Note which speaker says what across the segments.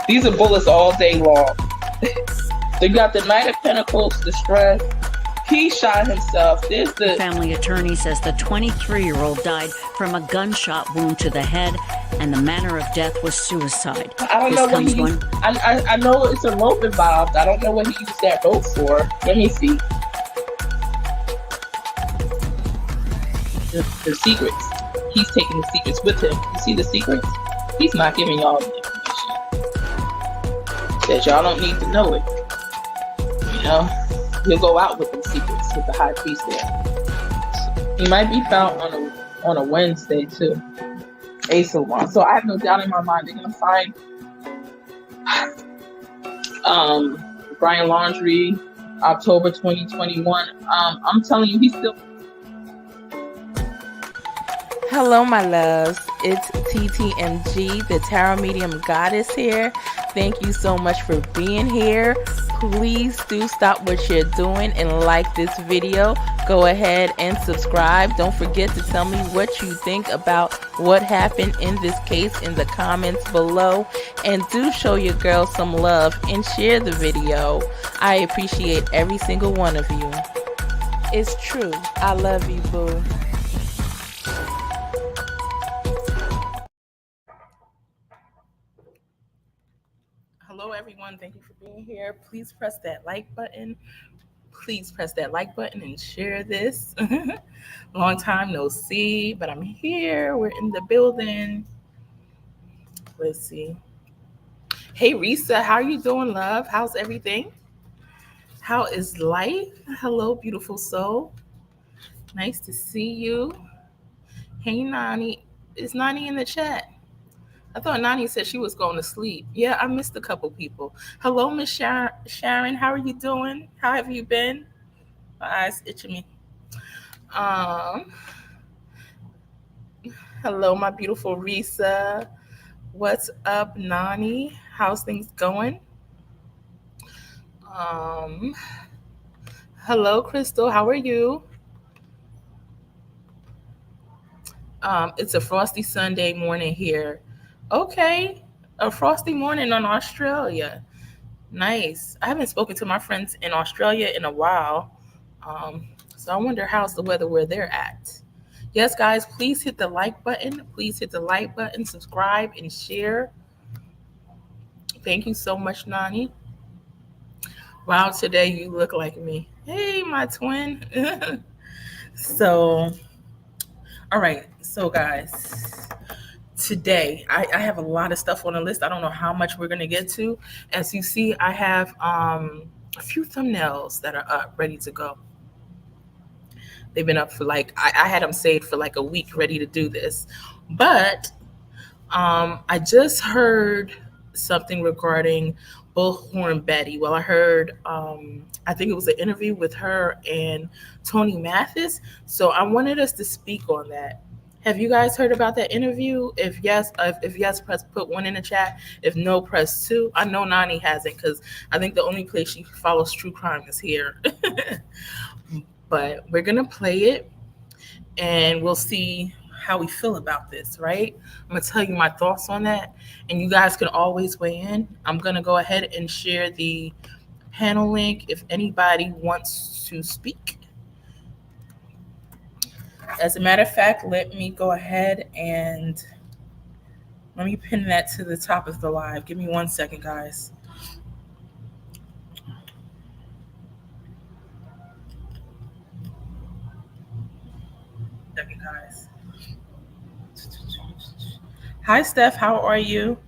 Speaker 1: These are bullets all day long. They got the Knight of Pentacles, the stress. He shot himself. There's the
Speaker 2: family attorney says the 23-year-old died from a gunshot wound to the head, and the manner of death was suicide.
Speaker 1: I don't know what he used. I know it's a rope involved. I don't know what he used that rope for. Let me see. The secrets. He's taking the secrets with him. You see the secrets? He's not giving y'all the information. Says y'all don't need to know it. You know? He'll go out with the secrets with the high priest there. He might be found on a Wednesday too. Ace of Wands. So I have no doubt in my mind they're gonna find Brian Laundrie, October 2021. I'm telling you, he's still.
Speaker 3: Hello, my loves. It's TTMG, the Tarot Medium Goddess here. Thank you so much for being here. Please do stop what you're doing and like this video. Go ahead and subscribe. Don't forget to tell me what you think about what happened in this case in the comments below. And do show your girl some love and share the video. I appreciate every single one of you. It's true. I love you, boo. Hello everyone, thank you for being here. Please press that like button. Please press that like button and share this. Long time no see, but I'm here. We're in the building. Let's see. Hey Risa, how are you doing, love? How's everything? How is life? Hello, beautiful soul. Nice to see you. Hey Nani, is Nani in the chat? I thought Nani said she was going to sleep. Yeah, I missed a couple people. Hello, Miss Sharon. How are you doing? How have you been? My eyes itching me. Hello, my beautiful Risa. What's up, Nani? How's things going? Hello, Crystal. How are you? It's a frosty Sunday morning here. Okay, a frosty morning in Australia. Nice. I haven't spoken to my friends in Australia in a while. So I wonder how's the weather where they're at. Yes, guys, please hit the like button. Please hit the like button, subscribe, and share. Thank you so much, Nani. Wow, today you look like me. Hey, my twin. So, all right. So, guys, today I have a lot of stuff on the list. I don't know how much we're going to get to. As you see, I have a few thumbnails that are up, ready to go. They've been up for I had them saved for like a week, ready to do this. But I just heard something regarding Bullhorn Betty. Well, I heard, I think it was an interview with her and Tony Mathis. So I wanted us to speak on that. Have you guys heard about that interview? If yes, press put 1 in the chat. If no, press 2. I know Nani hasn't, because I think the only place she follows true crime is here. But we're gonna play it, and we'll see how we feel about this, right? I'm gonna tell you my thoughts on that, and you guys can always weigh in. I'm gonna go ahead and share the panel link if anybody wants to speak. As a matter of fact, let me go ahead and let me pin that to the top of the live. Give me 1 second, guys. Hi, Steph. How are you?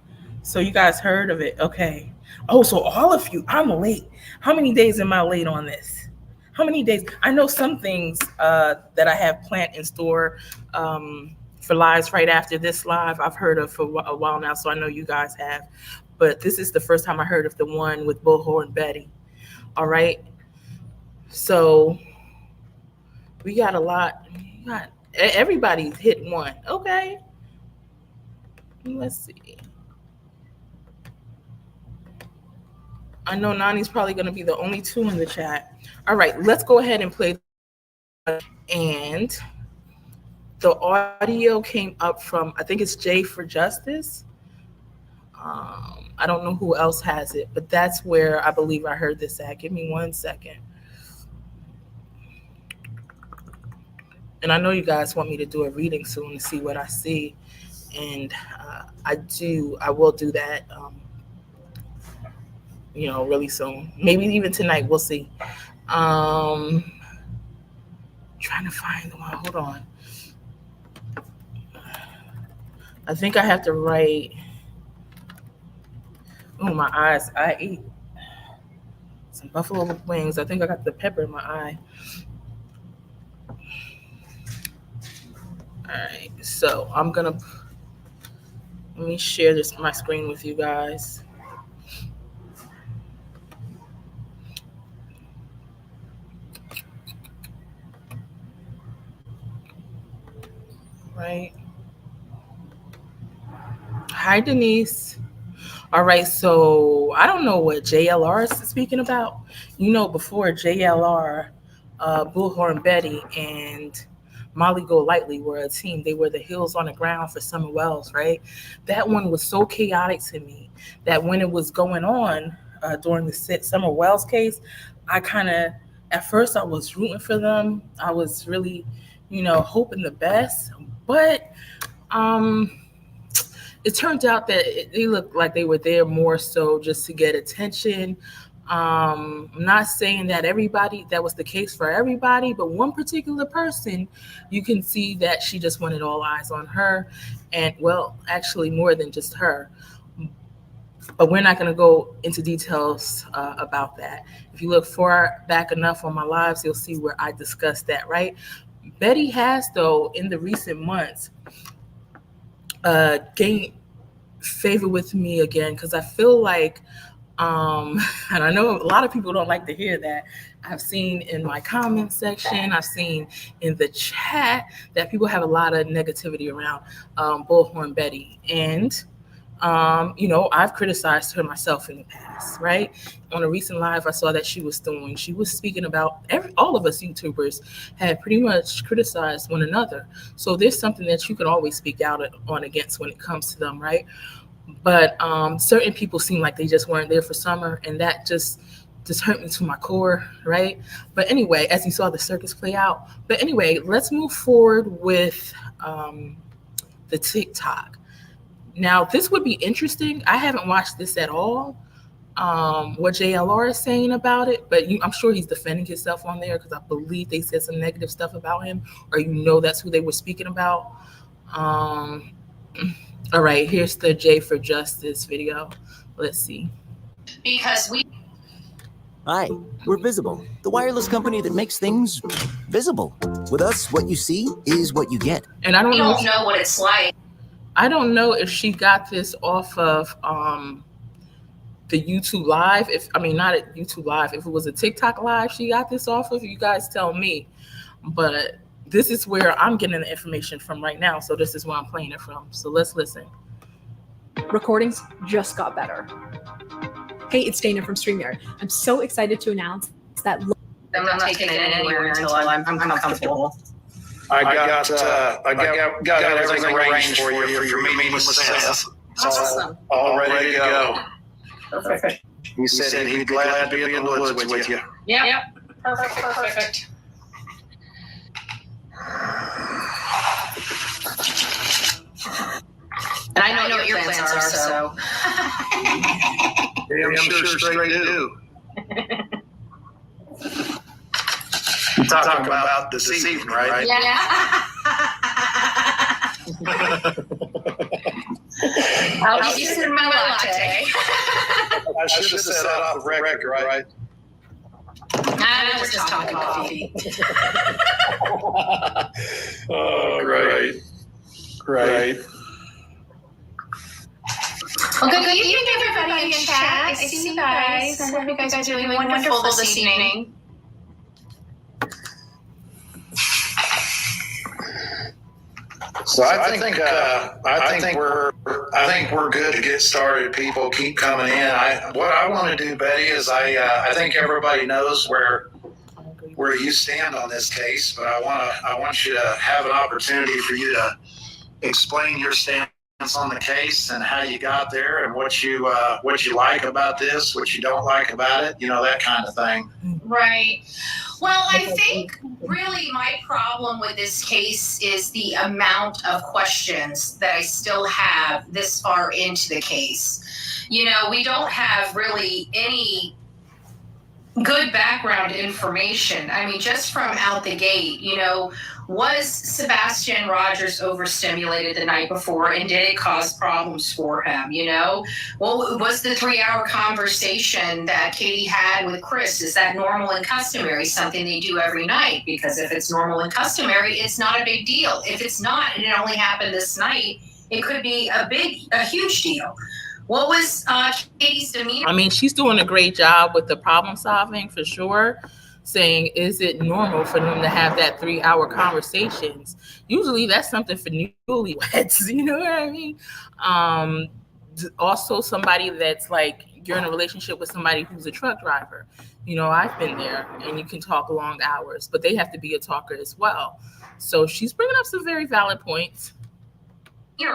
Speaker 3: So you guys heard of it. Okay. Oh, so all of you, I'm late. How many days am I late on this? How many days? I know some things that I have planned in store for lives right after this live. I've heard of for a while now, so I know you guys have. But this is the first time I heard of the one with Bullhorn Betty. All right. So we got a lot. Everybody's hit one. Okay. Let's see. I know Nani's probably going to be the only 2 in the chat. All right, let's go ahead and play. And the audio came up from, I think it's J for Justice. I don't know who else has it, but that's where I believe I heard this at. Give me 1 second. And I know you guys want me to do a reading soon to see what I see. And I will do that, really soon. Maybe even tonight, we'll see. Trying to find the one, hold on. I think I have to write, my eyes, I ate some buffalo wings. I think I got the pepper in my eye. All right, so let me share my screen with you guys. Right. Hi, Denise. All right, so I don't know what JLR is speaking about. Before JLR, Bullhorn Betty and Molly Golightly were a team. They were the heels on the ground for Summer Wells, right? That one was so chaotic to me that when it was going on during the Summer Wells case, at first I was rooting for them. I was really, hoping the best. But it turned out that they looked like they were there more so just to get attention. I'm not saying that that was the case for everybody, but one particular person, you can see that she just wanted all eyes on her. And well, actually more than just her. But we're not going to go into details about that. If you look far back enough on my lives, you'll see where I discussed that, right? Betty has, though, in the recent months, gained favor with me again, because I feel like, and I know a lot of people don't like to hear that. I've seen in my comment section, I've seen in the chat that people have a lot of negativity around Bullhorn Betty. And I've criticized her myself in the past, right? On a recent live I saw that she was speaking about all of us YouTubers had pretty much criticized one another. So there's something that you can always speak out on against when it comes to them, right? But certain people seem like they just weren't there for Summer, and that just hurt me to my core, right? But anyway, as you saw the circus play out. But anyway, let's move forward with the TikTok. Now, this would be interesting. I haven't watched this at all, what JLR is saying about it, but I'm sure he's defending himself on there because I believe they said some negative stuff about him, or that's who they were speaking about. All right, here's the J for Justice video. Let's see.
Speaker 4: Hi, we're Visible, the wireless company that makes things visible. With us, what you see is what you get.
Speaker 3: And I don't know what it's like. I don't know if she got this off of the YouTube Live. Not at YouTube Live. If it was a TikTok Live she got this off of, you guys tell me. But this is where I'm getting the information from right now. So this is where I'm playing it from. So let's listen.
Speaker 5: Recordings just got better. Hey, it's Dana from StreamYard. I'm so excited to announce that
Speaker 6: I'm not taking it anywhere until I'm comfortable.
Speaker 7: I got everything arranged for your meeting with Seth. It's
Speaker 6: Awesome.
Speaker 7: all ready to go.
Speaker 6: Perfect.
Speaker 7: He said he'd be glad to be in the woods with you.
Speaker 6: Yep. Perfect. And I know what your plans are, so.
Speaker 7: Yeah, I'm sure straight do. You're talking about this evening, right?
Speaker 6: Yeah. I'll be using my latte.
Speaker 7: I should have said off the record, right?
Speaker 6: I was just talking coffee.
Speaker 7: Oh, great.
Speaker 6: Well, good evening, everybody in chat. I see you guys. I hope you guys are doing wonderful this evening.
Speaker 7: So I think we're good to get started. People keep coming in. What I want to do, Betty, is I think everybody knows where you stand on this case, but I want you to have an opportunity for you to explain your stance on the case and how you got there and what you like about this, what you don't like about it, that kind of thing.
Speaker 6: Right. Well, I think really my problem with this case is the amount of questions that I still have this far into the case. We don't have really any good background information. I mean, just from out the gate, was Sebastian Rogers overstimulated the night before, and did it cause problems for him? Well, was the 3-hour conversation that Katie had with Chris, is that normal and customary, something they do every night? Because if it's normal and customary, it's not a big deal. If it's not, and it only happened this night, it could be a huge deal. What was Katie's demeanor?
Speaker 3: I mean, she's doing a great job with the problem solving for sure, saying, is it normal for them to have that 3-hour conversations? Usually that's something for newlyweds, you know what I mean? Also somebody that's like, you're in a relationship with somebody who's a truck driver. I've been there, and you can talk long hours, but they have to be a talker as well. So she's bringing up some very valid points.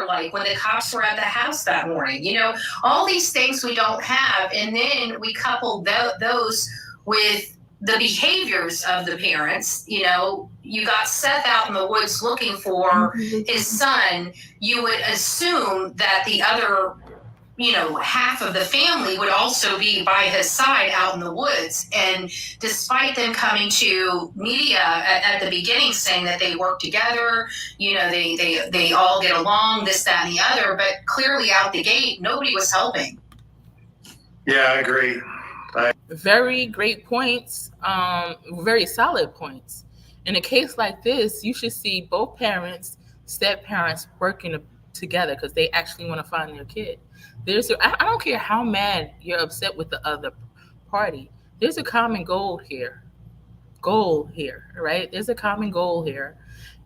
Speaker 6: Like when the cops were at the house that morning, all these things we don't have. And then we couple those with the behaviors of the parents. You got Seth out in the woods looking for his son. You would assume that the other, half of the family would also be by his side out in the woods. And despite them coming to media at the beginning saying that they work together, they all get along, this, that, and the other, but clearly out the gate, nobody was helping.
Speaker 7: Yeah, I agree.
Speaker 3: Very great points, very solid points. In a case like this, you should see both parents, step parents, working together because they actually want to find their kid. I don't care how mad you're upset with the other party. There's a common goal here, right? There's a common goal here,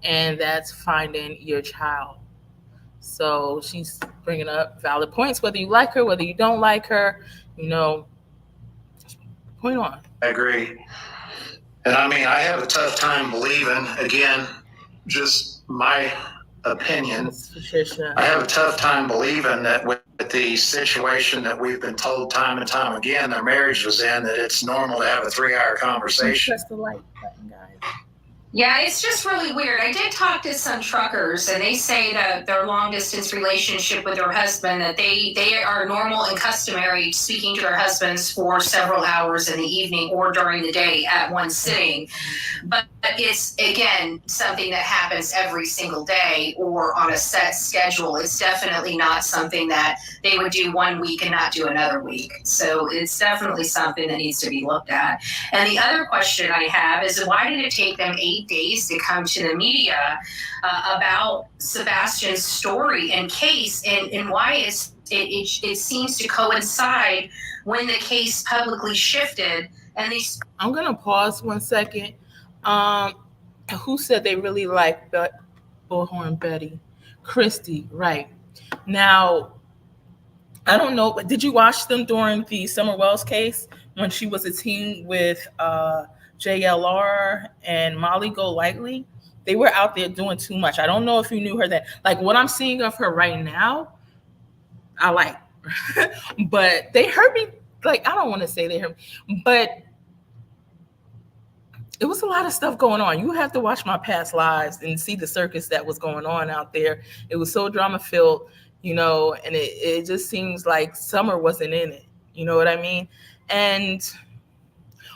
Speaker 3: and that's finding your child. So she's bringing up valid points, whether you like her, whether you don't like her, point on.
Speaker 7: I agree. And I mean, I have a tough time believing, again, just my opinion,
Speaker 3: Patricia.
Speaker 7: I have a tough time believing that with the situation that we've been told time and time again their marriage was in, that it's normal to have a 3-hour conversation.
Speaker 3: Press the like button, guys.
Speaker 6: Yeah, it's just really weird. I did talk to some truckers, and they say that their long distance relationship with their husband, that they are normal and customary speaking to their husbands for several hours in the evening or during the day at one sitting. But it's, again, something that happens every single day or on a set schedule. It's definitely not something that they would do one week and not do another week. So it's definitely something that needs to be looked at. And the other question I have is, why did it take them 8 days to come to the media about Sebastian's story and case, and why it seems to coincide when the case publicly shifted? And these.
Speaker 3: I'm gonna pause 1 second. Who said they really like Bullhorn Betty? Christy, right? Now, I don't know, but did you watch them during the Summer Wells case when she was a teen with JLR and Molly Golightly? They were out there doing too much. I don't know if you knew her then. Like, what I'm seeing of her right now, I like. But they hurt me. Like, I don't want to say they hurt me, but it was a lot of stuff going on. You have to watch my past lives and see the circus that was going on out there. It was so drama filled, and it just seems like Summer wasn't in it. You know what I mean? And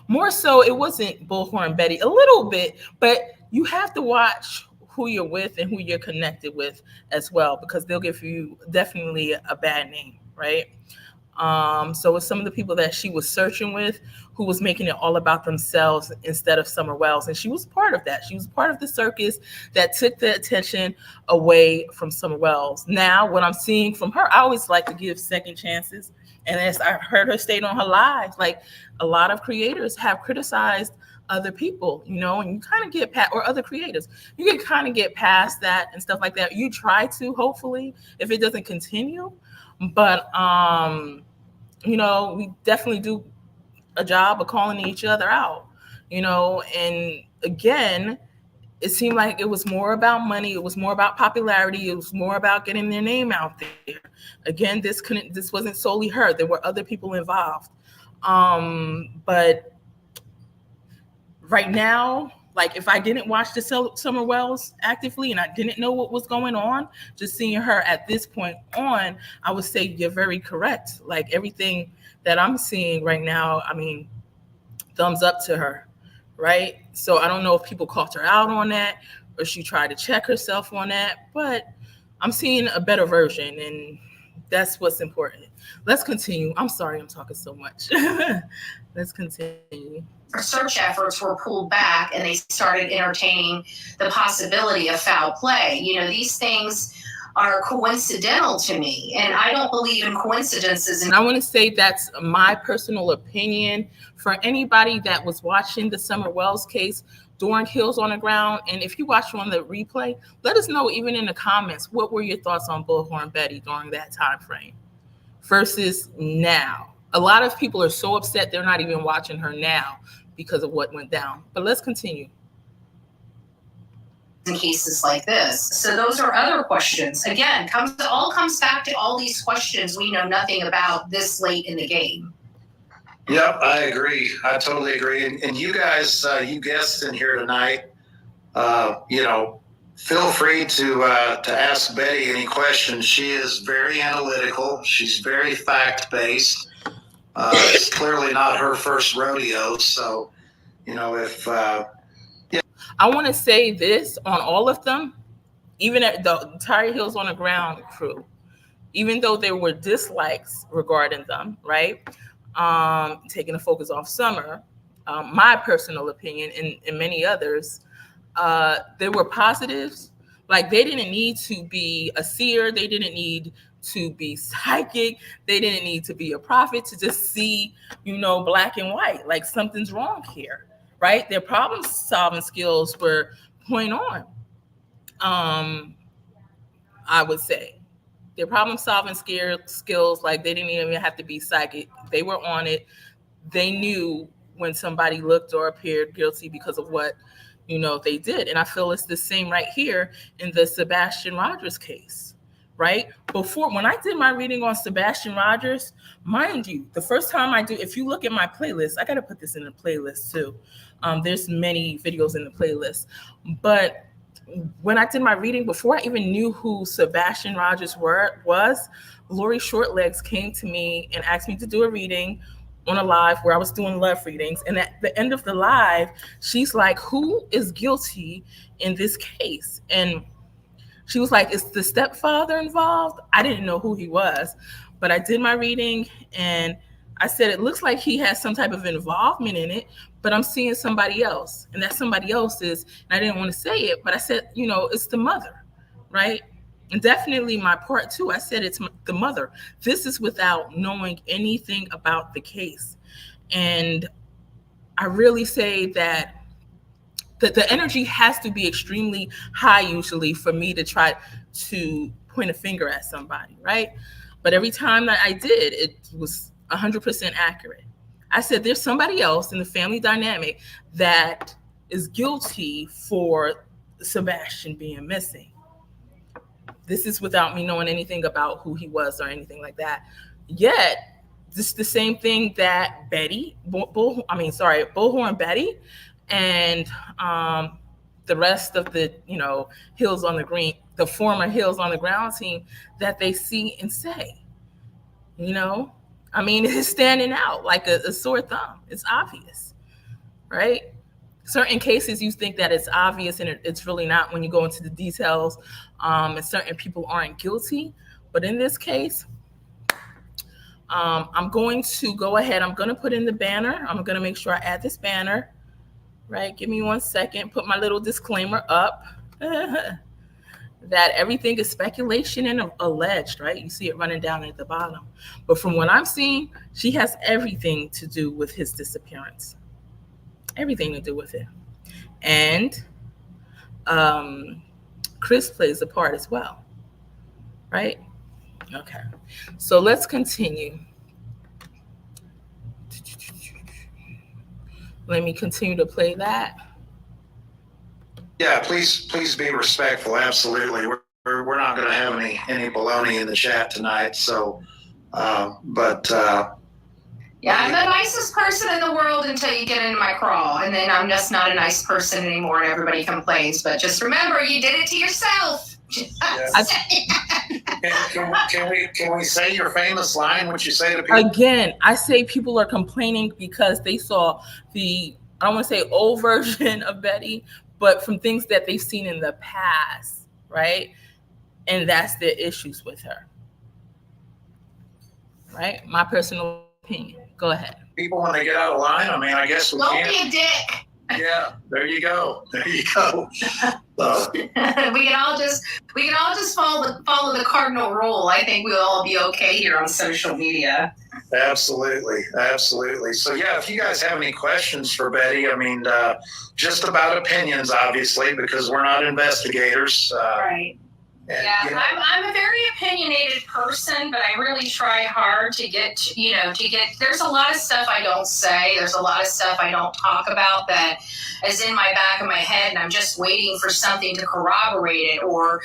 Speaker 3: more so, it wasn't Bullhorn Betty, a little bit, but you have to watch who you're with and who you're connected with as well, because they'll give you definitely a bad name, right? So it's some of the people that she was searching with who was making it all about themselves instead of Summer Wells. And she was part of that. She was part of the circus that took the attention away from Summer Wells. Now, what I'm seeing from her, I always like to give second chances. And as I heard her state on her live, like, a lot of creators have criticized other people, and you kind of get past, or other creators, you can kind of get past that and stuff like that. You try to, hopefully, if it doesn't continue. But, we definitely do a job of calling each other out, and again, it seemed like it was more about money. It was more about popularity. It was more about getting their name out there. Again, this wasn't solely her. There were other people involved. But right now, like if I didn't watch the Summer Wells actively and I didn't know what was going on, just seeing her at this point on, I would say you're very correct. Like everything that I'm seeing right now, I mean, thumbs up to her. Right? So I don't know if people caught her out on that or she tried to check herself on that, but I'm seeing a better version, and that's what's important. Let's continue. I'm sorry I'm talking so much. Let's continue.
Speaker 6: Search efforts were pulled back and they started entertaining the possibility of foul play. You know, these things are coincidental to me, and I don't believe in coincidences.
Speaker 3: And I want to say that's my personal opinion. For anybody that was watching the Summer Wells case during Heels on the Ground, and if you watch on the replay, let us know even in the comments, what were your thoughts on Bullhorn Betty during that time frame versus now? A lot of people are so upset they're not even watching her now because of what went down. But let's continue.
Speaker 6: In cases like this. So those are other questions. Again, all comes back to all these questions we know nothing about this late in the game.
Speaker 7: Yep, I agree. I totally agree. And you guys, you guests in here tonight, you know, feel free to ask Betty any questions. She is very analytical. She's very fact-based. It's clearly not her first rodeo. So, you know, if...
Speaker 3: I want to say this on all of them, even at the entire Heels on the Ground crew, even though there were dislikes regarding them, right? Taking the focus off Summer, my personal opinion and many others, there were positives. Like they didn't need to be a seer. They didn't need to be psychic. They didn't need to be a prophet to just see, you know, black and white, like something's wrong here. Right? Their problem solving skills were point on. I would say their problem solving skills, like they didn't even have to be psychic. They were on it. They knew when somebody looked or appeared guilty because of what, you know, they did. And I feel it's the same right here in the Sebastian Rogers case. Right? Before, when I did my reading on Sebastian Rogers, mind you, the first time I do, if you look at my playlist, I got to put this in the playlist too. There's many videos in the playlist. But when I did my reading, before I even knew who Sebastian Rogers was, Lori Shortlegs came to me and asked me to do a reading on a live where I was doing love readings. And at the end of the live, she's like, who is guilty in this case? And she was like, is the stepfather involved? I didn't know who he was, but I did my reading and I said, it looks like he has some type of involvement in it, but I'm seeing somebody else. And that somebody else is, and I didn't want to say it, but I said, you know, it's the mother, right? And definitely my part two, I said it's the mother. This is without knowing anything about the case. And I really say that the energy has to be extremely high usually for me to try to point a finger at somebody, right? But every time that I did, it was 100% accurate. I said, there's somebody else in the family dynamic that is guilty for Sebastian being missing. This is without me knowing anything about who he was or anything like that. Yet, this is the same thing that Bullhorn Betty and the rest of the, you know, Heels on the Green, the former Heels on the Ground team, that they see and say, you know, I mean, it's standing out like a sore thumb. It's obvious, right? Certain cases you think that it's obvious and it's really not when you go into the details, and certain people aren't guilty. But in this case, I'm going to go ahead. I'm going to put in the banner. I'm going to make sure I add this banner. Right, give me 1 second, put my little disclaimer up that everything is speculation and alleged, right? You see it running down at the bottom. But from what I'm seeing, she has everything to do with his disappearance. Everything to do with it. And Chris plays a part as well, right? Okay, so let's continue. Let me continue to play that.
Speaker 7: Yeah, please be respectful. Absolutely. We're not going to have any baloney in the chat tonight. So,
Speaker 6: Yeah, I'm the nicest person in the world until you get into my crawl, and then I'm just not a nice person anymore, and everybody complains. But just remember, you did it to yourself.
Speaker 7: Can we say your famous line? What you say to people?
Speaker 3: Again, I say people are complaining because they saw I don't want to say old version of Betty, but from things that they've seen in the past, right? And that's their issues with her, right? My personal opinion. Go ahead.
Speaker 7: People, when they get out of line, I mean, I guess we
Speaker 6: Don't
Speaker 7: can't.
Speaker 6: be a dick.
Speaker 7: Yeah, there you go. So,
Speaker 6: we can all just follow the cardinal rule. I think we'll all be okay here on social media.
Speaker 7: absolutely. So yeah, if you guys have any questions for Betty, I mean, just about opinions, obviously, because we're not investigators.
Speaker 6: Right.
Speaker 7: And,
Speaker 6: Yeah,
Speaker 7: you know,
Speaker 6: I'm a very opinionated person, but I really try hard to get, there's a lot of stuff I don't say. There's a lot of stuff I don't talk about that is in my back of my head, and I'm just waiting for something to corroborate it, or,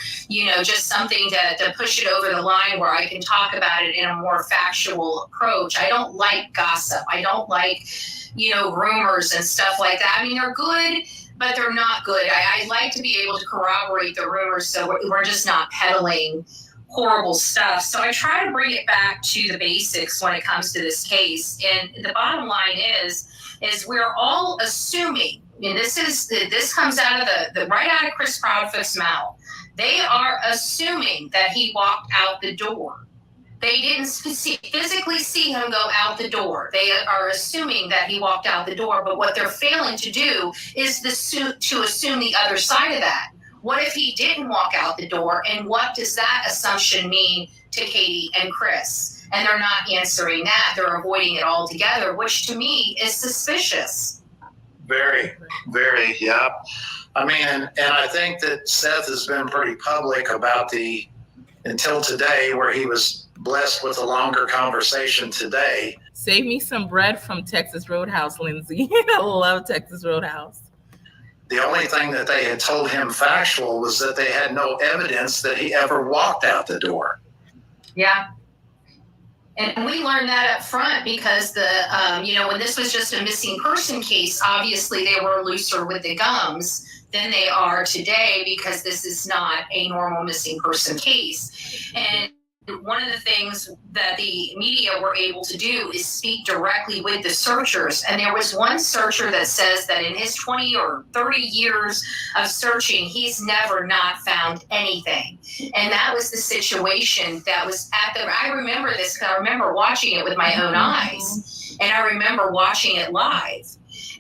Speaker 6: just something to push it over the line where I can talk about it in a more factual approach. I don't like gossip. I don't like, rumors and stuff like that. I mean, they're good, but they're not good. I like to be able to corroborate the rumors, so we're just not peddling horrible stuff. So I try to bring it back to the basics when it comes to this case. And the bottom line is we're all assuming, and this comes out of the right out of Chris Proudfoot's mouth. They are assuming that he walked out the door. They didn't physically see him go out the door. They are assuming that he walked out the door, but what they're failing to do is to assume the other side of that. What if he didn't walk out the door, and what does that assumption mean to Katie and Chris? And they're not answering that. They're avoiding it altogether, which to me is suspicious.
Speaker 7: very, very, yeah. I mean, and I think that Seth has been pretty public about until today, where he was blessed with a longer conversation today.
Speaker 3: Save me some bread from Texas Roadhouse, Lindsay. I love Texas Roadhouse.
Speaker 7: The only thing that they had told him factual was that they had no evidence that he ever walked out the door.
Speaker 6: Yeah. And we learned that up front because when this was just a missing person case, obviously they were looser with the gums than they are today, because this is not a normal missing person case. And one of the things that the media were able to do is speak directly with the searchers. And there was one searcher that says that in his 20 or 30 years of searching, he's never not found anything. And that was the situation that was I remember this because I remember watching it with my own eyes. And I remember watching it live.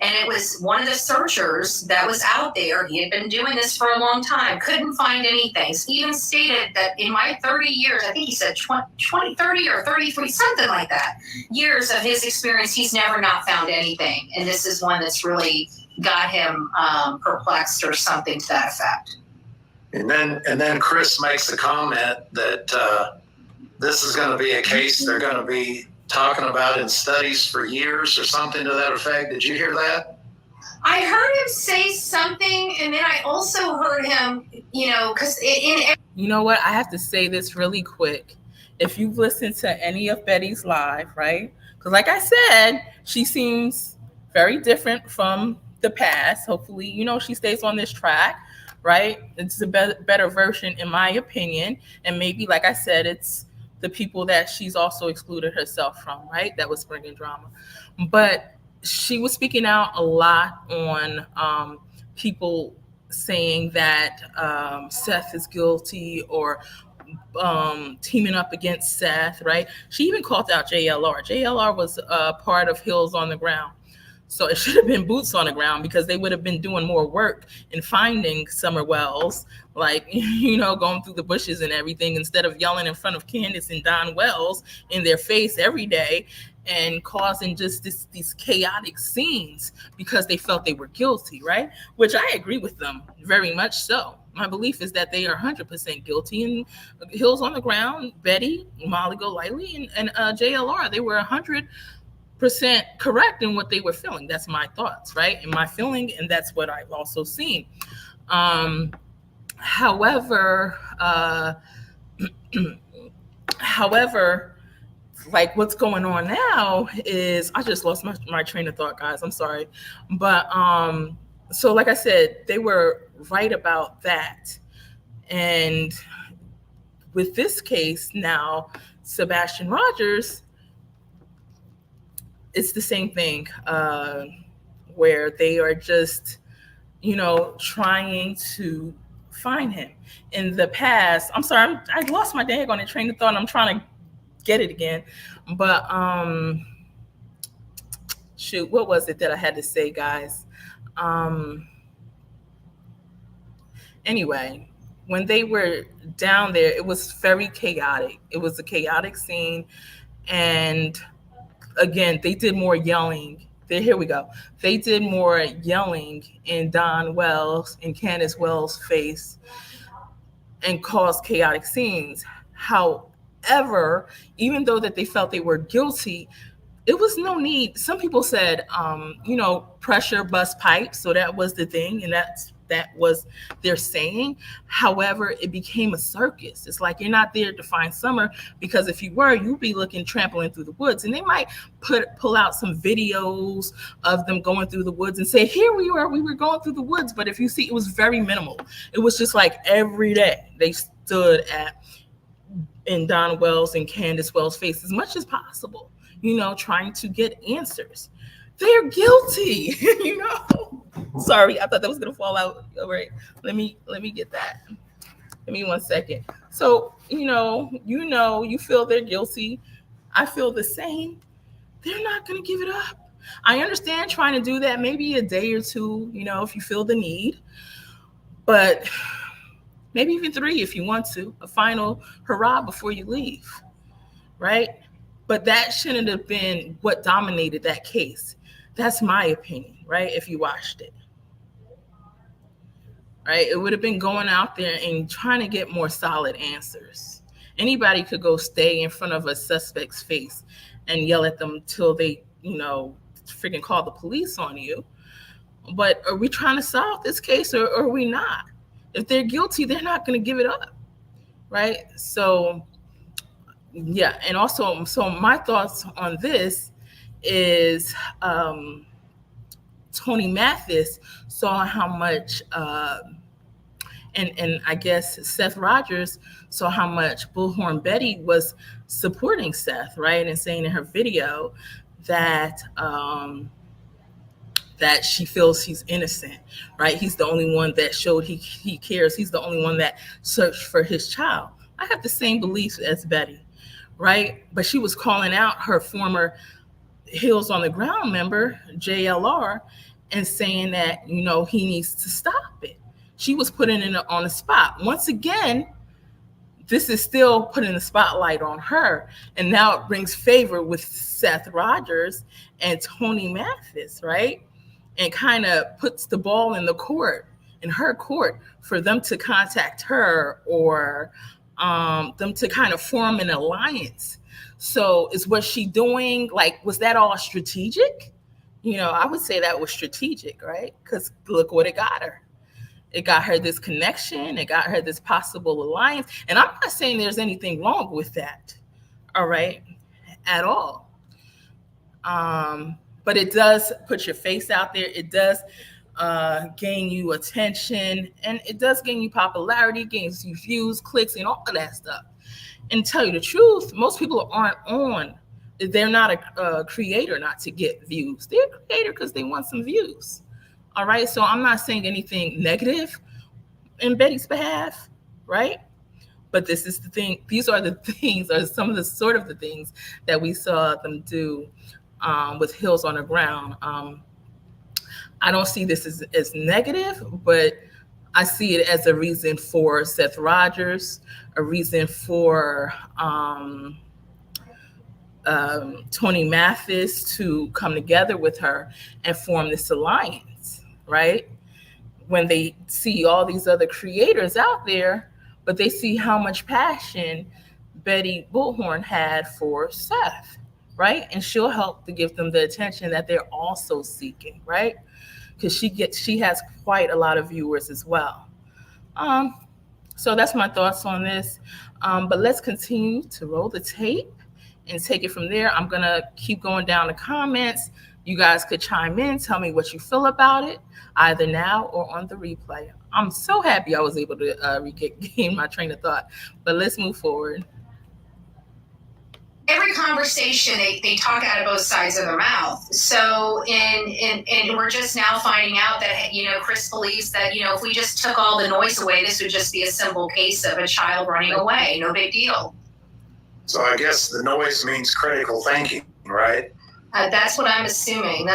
Speaker 6: And it was one of the searchers that was out there. He had been doing this for a long time, couldn't find anything. He even stated that in my 30 years, I think he said 20, 30 or 33, something like that, years of his experience, he's never not found anything. And this is one that's really got him perplexed or something to that effect.
Speaker 7: And then Chris makes the comment that this is going to be a case they're going to be talking about in studies for years or something to that effect. Did you hear that?
Speaker 6: I heard him say something, and then I also heard him, because
Speaker 3: You know what? I have to say this really quick. If you've listened to any of Betty's live, right? Because like I said, she seems very different from the past. Hopefully, she stays on this track, right? It's a better version, in my opinion. And maybe, like I said, it's the people that she's also excluded herself from, right? That was bringing drama. But she was speaking out a lot on people saying that Seth is guilty, or teaming up against Seth, right? She even called out JLR. JLR was part of Hills on the Ground. So it should have been boots on the ground, because they would have been doing more work in finding Summer Wells, like, going through the bushes and everything, instead of yelling in front of Candace and Don Wells in their face every day and causing just these chaotic scenes because they felt they were guilty, right? Which I agree with them very much so. My belief is that they are 100% guilty. And Hills on the Ground, Betty, Molly Golightly, and JLR, they were 100% correct in what they were feeling. That's my thoughts, right? And my feeling, and that's what I've also seen. However, like what's going on now is I just lost my train of thought, guys. I'm sorry. But so like I said, they were right about that. And with this case now, Sebastian Rogers, it's the same thing, where they are just, trying to find him. In the past, I'm sorry, I lost my daggone train of thought, and I'm trying to get it again. But shoot, what was it that I had to say, guys? Anyway, when they were down there, it was very chaotic. It was a chaotic scene. And again, they did more yelling. Here we go. They did more yelling in Don Wells and Candace Wells' face and caused chaotic scenes. However, even though that they felt they were guilty, it was no need. Some people said, pressure bust pipes. So that was the thing. And that was their saying. However, it became a circus. It's like you're not there to find Summer, because if you were, you'd be trampling through the woods. And they might pull out some videos of them going through the woods and say, here we were going through the woods. But if you see, it was very minimal. It was just like every day they stood in Don Wells and Candace Wells' face as much as possible, trying to get answers. They're guilty, Sorry, I thought that was gonna fall out. All right, let me get that. Give me 1 second. So, you feel they're guilty. I feel the same. They're not gonna give it up. I understand trying to do that maybe a day or two, if you feel the need, but maybe even 3 if you want to, a final hurrah before you leave, right? But that shouldn't have been what dominated that case. That's my opinion, right? If you watched it, right? It would have been going out there and trying to get more solid answers. Anybody could go stay in front of a suspect's face and yell at them till they, freaking call the police on you. But are we trying to solve this case or are we not? If they're guilty, they're not going to give it up, right? So, yeah. And also, so my thoughts on this is Tony Mathis saw how much, and I guess Seth Rogers saw how much Bullhorn Betty was supporting Seth, right? And saying in her video that that she feels he's innocent, right? He's the only one that showed he cares. He's the only one that searched for his child. I have the same beliefs as Betty, right? But she was calling out her former Heels on the Ground member, JLR, and saying that, he needs to stop it. She was putting it on the spot. Once again, this is still putting the spotlight on her. And now it brings favor with Seth Rogers and Tony Mathis, right? And kind of puts the ball in her court, for them to contact her or them to kind of form an alliance. So is what she doing, was that all strategic? I would say that was strategic, right? Because look what it got her. It got her this connection. It got her this possible alliance. And I'm not saying there's anything wrong with that, all right, at all. But it does put your face out there. It does gain you attention, and it does gain you popularity, gains you views, clicks, and all of that stuff. And to tell you the truth, most people aren't on. They're not a creator not to get views. They're a creator because they want some views. All right. So I'm not saying anything negative in Betty's behalf, right? But this is the thing. These are the things, or some of the sort of the things that we saw them do with Heels on the Ground. I don't see this as negative, but I see it as a reason for Seth Rogers, a reason for Tony Mathis to come together with her and form this alliance, right? When they see all these other creators out there, but they see how much passion Betty Bullhorn had for Seth, right? And she'll help to give them the attention that they're also seeking, right? because she has quite a lot of viewers as well. So that's my thoughts on this. But let's continue to roll the tape and take it from there. I'm gonna keep going down the comments. You guys could chime in, tell me what you feel about it, either now or on the replay. I'm so happy I was able to regain my train of thought. But let's move forward.
Speaker 6: Every conversation, they talk out of both sides of their mouth. So, and we're just now finding out that, Chris believes that, if we just took all the noise away, this would just be a simple case of a child running away. No big deal.
Speaker 7: So I guess the noise means critical thinking, right?
Speaker 6: That's what I'm assuming.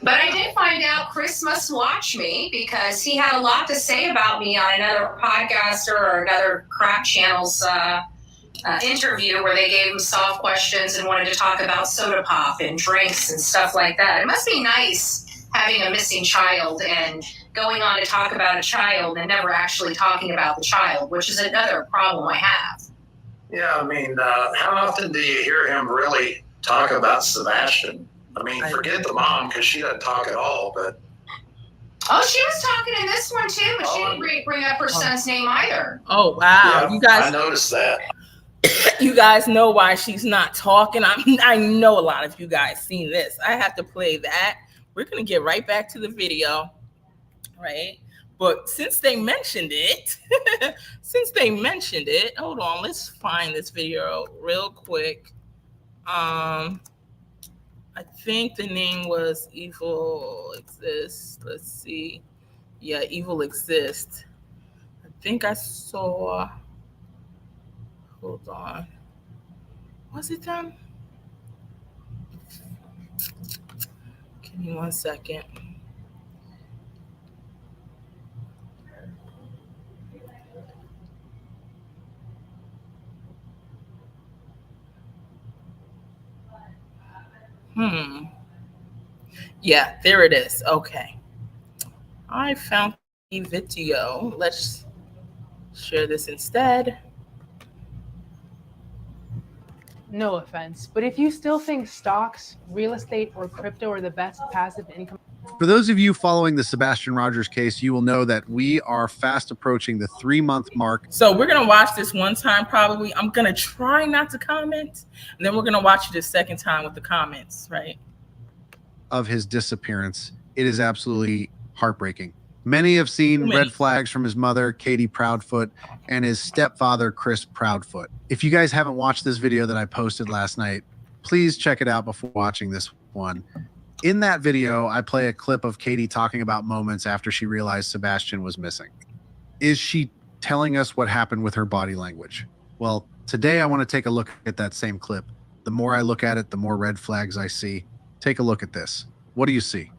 Speaker 6: But I did find out Chris must watch me because he had a lot to say about me on another podcaster or another crap channel's interview where they gave him soft questions and wanted to talk about soda pop and drinks and stuff like that. It must be nice having a missing child and going on to talk about a child and never actually talking about the child, which is another problem I have.
Speaker 7: Yeah, I mean, how often do you hear him really talk about Sebastian? I mean, forget the mom because she doesn't talk at all, but...
Speaker 6: Oh, she was talking in this one too, but she didn't bring up her son's name either.
Speaker 3: Oh, wow.
Speaker 7: Yeah,
Speaker 3: You guys,
Speaker 7: I noticed that.
Speaker 3: you guys know why she's not talking. I know a lot of you guys seen this. I have to play that. We're going to get right back to the video, right? But since they mentioned it, hold on, let's find this video real quick. I think the name was Evil Exists. Let's see. Yeah, Evil Exists. I think I saw. Hold on. Was it them? Give me 1 second. Yeah, there it is. Okay. I found the video. Let's share this instead.
Speaker 8: No offense, but if you still think stocks, real estate, or crypto are the best passive income...
Speaker 9: For those of you following the Sebastian Rogers case, you will know that we are fast approaching the 3-month mark.
Speaker 3: So we're going to watch this one time probably. I'm going to try not to comment, and then we're going to watch it a second time with the comments, right?
Speaker 9: Of his disappearance. It is absolutely heartbreaking. Many have seen red flags from his mother, Katie Proudfoot, and his stepfather, Chris Proudfoot. If you guys haven't watched this video that I posted last night, please check it out before watching this one. In that video, I play a clip of Katie talking about moments after she realized Sebastian was missing. Is she telling us what happened with her body language? Well, today I want to take a look at that same clip. The more I look at it, the more red flags I see. Take a look at this. What do you see?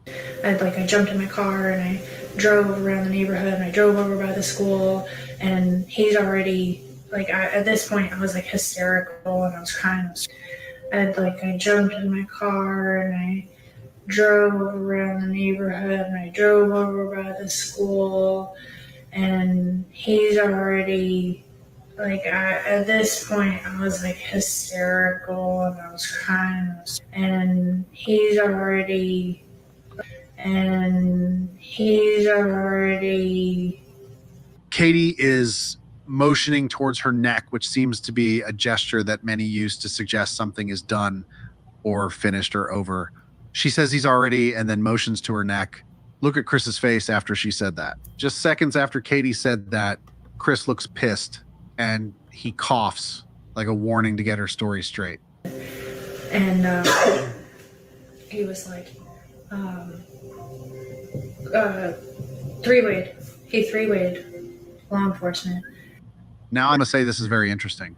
Speaker 10: I jumped in my car and I drove around the neighborhood and I drove over by the school, and he's already at this point I was hysterical and I was crying. I jumped in my car and I drove around the neighborhood and I drove over by the school, and he's already at this point I was hysterical and I was crying, and he's already
Speaker 9: Katie is motioning towards her neck, which seems to be a gesture that many use to suggest something is done or finished or over. She says he's already, and then motions to her neck. Look at Chris's face after she said that. Just seconds after Katie said that, Chris looks pissed and he coughs like a warning to get her story straight.
Speaker 10: And he was three-wayed. He three-wayed law enforcement.
Speaker 9: Now I'm going to say this is very interesting.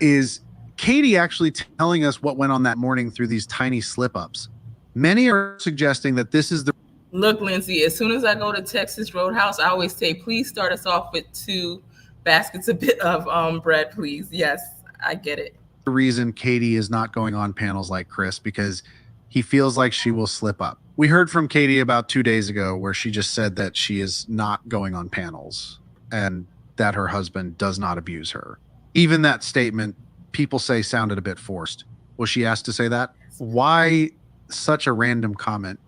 Speaker 9: Is Katie actually telling us what went on that morning through these tiny slip-ups? Many are suggesting that this is the...
Speaker 3: Look, Lindsay, as soon as I go to Texas Roadhouse, I always say, please start us off with 2 baskets of bread, please. Yes, I get it.
Speaker 9: The reason Katie is not going on panels like Chris, because he feels like she will slip up. We heard from Katie about 2 days ago where she just said that she is not going on panels and that her husband does not abuse her. Even that statement, people say sounded a bit forced. Was she asked to say that? Why such a random comment.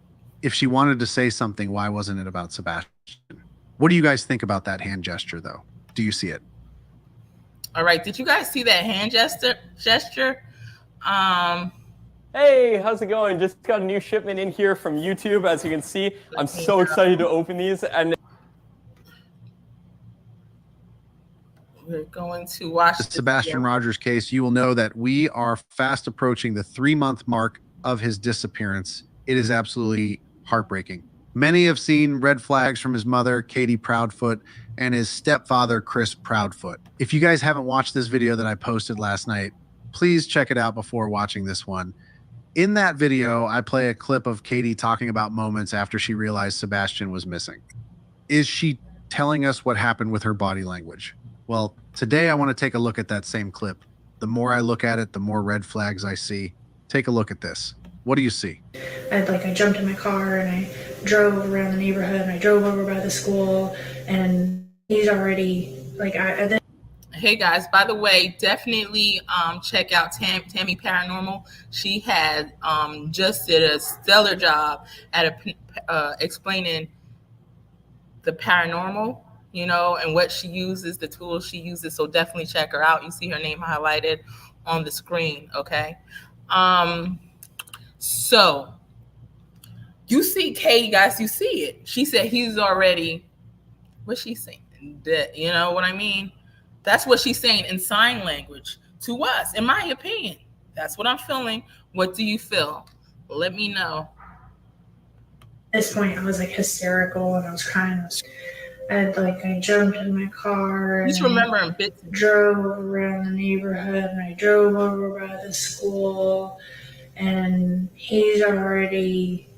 Speaker 9: If she wanted to say something, why wasn't it about Sebastian? What do you guys think about that hand gesture, though? Do you see it?
Speaker 3: All right. Did you guys see that hand gesture?
Speaker 11: Hey, how's it going? Just got a new shipment in here from YouTube. As you can see, I'm so excited to open these. And
Speaker 3: we're going to watch
Speaker 9: the Sebastian Rogers case. You will know that we are fast approaching the 3-month mark of his disappearance. It is absolutely heartbreaking. Many have seen red flags from his mother, Katie Proudfoot, and his stepfather, Chris Proudfoot. If you guys haven't watched this video that I posted last night, please check it out before watching this one. In that video, I play a clip of Katie talking about moments after she realized Sebastian was missing. Is she telling us what happened with her body language? Well, today I want to take a look at that same clip. The more I look at it, the more red flags I see. Take a look at this. What do you see?
Speaker 10: I jumped in my car and I drove around the neighborhood and I drove over by the school, and he's already
Speaker 3: Hey guys, by the way, definitely check out Tammy Paranormal. She had just did a stellar job at explaining the paranormal, and what she uses, the tools she uses. So definitely check her out. You see her name highlighted on the screen, okay? So you see Katie, guys, you see it. She said he's already, what's she saying? You know what I mean? That's what she's saying in sign language to us, in my opinion. That's what I'm feeling. What do you feel? Let me know.
Speaker 10: At this point, I was hysterical and I was crying. I jumped in my car and
Speaker 3: just remembering bits.
Speaker 10: Drove around the neighborhood and I drove over by the school, and he's already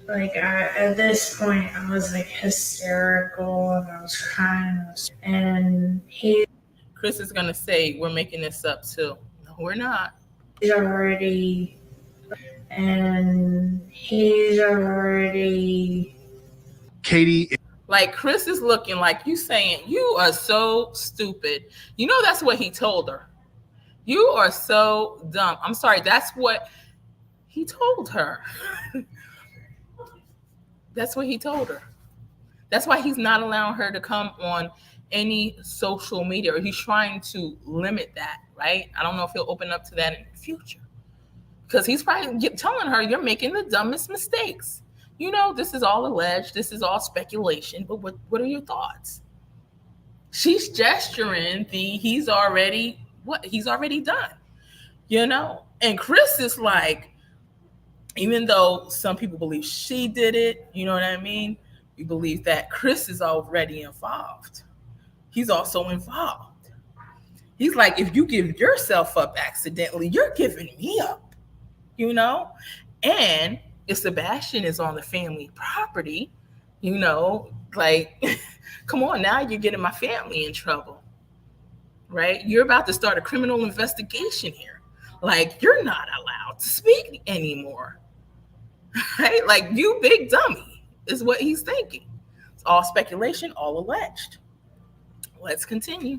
Speaker 10: at this point I was hysterical and I was crying, and
Speaker 3: Chris is gonna say we're making this up too. No, we're not.
Speaker 10: He's already
Speaker 9: Katie.
Speaker 3: Chris is looking like you saying, you are so stupid. That's what he told her. You are so dumb. I'm sorry. That's what he told her. That's what he told her. That's why he's not allowing her to come on any social media, or he's trying to limit that, right? I don't know if he'll open up to that in the future, because he's probably telling her you're making the dumbest mistakes. This is all alleged. This is all speculation. But what are your thoughts? She's gesturing he's already done, And Chris is even though some people believe she did it, you know what I mean? We believe that Chris is already involved. He's also involved. He's like, if you give yourself up accidentally, you're giving me up, And if Sebastian is on the family property, come on, now you're getting my family in trouble, right? You're about to start a criminal investigation here. You're not allowed to speak anymore, right? You big dummy is what he's thinking. It's all speculation, all alleged. Let's continue.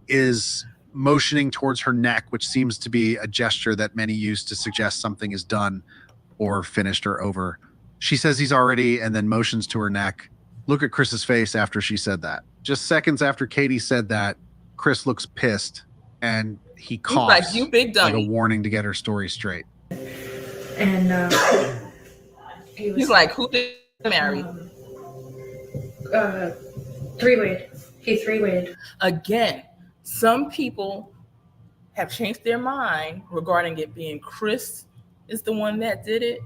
Speaker 9: Is motioning towards her neck, which seems to be a gesture that many use to suggest something is done or finished or over. She says he's already, and then motions to her neck. Look at Chris's face after she said that. Just seconds after Katie said that, Chris looks pissed and he coughs,
Speaker 3: you big dummy.
Speaker 9: Like a warning to get her story straight.
Speaker 10: And
Speaker 3: he's like, who did marry?
Speaker 10: Three-wayed. He three-wayed.
Speaker 3: Again, some people have changed their mind regarding it being Chris is the one that did it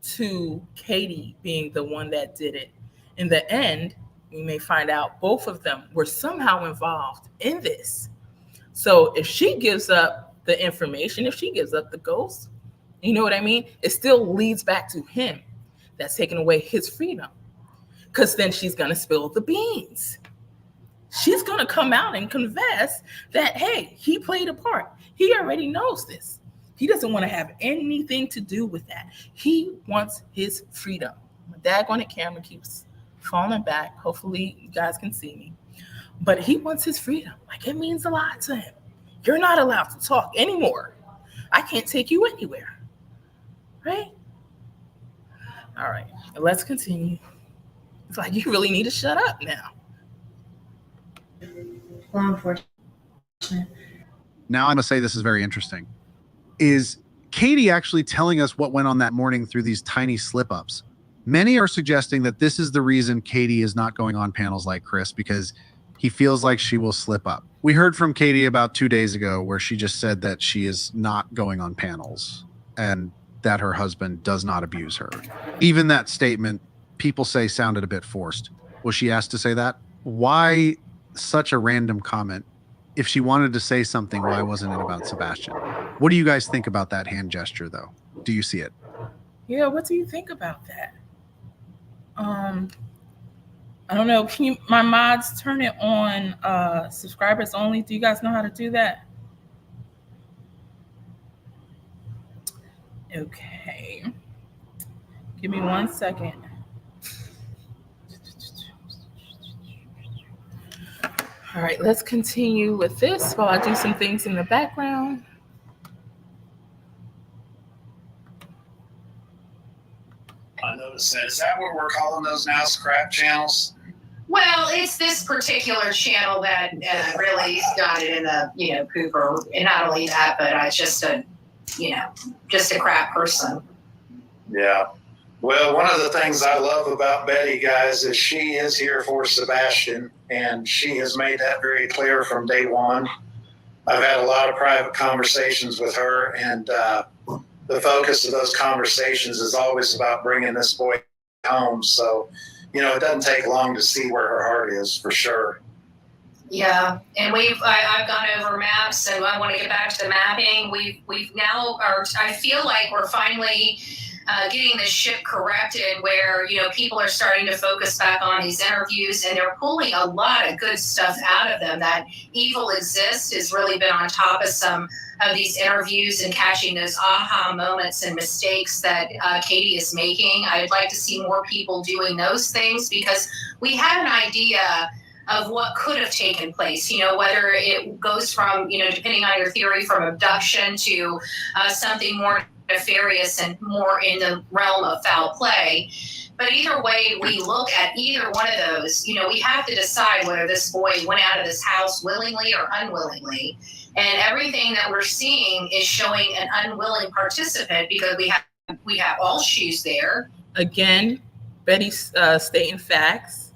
Speaker 3: to Katie being the one that did it. In the end, we may find out both of them were somehow involved in this. So if she gives up the information, if she gives up the ghost, you know what I mean? It still leads back to him. That's taking away his freedom. Because then she's going to spill the beans. She's going to come out and confess that, hey, he played a part. He already knows this. He doesn't want to have anything to do with that. He wants his freedom. My daggone camera keeps falling back. Hopefully you guys can see me. But he wants his freedom. It means a lot to him. You're not allowed to talk anymore. I can't take you anywhere. right? All right, let's continue. It's like you really need to shut up now.
Speaker 10: Law enforcement.
Speaker 9: Now I'm going to say this is very interesting. Is Katie actually telling us what went on that morning through these tiny slip-ups? Many are suggesting that this is the reason Katie is not going on panels like Chris, because he feels like she will slip up. We heard from Katie about 2 days ago where she just said that she is not going on panels and that her husband does not abuse her. Even that statement, people say, sounded a bit forced. Was she asked to say that? Why such a random comment? If she wanted to say something, why wasn't it about Sebastian? What do you guys think about that hand gesture, though? Do you see it?
Speaker 3: Yeah, what do you think about that? I don't know. Can you, my mods, turn it on subscribers only? Do you guys know how to do that? Okay. Give me 1 second. All right, let's continue with this while I do some things in the background.
Speaker 7: I noticed that. Is that what we're calling those now, scrap channels?
Speaker 6: Well, it's this particular channel that really got it in the, pooper. And not only that, but I just a crap person.
Speaker 7: Yeah. Well, one of the things I love about Betty, guys, is she is here for Sebastian, and she has made that very clear from day one. I've had a lot of private conversations with her, and the focus of those conversations is always about bringing this boy home. So, it doesn't take long to see where her heart is, for sure.
Speaker 6: Yeah, and I've gone over maps, and I want to get back to the mapping. We've now, I feel like we're finally getting this ship corrected, where people are starting to focus back on these interviews, and they're pulling a lot of good stuff out of them. That evil exists has really been on top of some of these interviews and catching those aha moments and mistakes that Katie is making. I'd like to see more people doing those things, because we have an idea of what could have taken place, whether it goes from, depending on your theory, from abduction to something more nefarious and more in the realm of foul play. But either way we look at either one of those, we have to decide whether this boy went out of this house willingly or unwillingly. And everything that we're seeing is showing an unwilling participant, because we have all shoes there.
Speaker 3: Again, Betty's stating facts.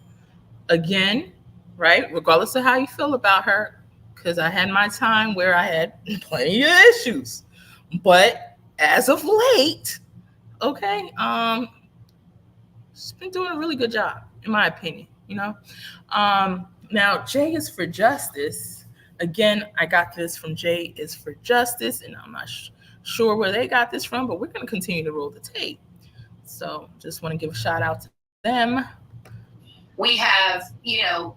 Speaker 3: Again, right? Regardless of how you feel about her, because I had my time where I had plenty of issues. But as of late, okay, she's been doing a really good job, in my opinion, Now, J is for justice. Again, I got this from J is for justice, and I'm not sure where they got this from, but we're going to continue to roll the tape. So just want to give a shout out to them.
Speaker 6: We have,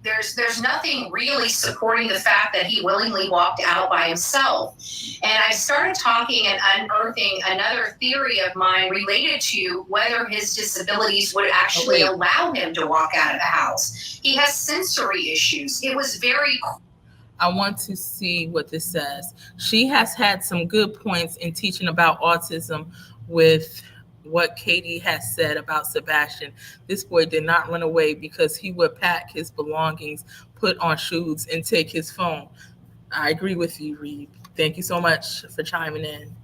Speaker 6: there's nothing really supporting the fact that he willingly walked out by himself. And I started talking and unearthing another theory of mine related to whether his disabilities would actually allow him to walk out of the house. He has sensory issues. It was very...
Speaker 3: I want to see what this says. She has had some good points in teaching about autism with what Katie has said about Sebastian. This boy did not run away because he would pack his belongings, put on shoes, and take his phone. I agree with you, Reed. Thank you so much for chiming in.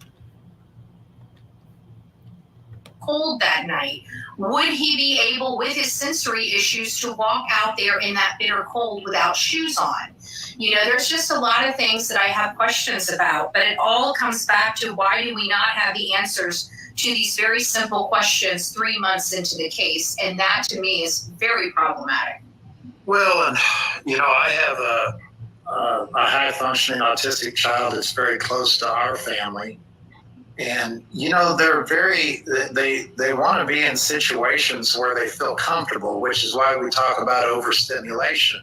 Speaker 6: Cold that night. Would he be able, with his sensory issues, to walk out there in that bitter cold without shoes on? There's just a lot of things that I have questions about, but it all comes back to, why do we not have the answers to these very simple questions 3 months into the case? And that, to me, is very problematic.
Speaker 7: Well, and I have a high-functioning autistic child that's very close to our family, and they're they want to be in situations where they feel comfortable, which is why we talk about overstimulation.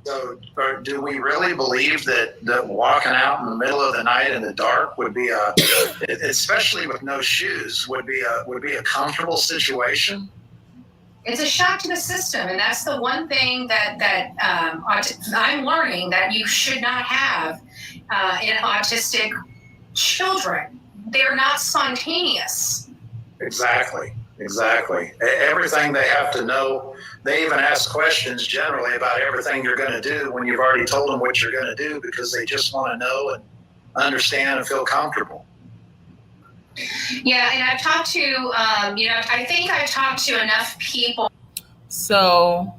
Speaker 7: So, do we really believe that walking out in the middle of the night in the dark would be especially with no shoes, would be a comfortable situation?
Speaker 6: It's a shock to the system, and that's the one thing that I'm learning that you should not have in autistic children. They're not spontaneous.
Speaker 7: Exactly. Everything they have to know. They even ask questions generally about everything you're going to do when you've already told them what you're going to do, because they just want to know and understand and feel comfortable.
Speaker 6: Yeah, and I've talked to, I think I've talked to enough people.
Speaker 3: So,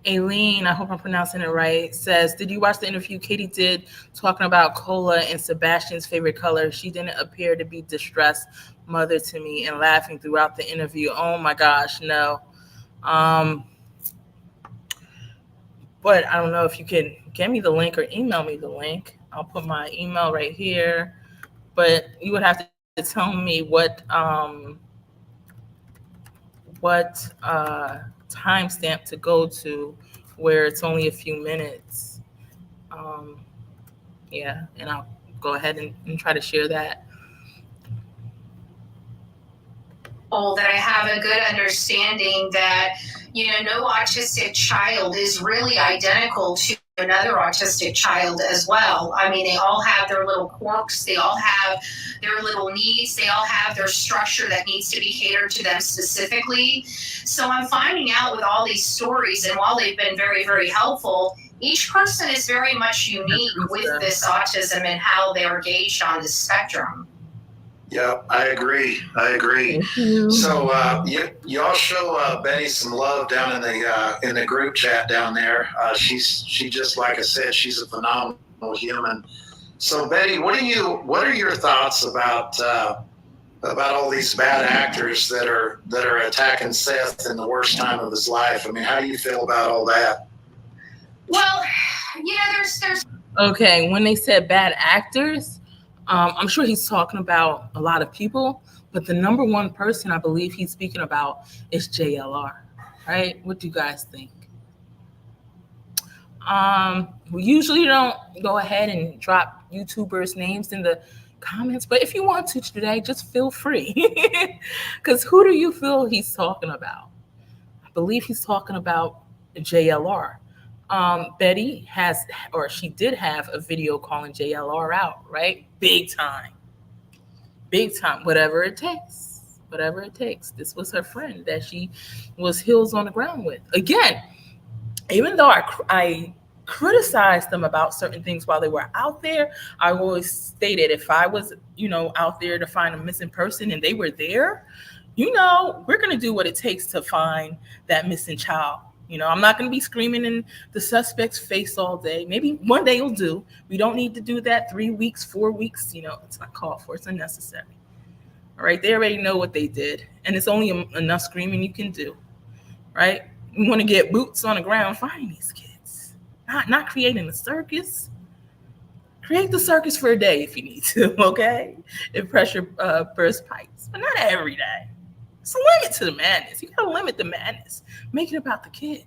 Speaker 3: Aileen, I hope I'm pronouncing it right, says, did you watch the interview Katie did talking about cola and Sebastian's favorite color? She didn't appear to be distressed mother to me and laughing throughout the interview. Oh my gosh, no. But I don't know if you can get me the link or email me the link. I'll put my email right here. But you would have to tell me what timestamp to go to where it's only a few minutes. Yeah, and I'll go ahead and try to share that.
Speaker 6: That I have a good understanding that, no autistic child is really identical to another autistic child as well. I mean, they all have their little quirks. They all have their little needs. They all have their structure that needs to be catered to them specifically. So I'm finding out with all these stories, and while they've been very, very helpful, each person is very much unique with this autism and how they're gauged on the spectrum.
Speaker 7: Yeah, I agree. So y'all show Betty some love down in the group chat down there. She just, like I said, she's a phenomenal human. So Betty, what are your thoughts about all these bad actors that are attacking Seth in the worst time of his life? I mean, how do you feel about all that?
Speaker 6: Well, there's
Speaker 3: okay. When they said bad actors, I'm sure he's talking about a lot of people, but the number one person I believe he's speaking about is JLR, right? What do you guys think? We usually don't go ahead and drop YouTubers' names in the comments, but if you want to today, just feel free. Because who do you feel he's talking about? I believe he's talking about JLR. Betty she did have a video calling JLR out, right? Big time, whatever it takes. This was her friend that she was heels on the ground with. Again, even though I criticized them about certain things while they were out there, I always stated if I was, out there to find a missing person and they were there, we're going to do what it takes to find that missing child. I'm not going to be screaming in the suspect's face all day. Maybe one day will do. We don't need to do that 3 weeks, 4 weeks. It's not called for. It's unnecessary. All right. They already know what they did. And it's only enough screaming you can do. Right. We want to get boots on the ground, find these kids. Not creating a circus. Create the circus for a day if you need to. Okay. And pressure burst pipes. But not every day. It's a limit to the madness. You got to limit the madness. Make it about the kid.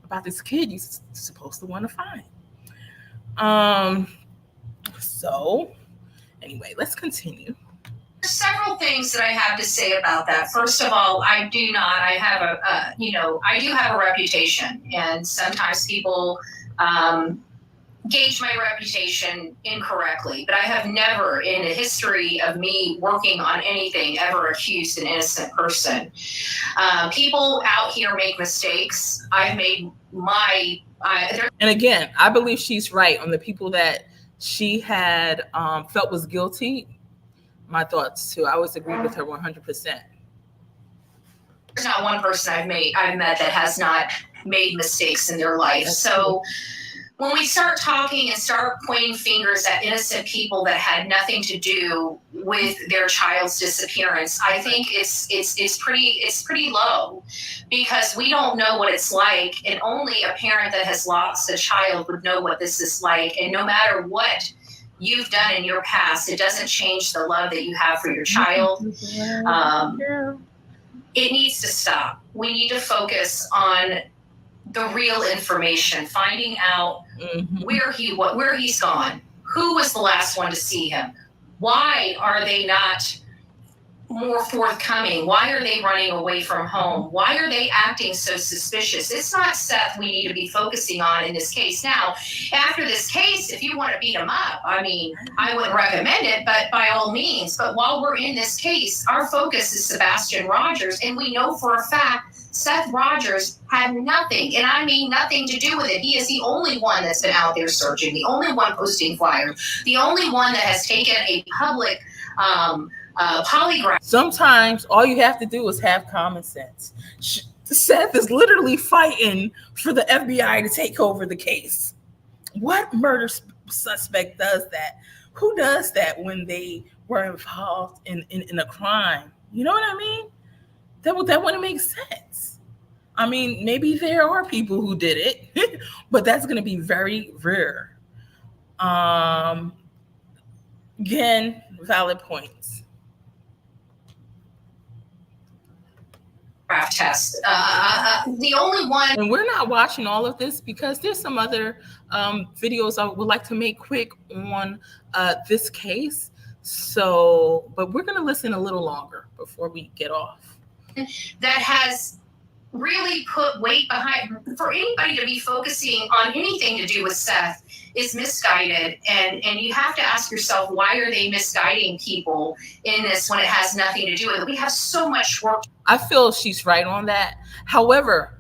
Speaker 3: About this kid you're supposed to want to find. So, anyway, let's continue.
Speaker 6: There's several things that I have to say about that. First of all, I do have a reputation, and sometimes people gauge my reputation incorrectly, but I have never in the history of me working on anything ever accused an innocent person. People out here make mistakes. I've made
Speaker 3: and again, I believe she's right on the people that she had felt was guilty. My thoughts too. I always agree with her 100%.
Speaker 6: There's not one person I've met that has not made mistakes in their life. So when we start talking and start pointing fingers at innocent people that had nothing to do with their child's disappearance, I think it's pretty low, because we don't know what it's like, and only a parent that has lost a child would know what this is like. And no matter what you've done in your past, it doesn't change the love that you have for your child. It needs to stop. We need to focus on the real information, finding out where he's gone, who was the last one to see him, why are they not more forthcoming? Why are they running away from home? Why are they acting so suspicious? It's not Seth we need to be focusing on in this case. Now, after this case, if you want to beat him up, I mean, I wouldn't recommend it, but by all means. But while we're in this case, our focus is Sebastian Rogers, and we know for a fact Seth Rogers had nothing, and I mean nothing to do with it. He is the only one that's been out there searching, the only one posting flyers, the only one that has taken a public polygraph.
Speaker 3: Sometimes all you have to do is have common sense. Seth is literally fighting for the FBI to take over the case. What murder suspect does that? Who does that when they were involved in a crime? You know what I mean? That wouldn't make sense. I mean, maybe there are people who did it, but that's going to be very rare. Again, valid points.
Speaker 6: Test. The only one.
Speaker 3: And we're not watching all of this because there's some other videos I would like to make quick on this case. So, but we're going to listen a little longer before we get off.
Speaker 6: That has really put weight behind, for anybody to be focusing on anything to do with Seth is misguided, and you have to ask yourself, why are they misguiding people in this when it has nothing to do with it? We have so much work.
Speaker 3: I feel she's right on that. However,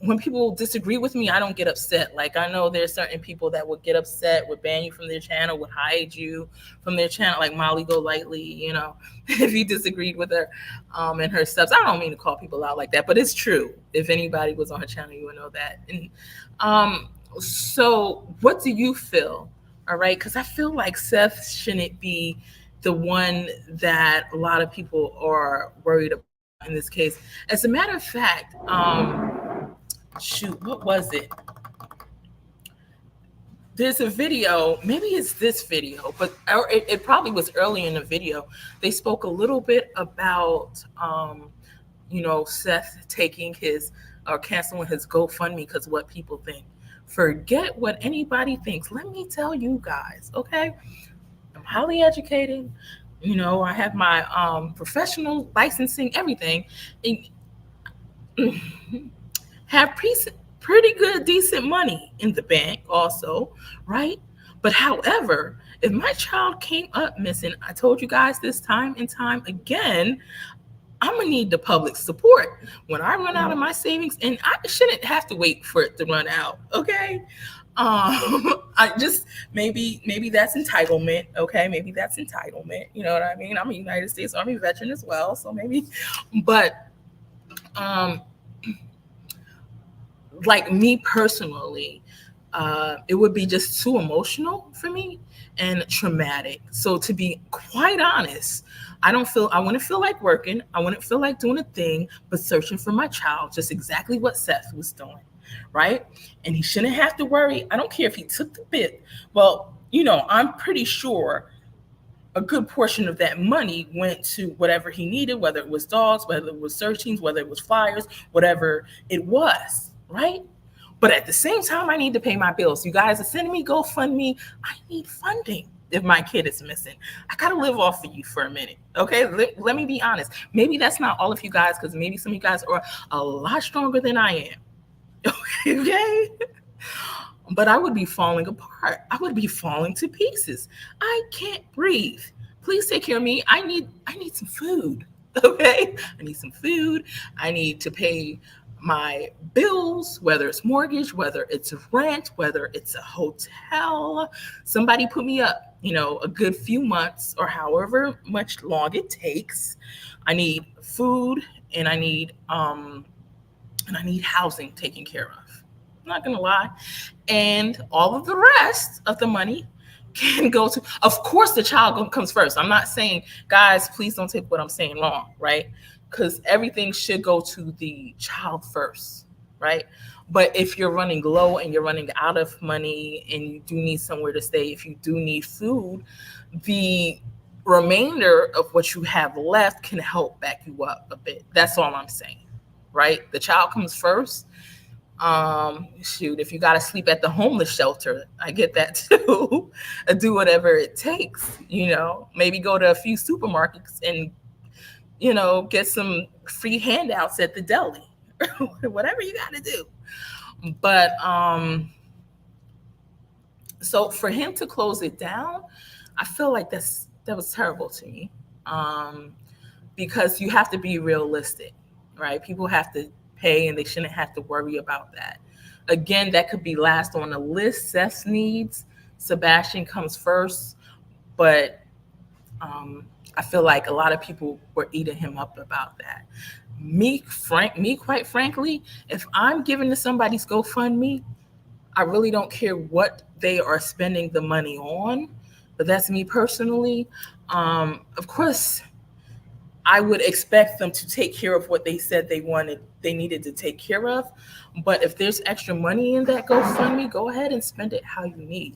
Speaker 3: when people disagree with me, I don't get upset. Like, I know there's certain people that would get upset, would ban you from their channel, would hide you from their channel, like Molly Golightly, you know, if you disagreed with her and her steps. I don't mean to call people out like that, but it's true. If anybody was on her channel, you would know that. And so what do you feel? All right, because I feel like Seth shouldn't be the one that a lot of people are worried about in this case. As a matter of fact, shoot, what was it? There's a video, maybe it's this video, but it probably was early in the video. They spoke a little bit about, you know, Seth taking his or canceling his GoFundMe because what people think. Forget what anybody thinks. Let me tell you guys, okay? I'm highly educated. You know, I have my professional licensing, everything. And have pretty good, decent money in the bank also, right? But however, if my child came up missing, I told you guys this time and time again, I'm gonna need the public support when I run out of my savings, and I shouldn't have to wait for it to run out, okay? I just, maybe that's entitlement, okay? Maybe that's entitlement, you know what I mean? I'm a United States Army veteran as well, so maybe, but like me personally, it would be just too emotional for me and traumatic. So to be quite honest, I wouldn't feel like working. I wouldn't feel like doing a thing, but searching for my child, just exactly what Seth was doing, right? And he shouldn't have to worry. I don't care if he took the bit. Well, you know, I'm pretty sure a good portion of that money went to whatever he needed, whether it was dogs, whether it was search teams, whether it was flyers, whatever it was, right? But at the same time, I need to pay my bills. You guys are sending me GoFundMe. I need funding if my kid is missing. I got to live off of you for a minute, okay? Let me be honest. Maybe that's not all of you guys, because maybe some of you guys are a lot stronger than I am, okay? But I would be falling apart. I would be falling to pieces. I can't breathe. Please take care of me. I need some food, okay? I need some food. I need to pay my bills, whether it's mortgage, whether it's rent, whether it's a hotel. Somebody put me up, you know, a good few months or however much long it takes. I need food and I need housing taken care of. I'm not gonna lie. And all of the rest of the money can go to, of course, the child comes first. I'm not saying, guys, please don't take what I'm saying wrong, right? Because everything should go to the child first, right? But if you're running low and you're running out of money and you do need somewhere to stay, if you do need food, the remainder of what you have left can help back you up a bit. That's all I'm saying, right? The child comes first. Shoot, if you got to sleep at the homeless shelter, I get that too. Do whatever it takes, maybe go to a few supermarkets and, get some free handouts at the deli, whatever you got to do. But, so for him to close it down, I feel like that was terrible to me. Because you have to be realistic, right? People have to pay and they shouldn't have to worry about that. Again, that could be last on the list. Seth's needs, Sebastian comes first, but I feel like a lot of people were eating him up about that. Me, quite frankly, if I'm giving to somebody's GoFundMe, I really don't care what they are spending the money on, but that's me personally. Of course, I would expect them to take care of what they said they needed to take care of. But if there's extra money in that GoFundMe, go ahead and spend it how you need.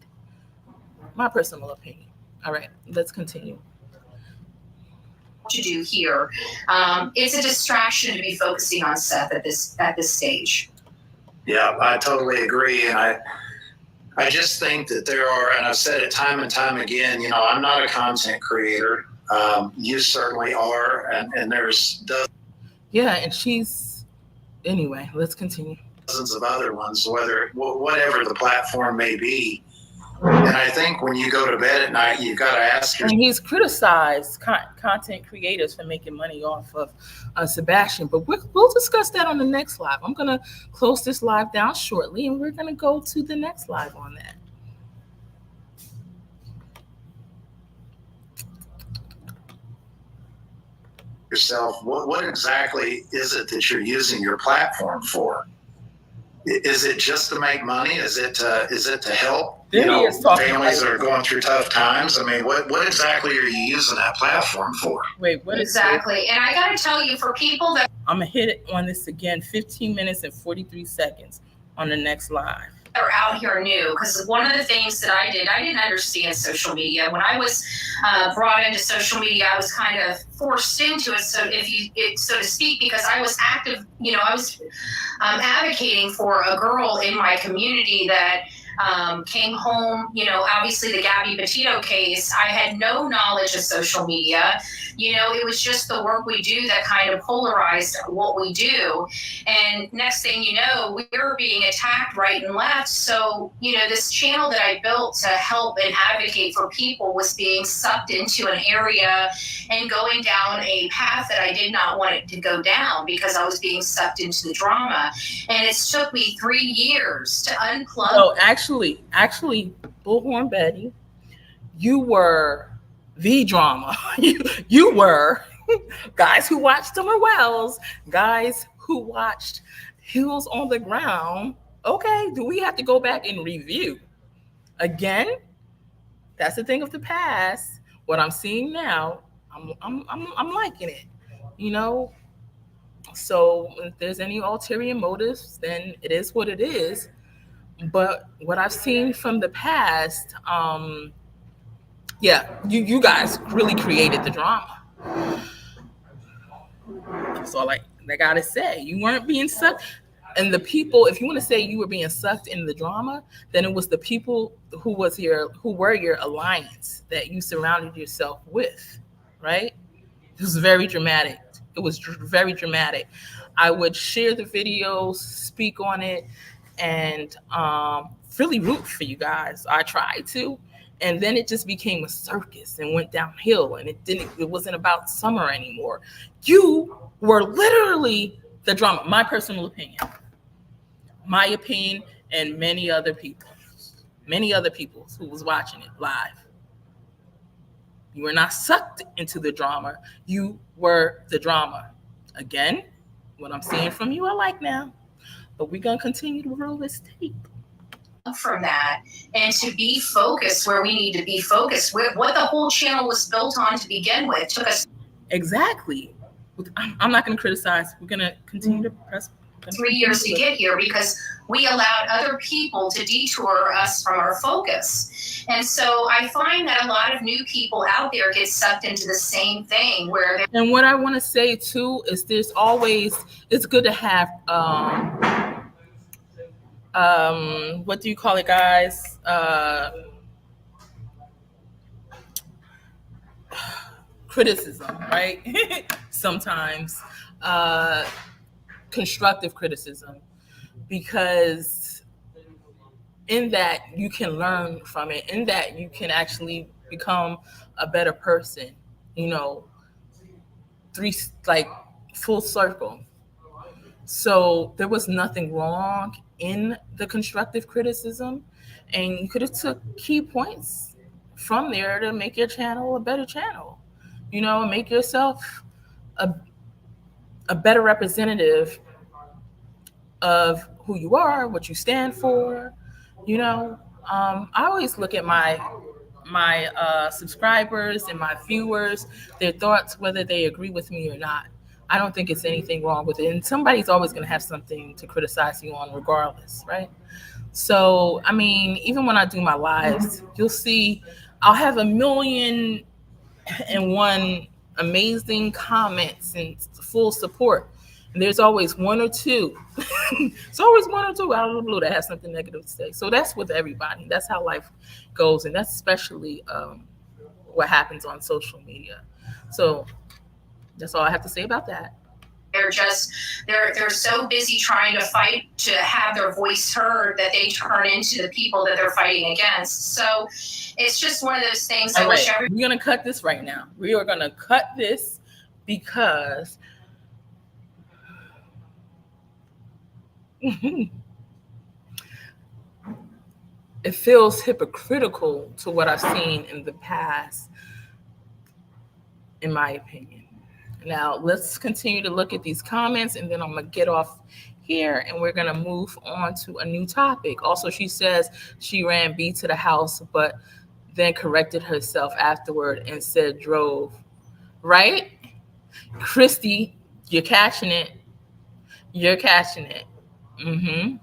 Speaker 3: My personal opinion. All right, let's continue.
Speaker 6: To do here, it's a distraction to be focusing on Seth at this stage.
Speaker 7: Yeah, I totally agree, and I just think that there are, and I've said it time and time again. I'm not a content creator. You certainly are, and there's dozens.
Speaker 3: Yeah, and anyway, let's continue.
Speaker 7: Dozens of other ones, whatever the platform may be. And I think when you go to bed at night, you've got to ask yourself.
Speaker 3: And he's criticized content creators for making money off of Sebastian, but we'll discuss that on the next live. I'm going to close this live down shortly, and we're going to go to the next live on that.
Speaker 7: Yourself, what exactly is it that you're using your platform for? Is it just to make money? Is it to help families that are going through tough times? I mean, what exactly are you using that platform for?
Speaker 3: Wait, what
Speaker 6: exactly? And I got to tell you, for people that
Speaker 3: I'm gonna hit it on this again, 15 minutes and 43 seconds on the next live.
Speaker 6: Are out here new, because one of the things that I didn't understand social media. When I was brought into social media, I was kind of forced into it, so to speak, because I was active. I was advocating for a girl in my community that came home. Obviously the Gabby Petito case. I had no knowledge of social media. It was just the work we do that kind of polarized what we do. And next thing you know, we were being attacked right and left. So, this channel that I built to help and advocate for people was being sucked into an area and going down a path that I did not want it to go down, because I was being sucked into the drama. And it took me 3 years to unplug.
Speaker 3: So actually, Bullhorn Betty, you were the drama. you were guys who watched Summer Wells, guys who watched Heels on the Ground. Okay, do we have to go back and review again? That's the thing of the past. What I'm seeing now, I'm liking it. So if there's any ulterior motives, then it is what it is. But what I've seen from the past, you guys really created the drama. So like I gotta say, you weren't being sucked. And the people, if you want to say you were being sucked in the drama, then it was the people who were your alliance that you surrounded yourself with, right? It was very dramatic. It was very dramatic. I would share the videos, speak on it, and really root for you guys. I tried to. And then it just became a circus and went downhill, and it wasn't about Summer anymore. You were literally the drama. My personal opinion, and many other people who was watching it live. You were not sucked into the drama. You were the drama. Again, what I'm seeing from you, I like now, but we're going to continue to roll this tape.
Speaker 6: From that, and to be focused where we need to be focused with what the whole channel was built on to begin with. Took us
Speaker 3: exactly. I'm not going to criticize. We're going to continue to press.
Speaker 6: 3 years to get here, because we allowed other people to detour us from our focus. And so I find that a lot of new people out there get sucked into the same thing where.
Speaker 3: And what I want to say too is it's good to have what do you call it, guys? Criticism, right? Sometimes constructive criticism, because in that you can learn from it, in that you can actually become a better person, you know, full circle. So there was nothing wrong in the constructive criticism, and you could have took key points from there to make your channel a better channel, you know, make yourself a better representative of who you are, what you stand for, you know. I always look at my subscribers and my viewers, their thoughts, whether they agree with me or not. I don't think it's anything wrong with it. And somebody's always going to have something to criticize you on regardless, right? So, I mean, even when I do my lives, you'll see I'll have 1,000,001 amazing comments and full support. And there's always one or two. It's always one or two out of the blue that has something negative to say. So that's with everybody. That's how life goes. And that's especially what happens on social media. So that's all I have to say about that.
Speaker 6: They're so busy trying to fight to have their voice heard that they turn into the people that they're fighting against. So it's just one of those things.
Speaker 3: We're going to cut this right now. We are going to cut this because it feels hypocritical to what I've seen in the past, in my opinion. Now, let's continue to look at these comments, and then I'm going to get off here, and we're going to move on to a new topic. Also, she says she ran B to the house, but then corrected herself afterward and said drove. Right? Christy, you're catching it. You're catching it. Mm-hmm.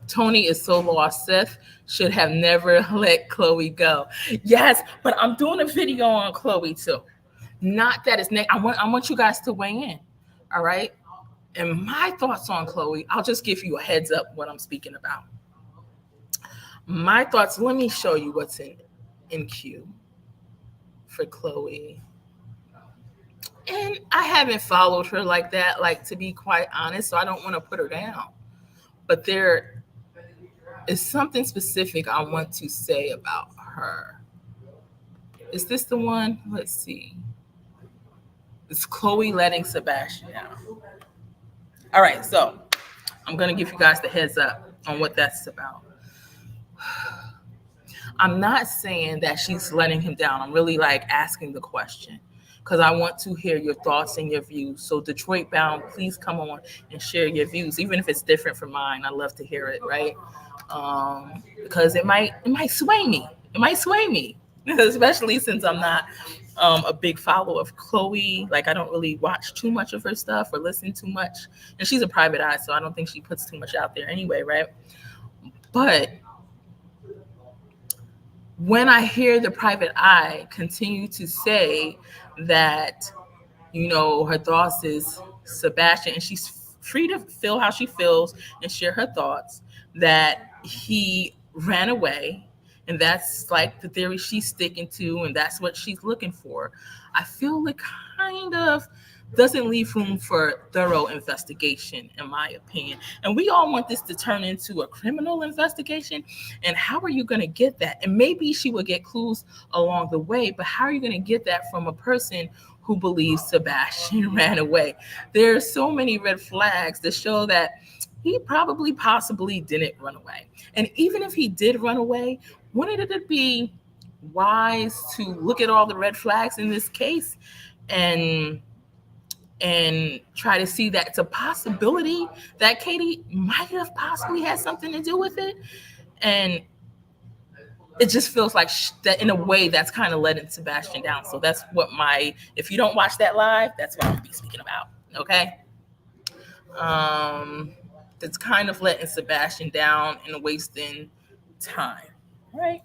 Speaker 3: Tony is so lost. Seth should have never let Chloe go. Yes, but I'm doing a video on Chloe too. Not that it's I want you guys to weigh in. All right. And my thoughts on Chloe, I'll just give you a heads up what I'm speaking about. My thoughts, let me show you what's in queue for Chloe. And I haven't followed her like that, like, to be quite honest, so I don't want to put her down. But there is something specific I want to say about her. Is this the one? Let's see. It's Chloe letting Sebastian down. All right, so I'm going to give you guys the heads up on what that's about. I'm not saying that she's letting him down. I'm really asking the question, because I want to hear your thoughts and your views. So Detroit bound, please come on and share your views, even if it's different from mine. I love to hear it, right? Because it might sway me. It might sway me, especially since I'm not a big follower of Chloe. I don't really watch too much of her stuff or listen too much. And she's a private eye, so I don't think she puts too much out there anyway, right? But when I hear the private eye continue to say that, her thoughts is Sebastian, and she's free to feel how she feels and share her thoughts, that he ran away, and that's the theory she's sticking to, and that's what she's looking for. I feel it kind of doesn't leave room for thorough investigation, in my opinion. And we all want this to turn into a criminal investigation. And how are you going to get that? And maybe she will get clues along the way, but how are you going to get that from a person who believes Sebastian ran away? There are so many red flags that show that he possibly didn't run away. And even if he did run away, wouldn't it be wise to look at all the red flags in this case and try to see that it's a possibility that Katie might have possibly had something to do with it? And it just feels like that in a way that's kind of letting Sebastian down. So that's what if you don't watch that live, that's what I'm gonna be speaking about. Okay. That's kind of letting Sebastian down and wasting time. Right.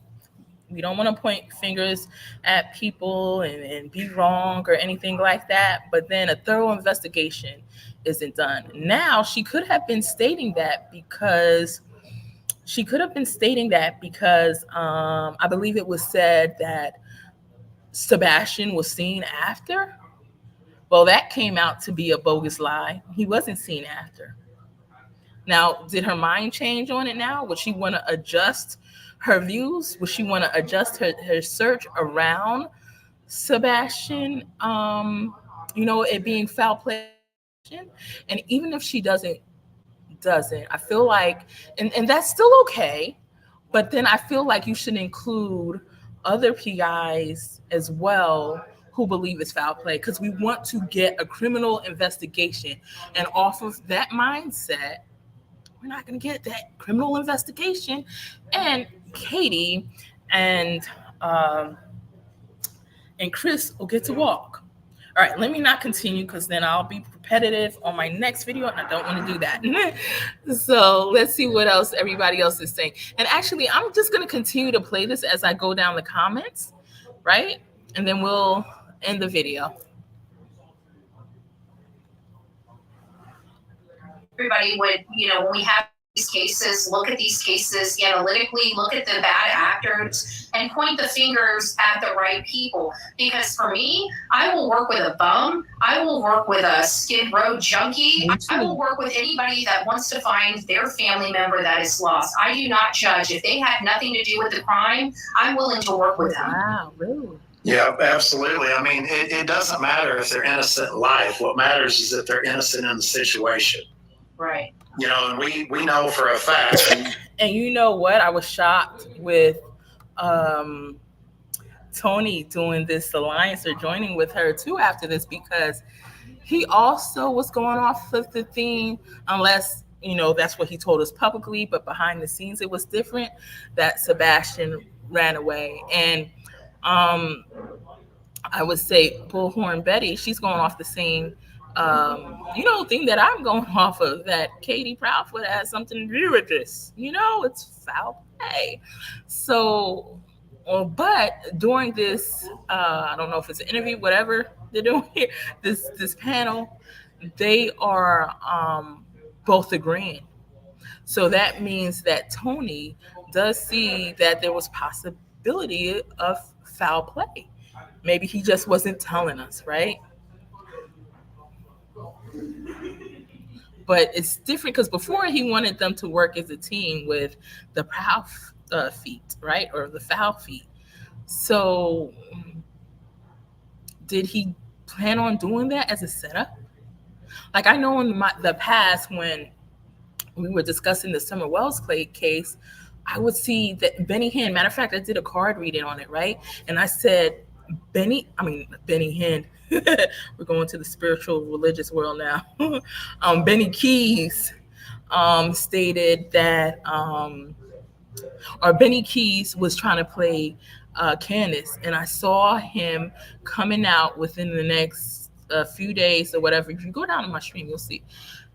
Speaker 3: We don't want to point fingers at people and be wrong or anything like that. But then a thorough investigation isn't done. Now, she could have been stating that because I believe it was said that Sebastian was seen after. Well, that came out to be a bogus lie. He wasn't seen after. Now, did her mind change on it now? Would she want to adjust her views? Would she want to adjust her search around Sebastian, it being foul play? And even if she doesn't, I feel like, and that's still okay, but then I feel like you should include other PIs as well who believe it's foul play, because we want to get a criminal investigation. And off of that mindset, we're not going to get that criminal investigation. And Katie and Chris will get to walk. All right, let me not continue because then I'll be repetitive on my next video, and I don't want to do that. So let's see what else everybody else is saying. And actually, I'm just going to continue to play this as I go down the comments, right? And then we'll end the video.
Speaker 6: Everybody would, when we have these cases, look at these cases analytically, look at the bad actors, and point the fingers at the right people. Because for me, I will work with a bum, I will work with a Skid Row junkie, I will work with anybody that wants to find their family member that is lost. I do not judge. If they had nothing to do with the crime, I'm willing to work with them.
Speaker 3: Wow, really?
Speaker 7: Yeah, absolutely. I mean, it doesn't matter if they're innocent in life. What matters is that they're innocent in the situation.
Speaker 6: Right.
Speaker 7: And we know for a fact.
Speaker 3: And you know what? I was shocked with Tony doing this alliance or joining with her too after this, because he also was going off of the theme, unless, that's what he told us publicly, but behind the scenes it was different, that Sebastian ran away. And I would say Bullhorn Betty, she's going off the same thing that I'm going off of, that Katie Proudfoot has something to do with this. It's foul play. So, but during this, I don't know if it's an interview, whatever they're doing here, this panel, they are both agreeing. So that means that Tony does see that there was possibility of foul play. Maybe he just wasn't telling us, right? But it's different because before he wanted them to work as a team with the proud feet, right? Or the foul feet. So did he plan on doing that as a setup? Like, I know in the past when we were discussing the Summer Wells case, I would see that Benny Hinn, matter of fact, I did a card reading on it, right? And I said, Benny Hinn, we're going to the spiritual religious world now. Benny Keys stated that, or Benny Keys was trying to play Candace, and I saw him coming out within the next few days or whatever. If you go down to my stream, you'll see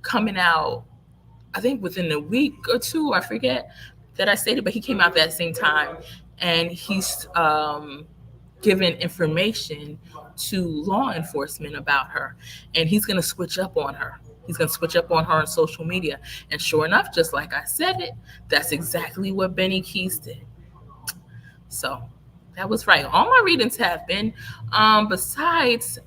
Speaker 3: coming out, I think within a week or two, I forget that I stated, but he came out that same time, and he's given information to law enforcement about her, and he's going to switch up on her. He's going to switch up on her on social media. And sure enough, just like I said it, that's exactly what Benny Keys did. So that was right. All my readings have been, besides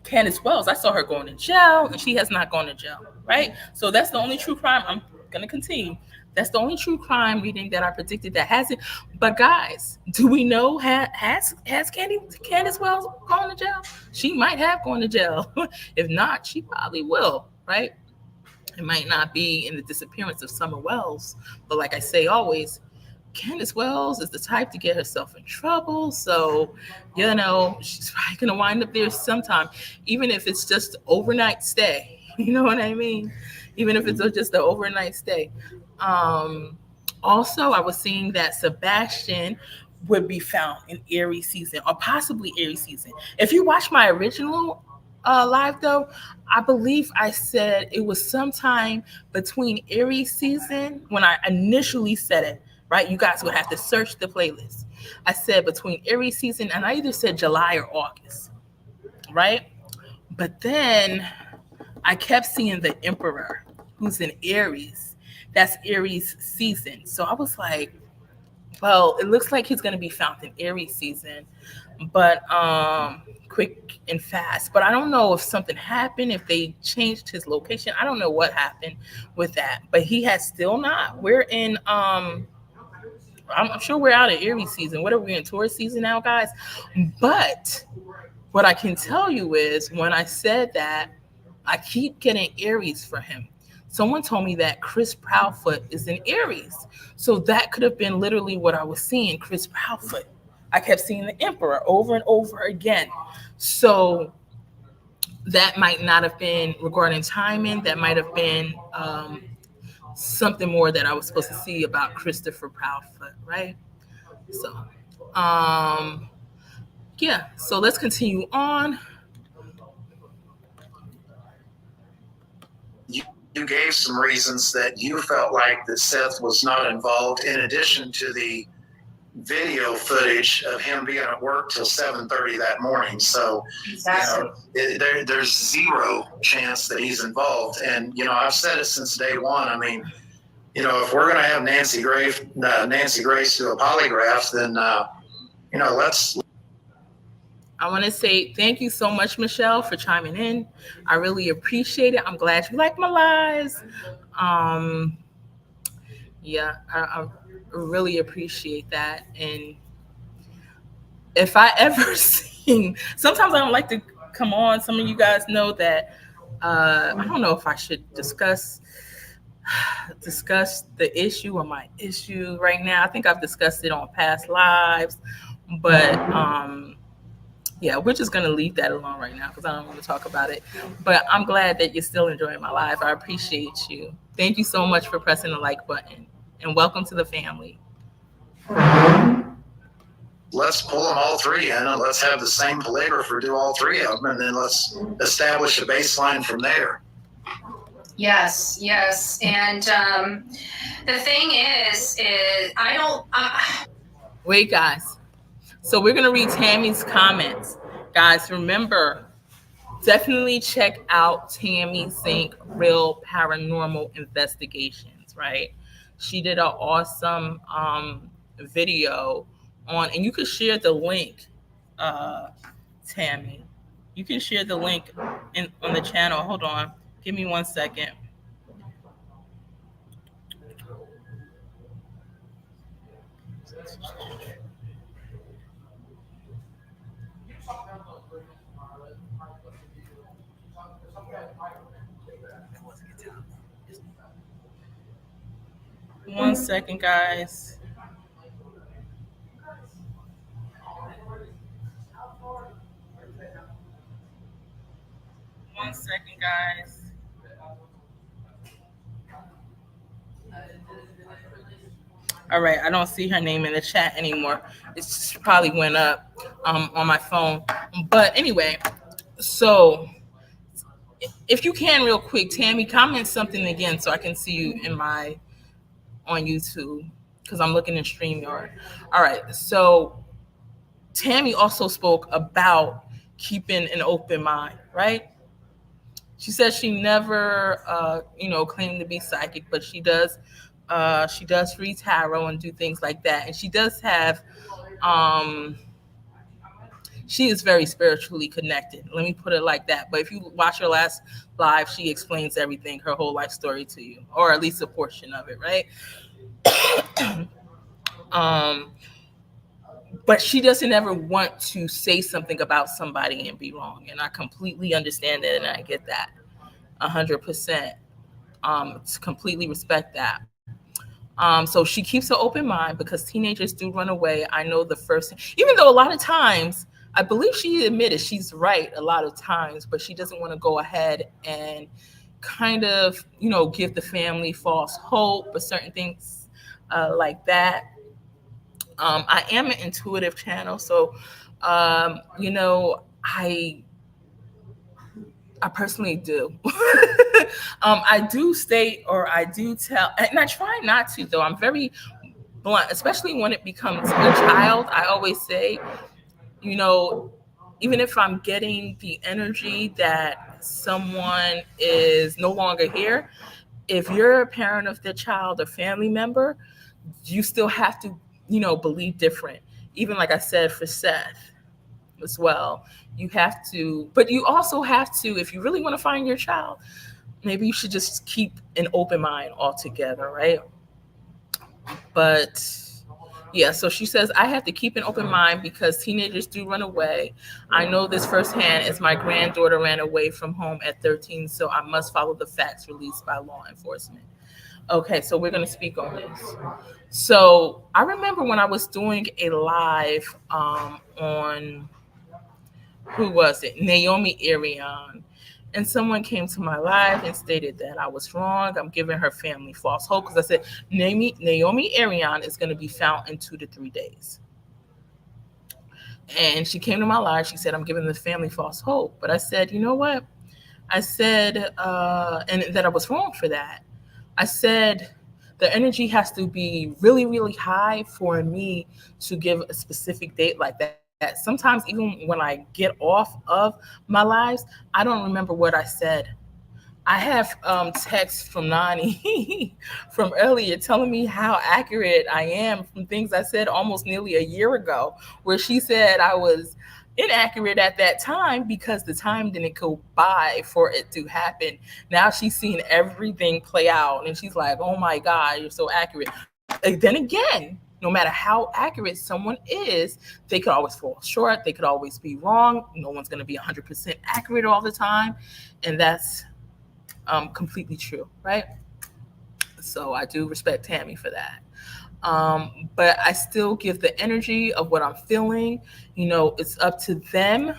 Speaker 3: Candace Wells, I saw her going to jail, and she has not gone to jail, right? So that's the only true crime. I'm going to continue. That's the only true crime reading that I predicted that hasn't. But guys, do we know, has Candace Wells gone to jail? She might have gone to jail. If not, she probably will, right? It might not be in the disappearance of Summer Wells, but like I say always, Candace Wells is the type to get herself in trouble. So, she's probably going to wind up there sometime, even if it's just overnight stay. You know what I mean? Even if it's just an overnight stay. Also, I was seeing that Sebastian would be found in Aries season, or possibly Aries season. If you watch my original live, though, I believe I said it was sometime between Aries season when I initially said it, right? You guys would have to search the playlist. I said between Aries season, and I either said July or August, right? But then I kept seeing the Emperor, who's in Aries. That's Aries season. So I was like, well, it looks like he's going to be found in Aries season, but quick and fast. But I don't know if something happened, if they changed his location. I don't know what happened with that, but he has still not. We're in, I'm sure we're out of Aries season. What are we in, Taurus season now, guys? But what I can tell you is when I said that, I keep getting Aries for him. Someone told me that Chris Proudfoot is in Aries. So that could have been literally what I was seeing, Chris Proudfoot. I kept seeing the Emperor over and over again. So that might not have been regarding timing. That might have been something more that I was supposed to see about Christopher Proudfoot, right? So, yeah. So let's continue on.
Speaker 7: You gave some reasons that you felt like that Seth was not involved, in addition to the video footage of him being at work till 7:30 that morning. So,
Speaker 6: Exactly.
Speaker 7: There's zero chance that he's involved. And, I've said it since day one. I mean, if we're going to have Nancy Grace do a polygraph, then, let's.
Speaker 3: I want to say thank you so much, Michelle, for chiming in. I really appreciate it. I'm glad you like my lives. Yeah, I really appreciate that. And if I ever sing, sometimes I don't like to come on. Some of you guys know that I don't know if I should discuss the issue or my issue right now. I think I've discussed it on past lives, but yeah, we're just going to leave that alone right now because I don't want to talk about it. But I'm glad that you're still enjoying my life. I appreciate you. Thank you so much for pressing the like button. And welcome to the family.
Speaker 7: Let's pull them all three in and let's have the same polygrapher do all three of them. And then let's establish a baseline from there.
Speaker 6: Yes. And the thing is I don't...
Speaker 3: Wait, guys. So we're going to read Tammy's comments. Guys, remember, definitely check out Tammy Zink Real Paranormal Investigations, right? She did an awesome video on, and you can share the link, Tammy. You can share the link on the channel. Hold on. Give me 1 second. One second, guys. All right, I don't see her name in the chat anymore. It just probably went up on my phone. But anyway, so if you can real quick, Tammy, comment something again so I can see you on YouTube because I'm looking in StreamYard. All right, so Tammy also spoke about keeping an open mind, right? She says she never, claimed to be psychic, but she does read tarot and do things like that. And she does have, she is very spiritually connected. Let me put it like that. But if you watch her last live, she explains everything, her whole life story to you, or at least a portion of it, right? But she doesn't ever want to say something about somebody and be wrong. And I completely understand that, and I get that 100%. Completely respect that. So she keeps an open mind because teenagers do run away. I know the first, even though a lot of times, I believe she admitted she's right a lot of times, but she doesn't want to go ahead and kind of, give the family false hope or certain things like that. I am an intuitive channel, so I personally do. I do state or I do tell, and I try not to, though. I'm very blunt, especially when it becomes a child. I always say, you know, even if I'm getting the energy that someone is no longer here, if you're a parent of the child or family member, you still have to, you know, believe different. Even like I said for Seth as well, you have to, but you also have to, if you really want to find your child, maybe you should just keep an open mind altogether, right? But yeah, so she says, I have to keep an open mind because teenagers do run away. I know this firsthand as my granddaughter ran away from home at 13, so I must follow the facts released by law enforcement. Okay, so we're going to speak on this. So I remember when I was doing a live on, who was it? Naomi Arion. And someone came to my live and stated that I was wrong. I'm giving her family false hope because I said Naomi Arion is going to be found in 2 to 3 days. And she came to my live. She said, I'm giving the family false hope. But I said, you know what? I said, and that I was wrong for that. I said, the energy has to be really, really high for me to give a specific date like that. Sometimes even when I get off of my lives, I don't remember what I said. I have texts from Nani from earlier telling me how accurate I am from things I said almost nearly a year ago, where she said I was inaccurate at that time because the time didn't go by for it to happen. Now she's seen everything play out and she's like, oh my God, you're so accurate. And then again, no matter how accurate someone is, they could always fall short. They could always be wrong. No one's going to be 100% accurate all the time. And that's completely true, right? So I do respect Tammy for that. But I still give the energy of what I'm feeling. You know, it's up to them.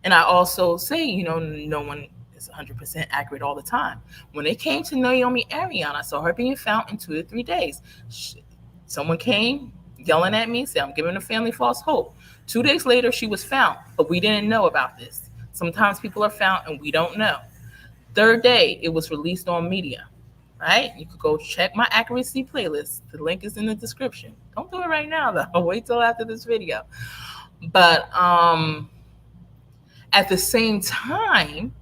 Speaker 3: And I also say, you know, no one is 100% accurate all the time. When they came to Naomi Arion, I saw her being found in 2 to 3 days. Someone came yelling at me, said, I'm giving the family false hope. 2 days later, she was found, but we didn't know about this. Sometimes people are found and we don't know. 3rd day, it was released on media, right? You could go check my accuracy playlist. The link is in the description. Don't do it right now, though. Wait till after this video. But at the same time,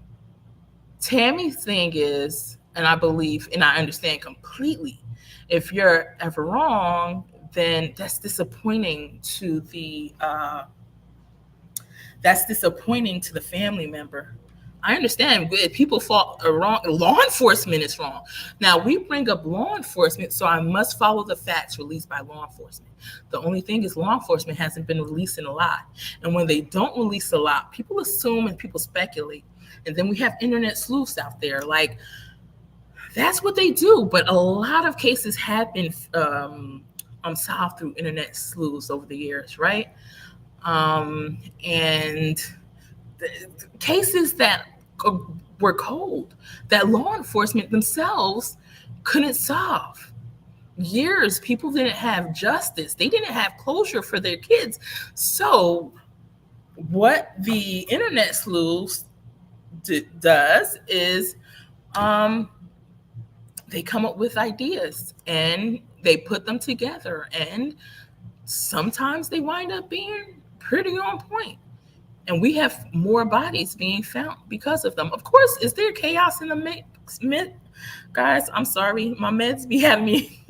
Speaker 3: Tammy's thing is, and I believe, and I understand completely, if you're ever wrong, then that's disappointing to the family member. I understand people fall wrong. Law enforcement is wrong. Now we bring up law enforcement, so I must follow the facts released by law enforcement. The only thing is law enforcement hasn't been releasing a lot. And when they don't release a lot, people assume and people speculate. And then we have internet sleuths out there. Like, that's what they do. But a lot of cases have been solved through internet sleuths over the years, right? And the cases that were cold, that law enforcement themselves couldn't solve. Years, people didn't have justice. They didn't have closure for their kids. So what the internet sleuths does is they come up with ideas and they put them together, and sometimes they wind up being pretty on point. And we have more bodies being found because of them. Of course, is there chaos in the mix? Guys, I'm sorry. My meds be having me.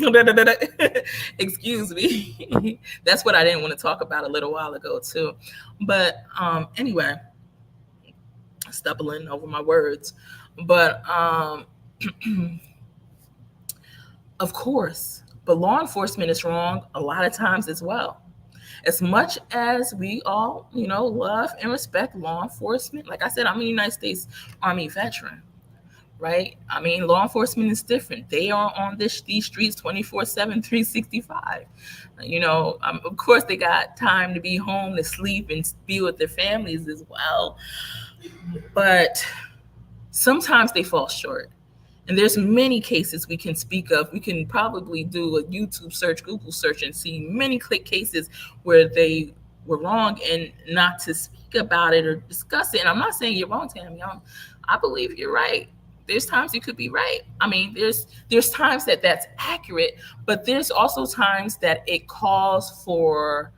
Speaker 3: Excuse me. That's what I didn't want to talk about a little while ago, too. But anyway, stumbling over my words. But of course, but law enforcement is wrong a lot of times as well. As much as we all, love and respect law enforcement, like I said, I'm a United States Army veteran, right? I mean, law enforcement is different. They are on these streets 24/7, 365. Of course, they got time to be home, to sleep, and be with their families as well. But sometimes they fall short. And there's many cases we can speak of. We can probably do a YouTube search, Google search, and see many cases where they were wrong, and not to speak about it or discuss it. And I'm not saying you're wrong, Tammy. I believe you're right. There's times you could be right. I mean, there's times that that's accurate, but there's also times that it calls for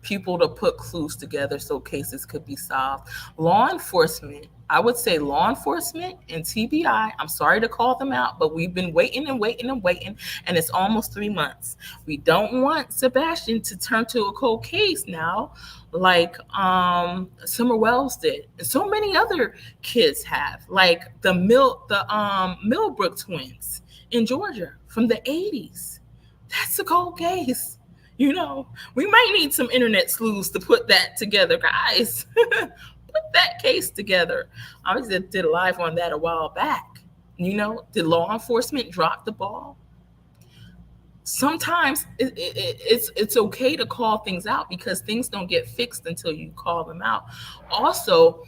Speaker 3: people to put clues together so cases could be solved. Law enforcement, I would say law enforcement and TBI, I'm sorry to call them out, but we've been waiting and waiting and waiting, and it's almost 3 months. We don't want Sebastian to turn to a cold case now, like Summer Wells did, and so many other kids have, like the Millbrook twins in Georgia from the 80s. That's a cold case. You know, we might need some internet sleuths to put that together, guys. Put that case together. I just did a live on that a while back. You know, did law enforcement drop the ball? Sometimes it's okay to call things out because things don't get fixed until you call them out. Also,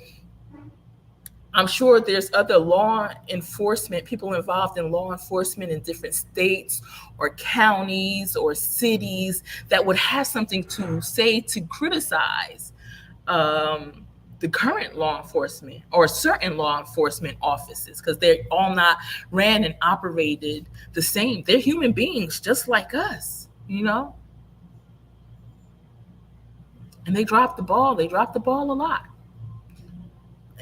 Speaker 3: I'm sure there's other law enforcement, people involved in law enforcement in different states or counties or cities that would have something to say to criticize the current law enforcement or certain law enforcement offices, because they're all not ran and operated the same. They're human beings just like us, you know? And they dropped the ball. They dropped the ball a lot.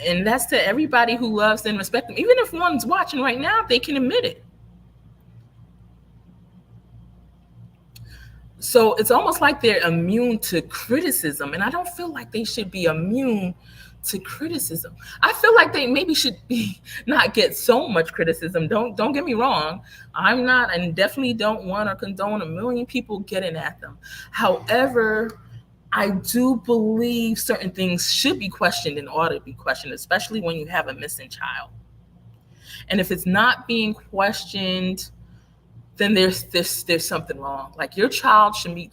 Speaker 3: And that's to everybody who loves and respects them. Even if one's watching right now, they can admit it. So it's almost like they're immune to criticism. And I don't feel like they should be immune to criticism. I feel like they maybe should be not get so much criticism. Don't get me wrong. I'm not, and definitely don't want or condone a million people getting at them. However, I do believe certain things should be questioned and ought to be questioned, especially when you have a missing child. And if it's not being questioned, then there's something wrong. Like your child should be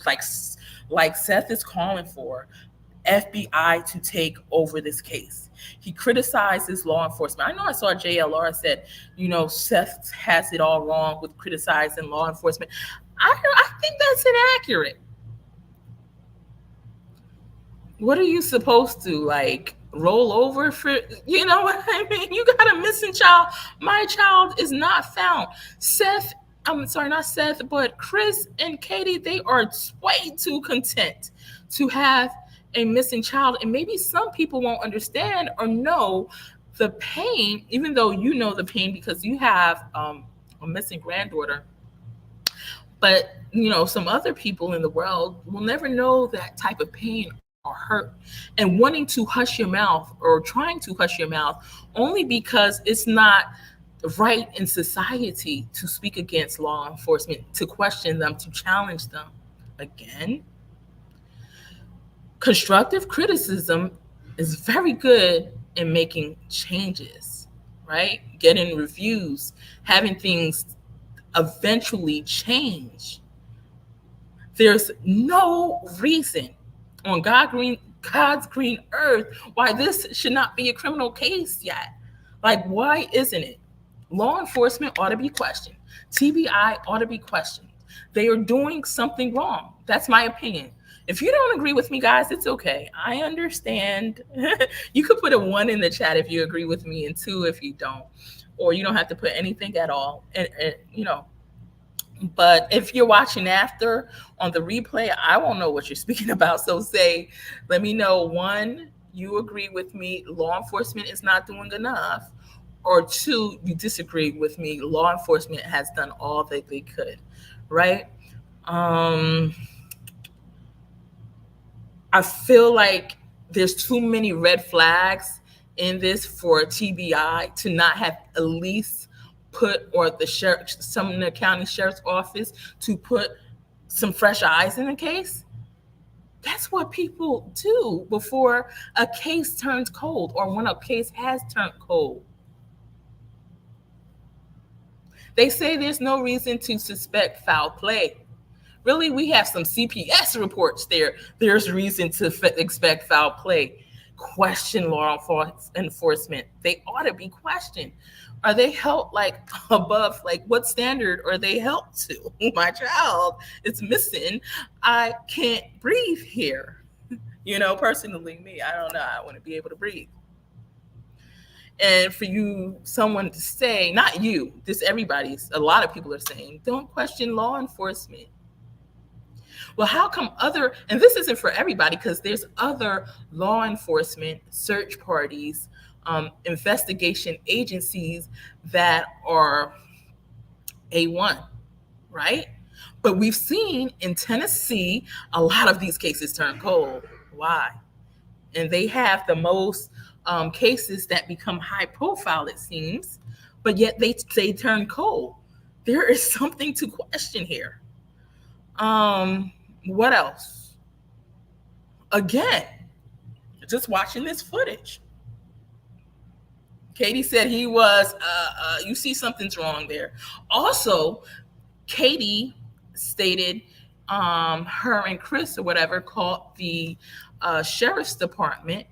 Speaker 3: like Seth is calling for FBI to take over this case. He criticizes law enforcement. I know I saw JLR said, you know, Seth has it all wrong with criticizing law enforcement. I think that's inaccurate. What are you supposed to, like, roll over for, you know what I mean? You got a missing child. My child is not found. Seth, I'm sorry, not Seth, but Chris and Katie, they are way too content to have a missing child. And maybe some people won't understand or know the pain, even though you know the pain because you have a missing granddaughter. But, you know, some other people in the world will never know that type of pain or hurt, and wanting to hush your mouth or trying to hush your mouth only because it's not right in society to speak against law enforcement, to question them, to challenge them. Again, constructive criticism is very good in making changes, right? Getting reviews, having things eventually change. There's no reason on God's green earth why this should not be a criminal case yet. Like, why isn't it? Law enforcement ought to be questioned. TBI ought to be questioned. They are doing something wrong. That's my opinion. If you don't agree with me, guys, it's okay. I understand. You could put a 1 in the chat if you agree with me and 2 if you don't. Or you don't have to put anything at all. And you know, but if you're watching after on the replay, I won't know what you're speaking about. So let me know, 1, you agree with me, law enforcement is not doing enough, or 2, you disagree with me, law enforcement has done all that they could, right? I feel like there's too many red flags in this for TBI to not have at least put, or the sheriff, Sumner County Sheriff's Office to put some fresh eyes in the case. That's what people do before a case turns cold or when a case has turned cold. They say there's no reason to suspect foul play. Really, we have some CPS reports there. There's reason to expect foul play. Question law enforcement. They ought to be questioned. Are they held like above, like what standard are they held to? My child is missing. I can't breathe here. You know, personally, me, I don't know. I want to be able to breathe. And for someone to say, not you, this a lot of people are saying, don't question law enforcement. Well, how come and this isn't for everybody, because there's other law enforcement search parties, investigation agencies that are A1, right? But we've seen in Tennessee, a lot of these cases turn cold. Why? And they have the most cases that become high profile, it seems, but yet they turn cold. There is something to question here. What else? Again, just watching this footage. Katie said he was, you see something's wrong there. Also, Katie stated her and Chris or whatever called the sheriff's department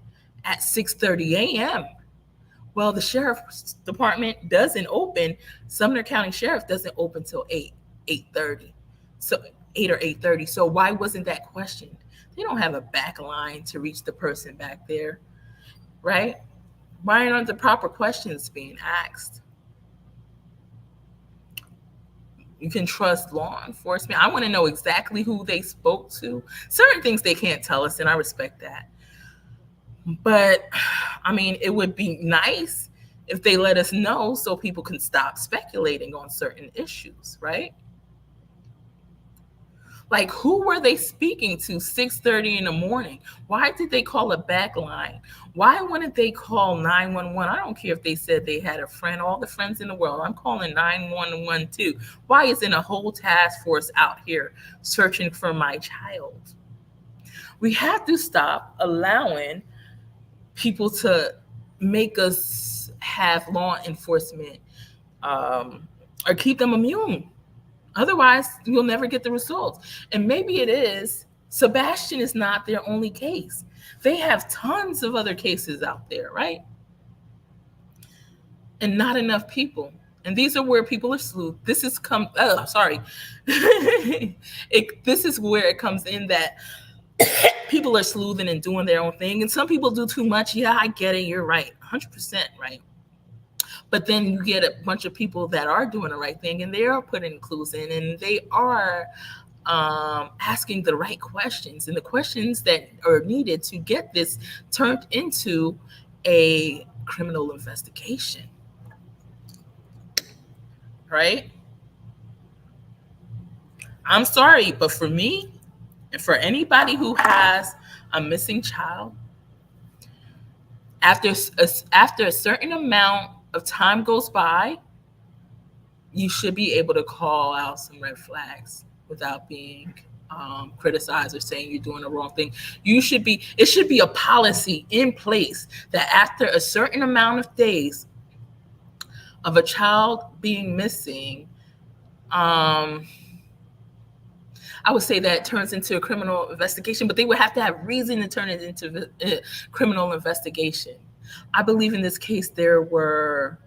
Speaker 3: at 6:30 a.m. Well, the sheriff's department doesn't open. Sumner County Sheriff doesn't open till 8:30. So 8 or 8:30. So why wasn't that questioned? They don't have a back line to reach the person back there, right? Why aren't the proper questions being asked? You can trust law enforcement. I want to know exactly who they spoke to. Certain things they can't tell us, and I respect that. But, I mean, it would be nice if they let us know so people can stop speculating on certain issues, right? Like, who were they speaking to 6:30 in the morning? Why did they call a back line? Why wouldn't they call 911? I don't care if they said they had a friend, all the friends in the world. I'm calling 911 too. Why isn't a whole task force out here searching for my child? We have to stop allowing people to make us have law enforcement or keep them immune. Otherwise, you'll never get the results. And maybe it is, Sebastian is not their only case. They have tons of other cases out there, right? And not enough people. And these are where people are sleuthed. This is this is where it comes in that people are sleuthing and doing their own thing. And some people do too much. Yeah, I get it. You're right. 100% right. But then you get a bunch of people that are doing the right thing and they are putting clues in and they are asking the right questions and the questions that are needed to get this turned into a criminal investigation. Right? I'm sorry, but for me and for anybody who has a missing child, after a certain amount of time goes by, you should be able to call out some red flags without being criticized or saying you're doing the wrong thing. It should be a policy in place that after a certain amount of days of a child being missing, I would say that turns into a criminal investigation, but they would have to have reason to turn it into a criminal investigation. I believe in this case, there were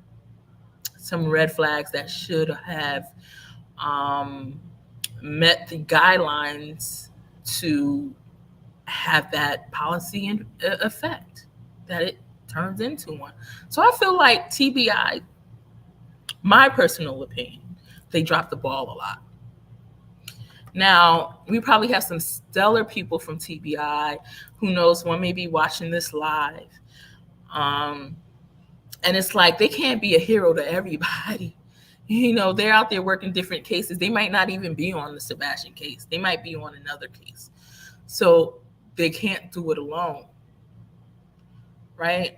Speaker 3: some red flags that should have met the guidelines to have that policy in effect, that it turns into one. So I feel like TBI, my personal opinion, they dropped the ball a lot. Now, we probably have some stellar people from TBI. Who knows, one may be watching this live. And it's like they can't be a hero to everybody. You know, they're out there working different cases. They might not even be on the Sebastian case. They might be on another case. So they can't do it alone. Right?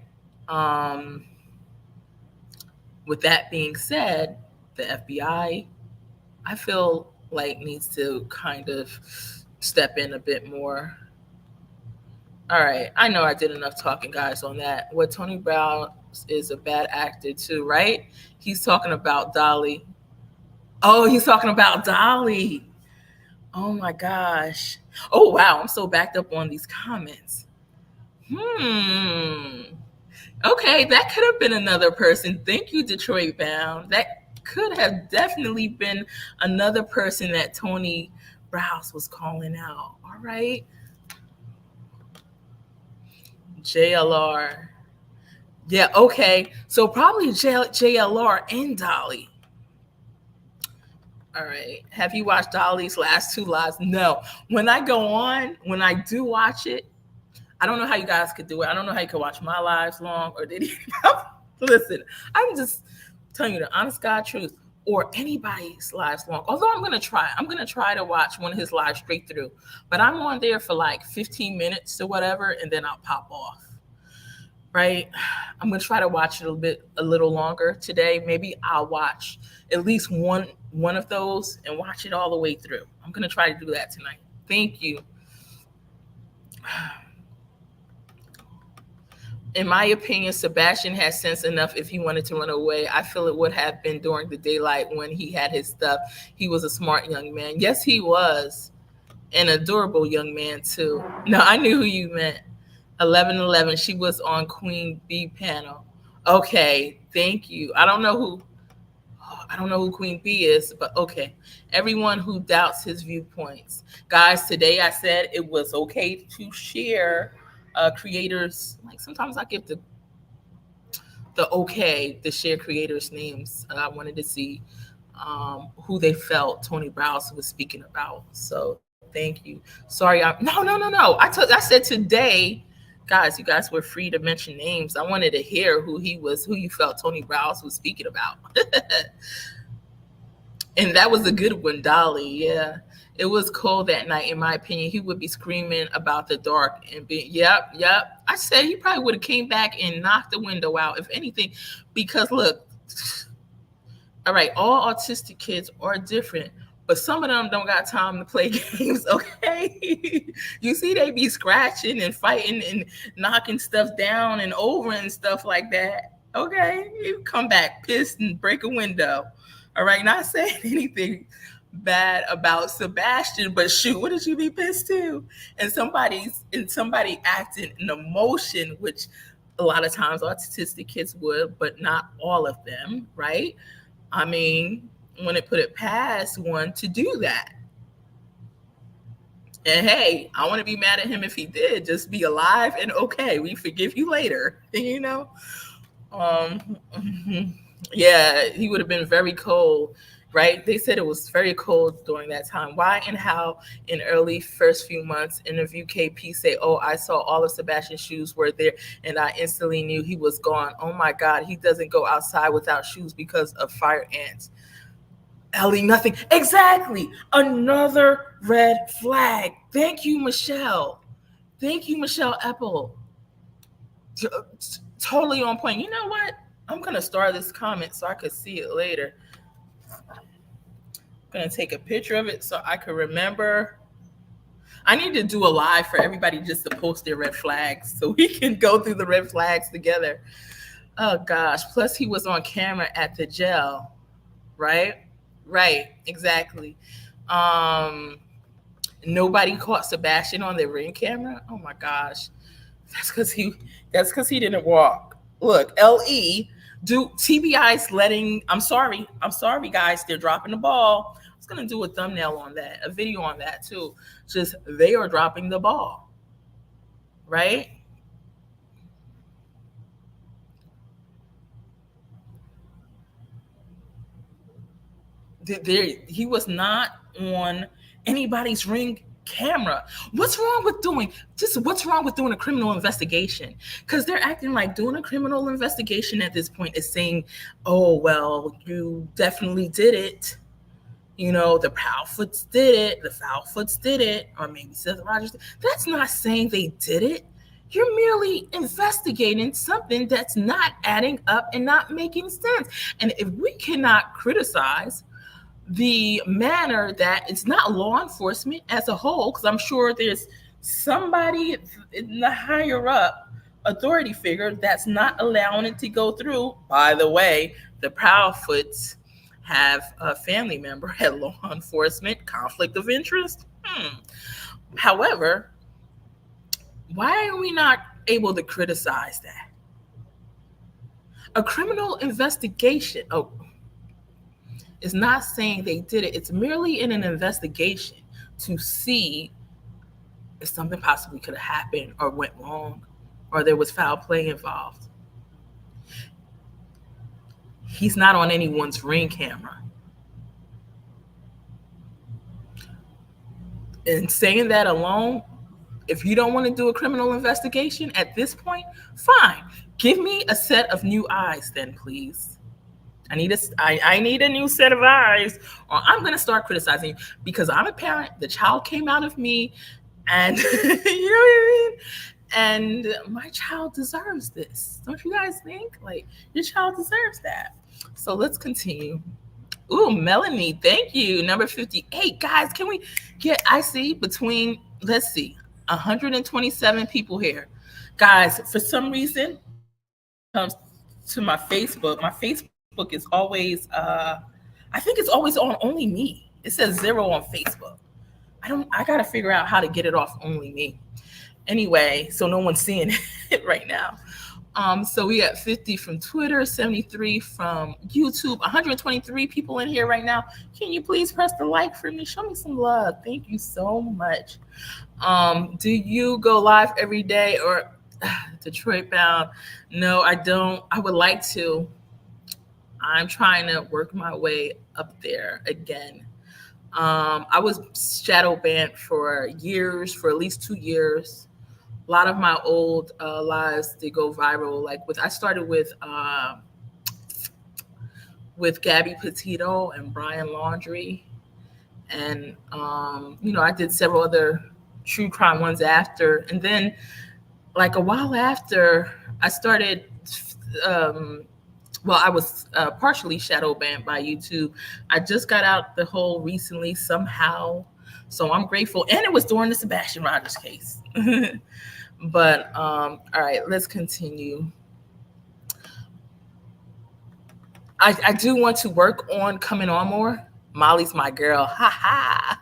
Speaker 3: With that being said, the FBI, I feel like needs to kind of step in a bit more. All right, I know I did enough talking, guys, on that. What Tony Brown is a bad actor too, right? He's talking about Dolly. Oh, he's talking about Dolly. Oh my gosh. Oh wow, I'm so backed up on these comments. Okay, that could have been another person. Thank you, Detroit Bound. That could have definitely been another person that Tony Browse was calling out. All right. JLR. Yeah, okay. So probably JLR and Dolly. All right. Have you watched Dolly's last 2 lives? No. When I do watch it, I don't know how you guys could do it. I don't know how you could watch my lives long or did you listen, I'm just telling you the honest God truth, or anybody's lives long. Although I'm gonna try to watch one of his lives straight through. But I'm on there for like 15 minutes or whatever, and then I'll pop off. Right? I'm gonna try to watch it a little longer today. Maybe I'll watch at least one of those and watch it all the way through. I'm gonna try to do that tonight. Thank you. In my opinion, Sebastian has sense enough if he wanted to run away. I feel it would have been during the daylight when he had his stuff. He was a smart young man. Yes, he was. An adorable young man, too. No, I knew who you meant. 1111. She was on Queen Bee panel. Okay, thank you. I don't know who Queen Bee is, but okay. Everyone who doubts his viewpoints. Guys, today I said it was okay to share creators. Like sometimes I give the okay to share creators' names. I wanted to see who they felt Tony Browse was speaking about. So thank you. Sorry, no. I said today, guys, you guys were free to mention names. I wanted to hear who you felt Tony Browse was speaking about. And that was a good one, Dolly. Yeah. It was cold that night, in my opinion. He would be screaming about the dark and be, yep. I said he probably would have came back and knocked the window out, if anything, because look, all right, all autistic kids are different, but some of them don't got time to play games, okay? You see, they be scratching and fighting and knocking stuff down and over and stuff like that, okay? You come back pissed and break a window, all right? Not saying anything bad about Sebastian, but shoot, what did you be pissed to? And somebody acting in emotion, which a lot of times autistic kids would, but not all of them, right? I mean, when it put it past one to do that. And hey, I want to be mad at him if he did. Just be alive and okay. We forgive you later, you know? Yeah, he would have been very cold. Right? They said it was very cold during that time. Why and how in early first few months interview KP say, oh, I saw all of Sebastian's shoes were there and I instantly knew he was gone. Oh my God, he doesn't go outside without shoes because of fire ants. Ellie, nothing. Exactly. Another red flag. Thank you, Michelle. Thank you, Michelle Apple. Totally on point. You know what? I'm going to start this comment so I could see it later. Gonna take a picture of it so I can remember. I need to do a live for everybody just to post their red flags so we can go through the red flags together. Oh gosh, plus he was on camera at the jail, right? Right, exactly. Nobody caught Sebastian on their Ring camera. Oh my gosh. That's because he didn't walk. Look, LE, do TBI's letting, I'm sorry guys, they're dropping the ball. I was gonna do a thumbnail on that, a video on that too. Just they are dropping the ball, right? He was not on anybody's Ring camera. What's wrong with doing a criminal investigation? Because they're acting like doing a criminal investigation at this point is saying, oh, well, you definitely did it. You know, the Proudfoots did it, or maybe Seth Rogers. That's not saying they did it. You're merely investigating something that's not adding up and not making sense. And if we cannot criticize the manner that it's not law enforcement as a whole, because I'm sure there's somebody in the higher up authority figure that's not allowing it to go through. By the way, the Proudfoots have a family member at law enforcement, conflict of interest. However, why are we not able to criticize that? A criminal investigation, is not saying they did it. It's merely in an investigation to see if something possibly could have happened or went wrong or there was foul play involved. He's not on anyone's Ring camera. And saying that alone, if you don't want to do a criminal investigation at this point, fine. Give me a set of new eyes then, please. I need a new set of eyes, or I'm going to start criticizing you because I'm a parent. The child came out of me, and you know what I mean? And my child deserves this. Don't you guys think? Like, your child deserves that. So let's continue. Ooh, Melanie, thank you. Number 58. Guys, can we get, I see between, let's see, 127 people here. Guys, for some reason, comes to my Facebook is always, I think it's always on only me. It says 0 on Facebook. I got to figure out how to get it off only me. Anyway, so no one's seeing it right now. So we got 50 from Twitter, 73 from YouTube, 123 people in here right now. Can you please press the like for me? Show me some love. Thank you so much. Do you go live every day or Detroit bound? No, I don't. I would like to. I'm trying to work my way up there again. I was shadow banned for years, for at least 2 years. A lot of my old lives did go viral. Like I started with Gabby Petito and Brian Laundrie, and I did several other true crime ones after. And then, like a while after, I started. I was partially shadow banned by YouTube. I just got out the hole recently somehow, so I'm grateful. And it was during the Sebastian Rogers case. But all right, let's continue. I do want to work on coming on more. Molly's my girl. Ha ha.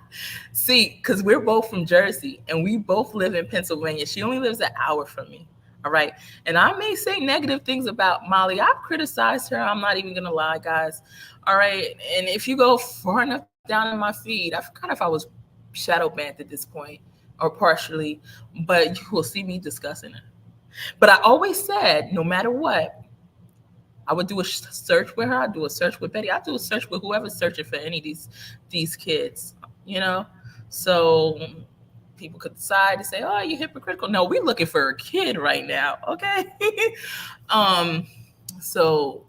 Speaker 3: See, because we're both from Jersey and we both live in Pennsylvania. She only lives an hour from me. All right. And I may say negative things about Molly. I've criticized her. I'm not even going to lie, guys. All right. And if you go far enough down in my feed, I forgot if I was shadow banned at this point or partially, but you will see me discussing it. But I always said, no matter what, I would do a search with her. I'd do a search with Betty. I'd do a search with whoever's searching for any of these kids, So people could decide to say, oh, you're hypocritical. No, we're looking for a kid right now, okay? So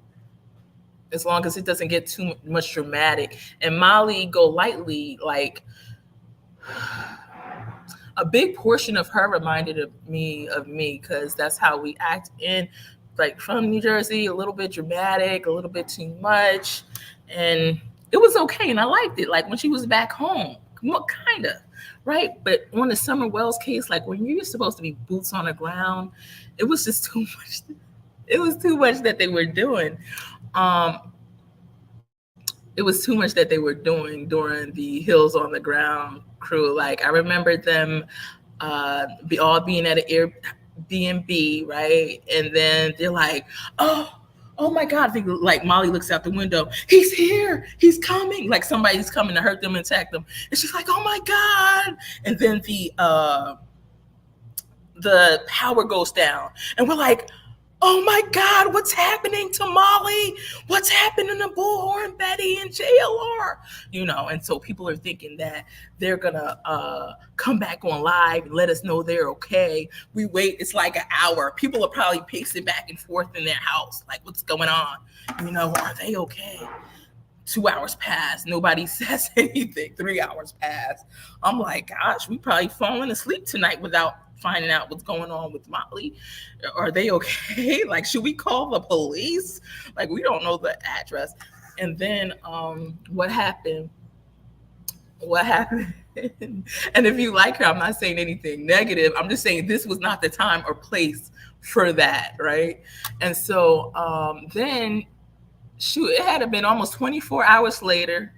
Speaker 3: as long as it doesn't get too much dramatic. And Molly Golightly, like, a big portion of her reminded me because that's how we act in, like, from New Jersey, a little bit dramatic, a little bit too much. And it was okay. And I liked it. Like when she was back home, what kind of, right? But on the Summer Wells case, like when you're supposed to be boots on the ground, it was just too much. It was too much that they were doing. It was too much that they were doing during the Hills on the Ground crew. Like I remember them all being at an Airbnb, right? And then they're like, oh my God. Like Molly looks out the window. He's here. He's coming. Like somebody's coming to hurt them and attack them. And she's like, oh my God. And then the power goes down. And we're like, oh my God, what's happening to Molly? What's happening to Bullhorn, Betty, and JLR? And so people are thinking that they're gonna come back on live and let us know they're okay. We wait, it's like an hour. People are probably pacing back and forth in their house, like, what's going on? Are they okay? 2 hours pass, nobody says anything. 3 hours pass. I'm like, gosh, we probably falling asleep tonight without finding out what's going on with Molly. Are they okay? Like, should we call the police? Like, we don't know the address. And then what happened? And if you like her, I'm not saying anything negative. I'm just saying this was not the time or place for that, right? And so then, shoot, it had been almost 24 hours later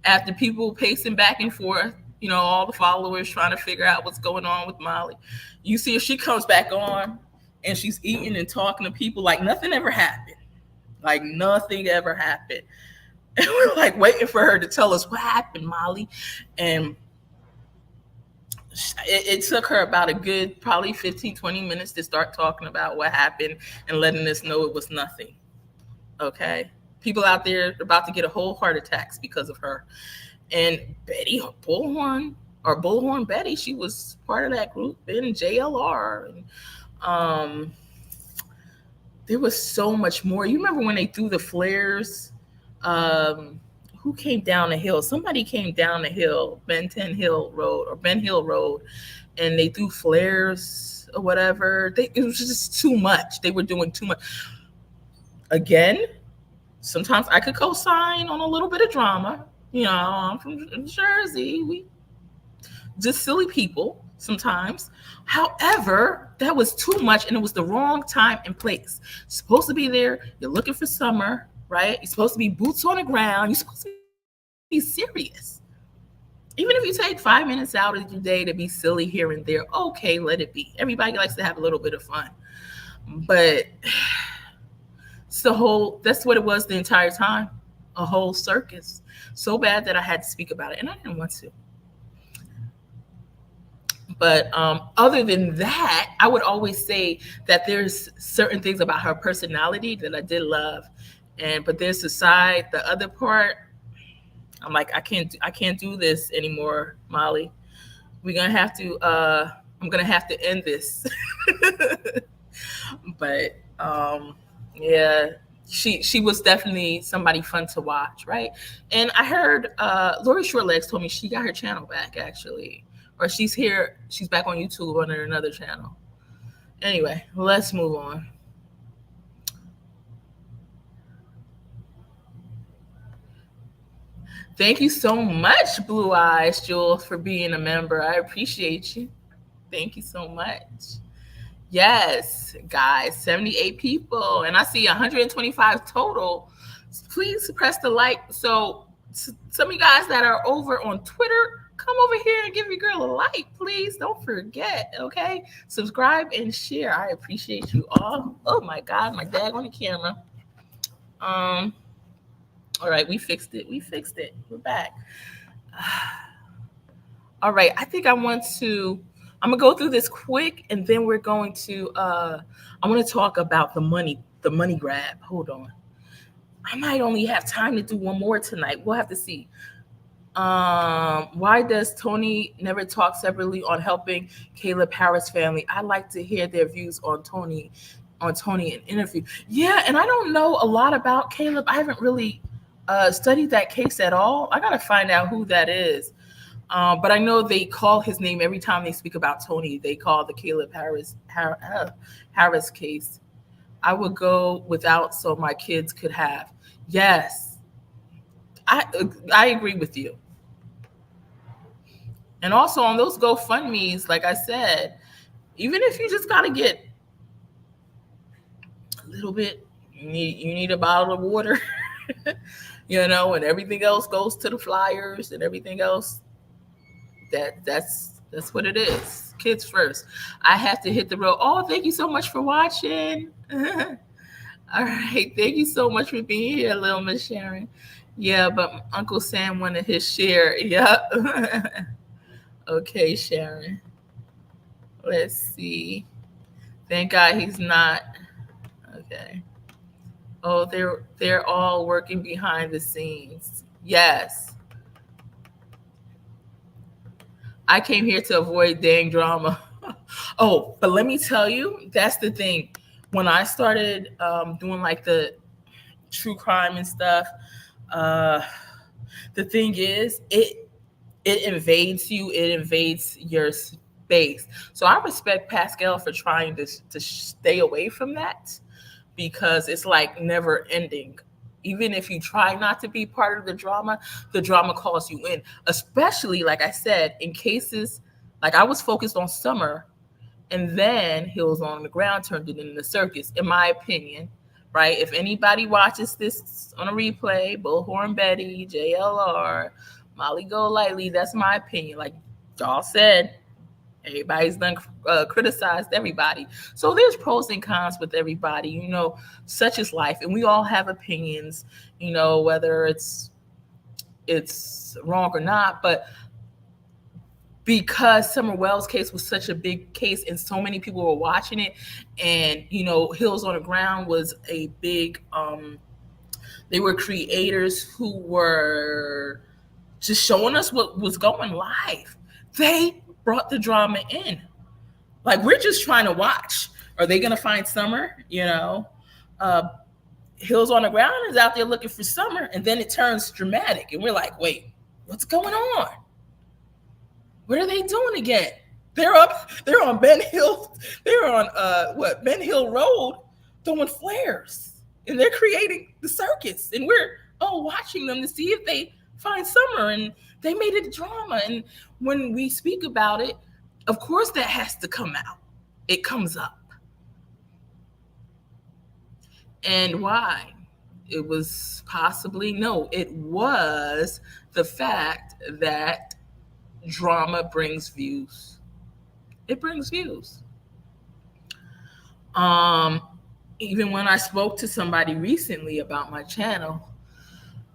Speaker 3: after people pacing back and forth, all the followers trying to figure out what's going on with Molly. You see if she comes back on and she's eating and talking to people like nothing ever happened. Like nothing ever happened. And we're like waiting for her to tell us what happened, Molly. And it took her about a good probably 15, 20 minutes to start talking about what happened and letting us know it was nothing. Okay. People out there are about to get a whole heart attacks because of her. And Betty Bullhorn Betty, she was part of that group in JLR. And there was so much more. You remember when they threw the flares? Who came down the hill? Somebody came down the hill, Ben Hill Road, and they threw flares or whatever. It was just too much. They were doing too much. Again, sometimes I could co-sign on a little bit of drama. You know, I'm from Jersey. We just silly people sometimes. However, that was too much, and it was the wrong time and place. You're supposed to be there. You're looking for summer, right? You're supposed to be boots on the ground. You're supposed to be serious. Even if you take 5 minutes out of your day to be silly here and there, okay, let it be. Everybody likes to have a little bit of fun. But that's what it was the entire time, a whole circus. So bad that I had to speak about it, and I didn't want to. But other than that, I would always say that there's certain things about her personality that I did love. But there's the other part, I'm like, I can't do this anymore, Molly. I'm gonna have to end this. But yeah, she was definitely somebody fun to watch, right? And I heard Lori Shortlegs told me she got her channel back, actually. Or she's back on YouTube under another channel. Anyway, let's move on. Thank you so much, Blue Eyes, Jules, for being a member. I appreciate you. Thank you so much. Yes, guys, 78 people. And I see 125 total. Please press the like. So some of you guys that are over on Twitter, come over here and give your girl a like, please. Don't forget, okay? Subscribe and share. I appreciate you all. Oh, my God, my dad on the camera. All right, we fixed it. We're back. All right, I think I'm going to go through this quick, and then we're going to, I want to talk about the money grab. Hold on. I might only have time to do one more tonight. We'll have to see. Why does Tony never talk separately on helping Caleb Harris family? I'd like to hear their views on Tony in interview. Yeah, and I don't know a lot about Caleb. I haven't really studied that case at all. I gotta find out who that is. But I know they call his name every time they speak about Tony. They call the Caleb Harris case. I would go without so my kids could have. Yes, I agree with you. And also on those GoFundMes, like I said, even if you just gotta get a little bit, you need a bottle of water, and everything else goes to the flyers and everything else. That's what it is. Kids first. I have to hit the road. Oh, thank you so much for watching. All right, thank you so much for being here, little Miss Sharon. Yeah, but Uncle Sam wanted his share. Yep. Okay, Sharon. Let's see. Thank God he's not. Okay. Oh, they're all working behind the scenes. Yes. I came here to avoid dang drama. Oh, but let me tell you, that's the thing. When I started doing like the true crime and stuff, the thing is, it invades you. It invades your space. So I respect Pascal for trying to stay away from that, because it's like never ending. Even if you try not to be part of the drama calls you in. Especially, like I said, in cases like I was focused on Summer, and then Hills on the Ground turned it into the circus, in my opinion, right? If anybody watches this on a replay, Bullhorn Betty, JLR, Molly Go Lightly, that's my opinion. Like y'all said, everybody's done criticized everybody. So there's pros and cons with everybody, such is life. And we all have opinions, whether it's wrong or not. But because Summer Wells' case was such a big case and so many people were watching it, and Hills on the Ground was a big they were creators who were just showing us what was going live. They brought the drama in. Like, we're just trying to watch. Are they going to find Summer? Hills on the Ground is out there looking for Summer, and then it turns dramatic, and we're like, wait, what's going on? What are they doing again? They're on Ben Hill. They're on Ben Hill Road throwing flares, and they're creating the circus, and we're all watching them to see if they find Summer, and they made it a drama. And when we speak about it, of course that has to come out. It comes up. And why? It was it was the fact that drama brings views. It brings views. Even when I spoke to somebody recently about my channel,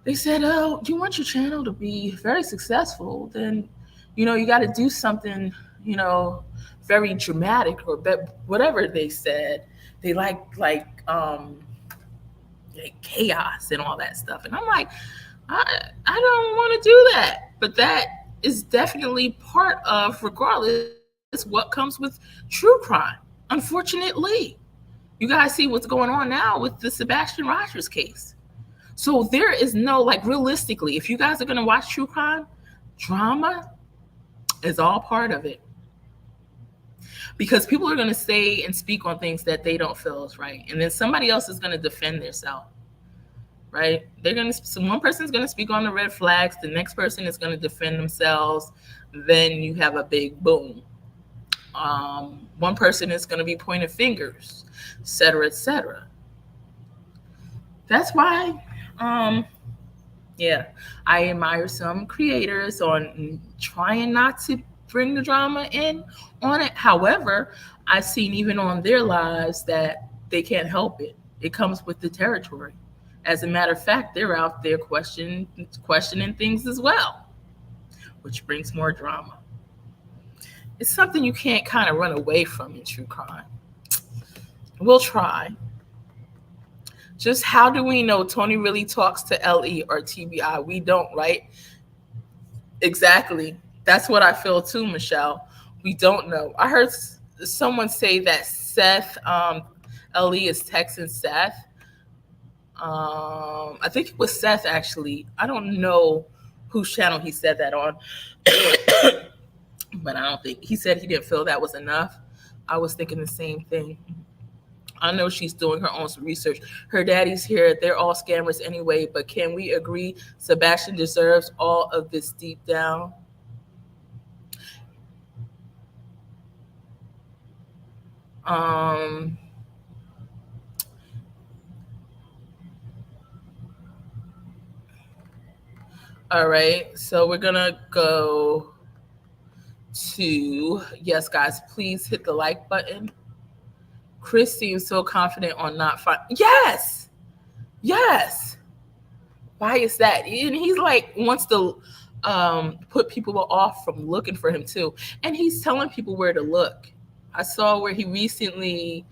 Speaker 3: they said, oh, you want your channel to be very successful, then, you got to do something, very dramatic, or whatever they said. They like chaos and all that stuff. And I'm like, I don't want to do that. But that is definitely part of, regardless, what comes with true crime. Unfortunately, you guys see what's going on now with the Sebastian Rogers case. So there is no, realistically, if you guys are going to watch true crime, drama is all part of it. Because people are going to say and speak on things that they don't feel is right. And then somebody else is going to defend themselves, right? One person's going to speak on the red flags. The next person is going to defend themselves. Then you have a big boom. One person is going to be pointing fingers, et cetera, et cetera. That's why, I admire some creators on trying not to bring the drama in on it. However, I've seen even on their lives that they can't help it. It comes with the territory. As a matter of fact, they're out there questioning things as well, which brings more drama. It's something you can't kind of run away from in true crime. We'll try. Just how do we know Tony really talks to LE or TBI? We don't, right? Exactly. That's what I feel too, Michelle. We don't know. I heard someone say that Seth, LE is texting Seth. I think it was Seth, actually. I don't know whose channel he said that on. But I don't think, he said he didn't feel that was enough. I was thinking the same thing. I know she's doing her own research. Her daddy's here. They're all scammers anyway. But can we agree Sebastian deserves all of this deep down? All right. So we're going to go to, yes, guys, please hit the like button. Chris seems so confident on not finding. Yes. Why is that? And he's wants to put people off from looking for him too. And he's telling people where to look. I saw where he recently,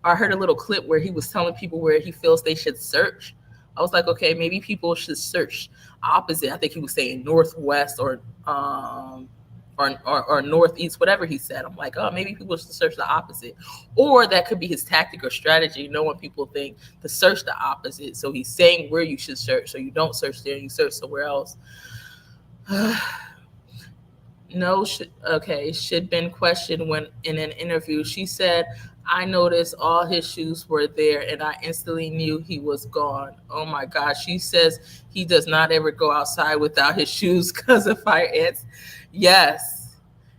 Speaker 3: I heard a little clip where he was telling people where he feels they should search. I was like, okay, maybe people should search opposite. I think he was saying northwest or northeast, whatever he said. I'm like, oh, maybe people should search the opposite. Or that could be his tactic or strategy, knowing people think to search the opposite. So he's saying where you should search. So you don't search there, you search somewhere else. No, should been questioned when in an interview. She said, I noticed all his shoes were there and I instantly knew he was gone. Oh my gosh. She says he does not ever go outside without his shoes because of fire ants. Yes.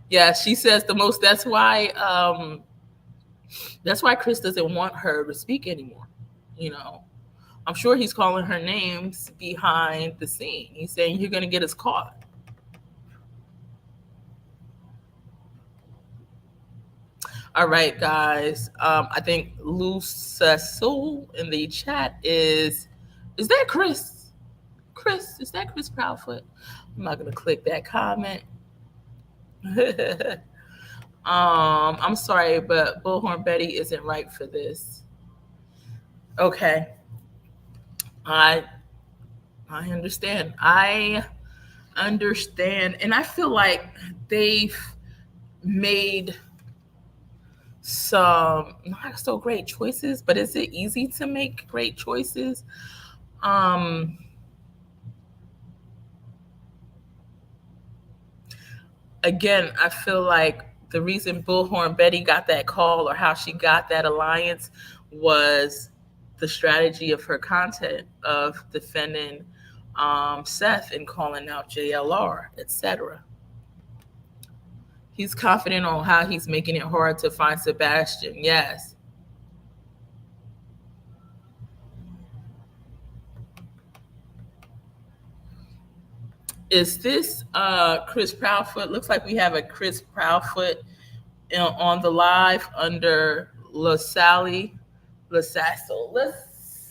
Speaker 3: Yeah, she says the most. That's why Chris doesn't want her to speak anymore. I'm sure he's calling her names behind the scene. He's saying you're going to get us caught. All right, guys. I think Lusasul in the chat is that Chris? Chris, is that Chris Proudfoot? I'm not going to click that comment. I'm sorry, but Bullhorn Betty isn't right for this. Okay. I understand. I understand. And I feel like they've made some not so great choices, but is it easy to make great choices? Again, I feel like the reason Bullhorn Betty got that call or how she got that alliance was the strategy of her content of defending Seth and calling out JLR, etc. He's confident on how he's making it hard to find Sebastian. Yes. Is this Chris Proudfoot? Looks like we have a Chris Proudfoot on the live under LaSalle. Let's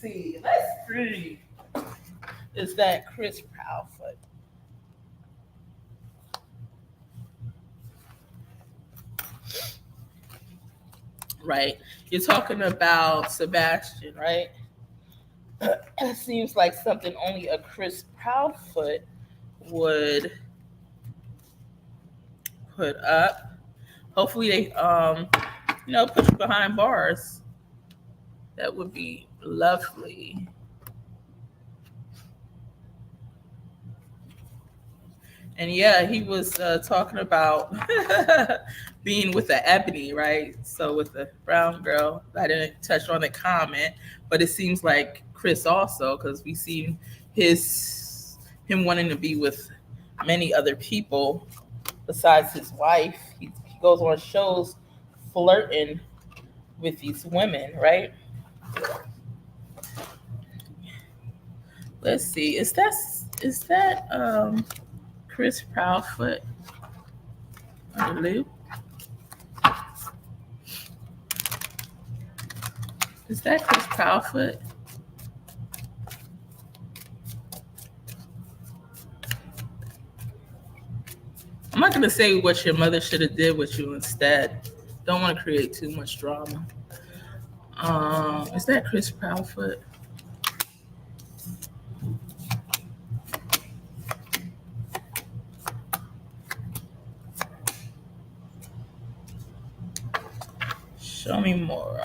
Speaker 3: see. Is that Chris Proudfoot? Right. You're talking about Sebastian, right? It seems like something only a Chris Proudfoot would put up. Hopefully they put you behind bars. That would be lovely. And yeah, he was talking about being with the Ebony, right? So with the brown girl, I didn't touch on the comment, but it seems like Chris also, because we see him wanting to be with many other people besides his wife. He goes on shows flirting with these women, right? Let's see. Is that Chris Proudfoot on the loop? Is that Chris Proudfoot? I'm not going to say what your mother should have did with you instead. Don't want to create too much drama. Is that Chris Proudfoot? Show me more.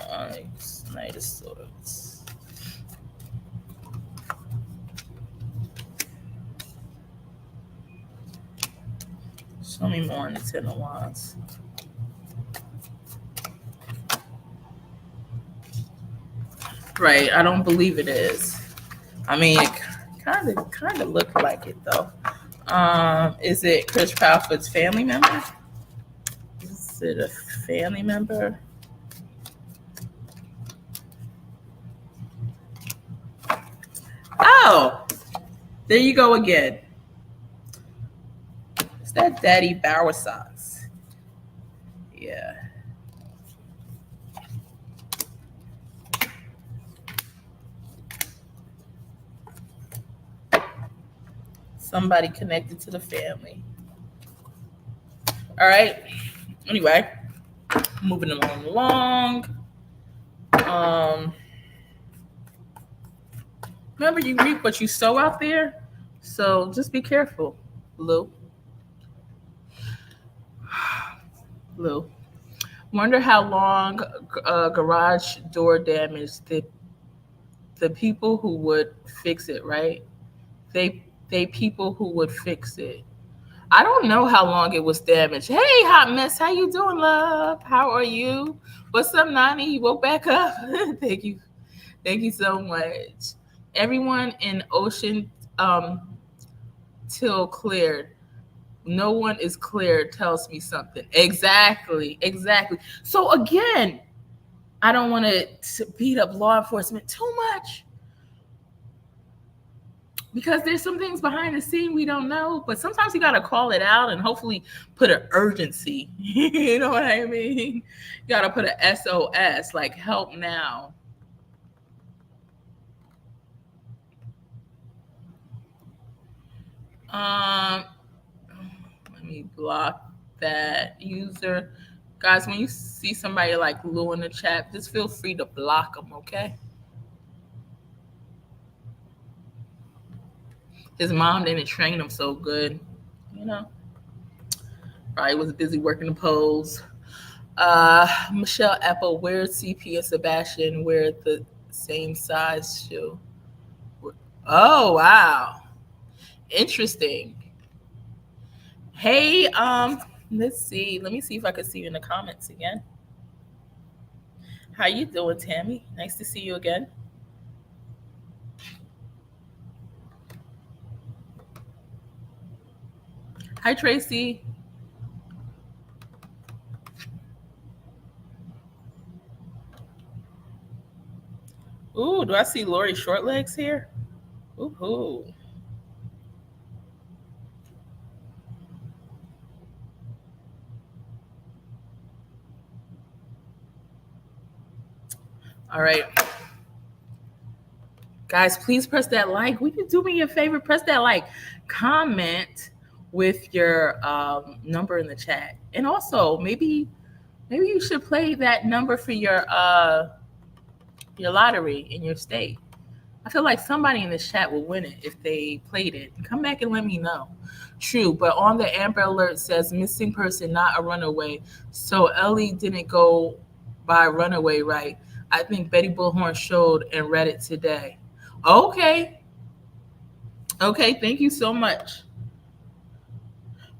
Speaker 3: Show me more on the Ten of Wands. Right, I don't believe it is. I mean, it kind of looked like it though. Is it Chris Proudfoot's family member? Is it a family member? Oh, there you go again. Is that Daddy Bowersocks? Yeah. Somebody connected to the family. All right. Anyway, moving along. Remember, you reap what you sow out there. So just be careful, Lou. Wonder how long garage door damage the people who would fix it, right? They people who would fix it. I don't know how long it was damaged. Hey, Hot Mess, how you doing, love? How are you? What's up, Nani? You woke back up? Thank you so much. Everyone in Ocean till cleared. No one is cleared tells me something. Exactly. So again, I don't want to beat up law enforcement too much because there's some things behind the scene we don't know, but sometimes you got to call it out and hopefully put an urgency. You know what I mean? You got to put an SOS, like help now. Let me block that user. Guys, when you see somebody like Lou in the chat, just feel free to block them, okay? His mom didn't train him so good, you know. Probably was busy working the polls. Michelle Apple, wear CP and Sebastian wear the same size shoe. Oh, wow. Interesting. Hey, let's see. Let me see if I can see you in the comments again. How you doing, Tammy? Nice to see you again. Hi, Tracy. Ooh, do I see Lori Shortlegs here? Ooh. All right. Guys, please press that like. Will you do me a favor? Press that like. Comment with your number in the chat. And also, maybe you should play that number for your lottery in your state. I feel like somebody in the chat will win it if they played it. Come back and let me know. True, but on the Amber Alert says missing person, not a runaway. So Ellie didn't go by runaway, right? I think Betty Bullhorn showed and read it today. Okay, thank you so much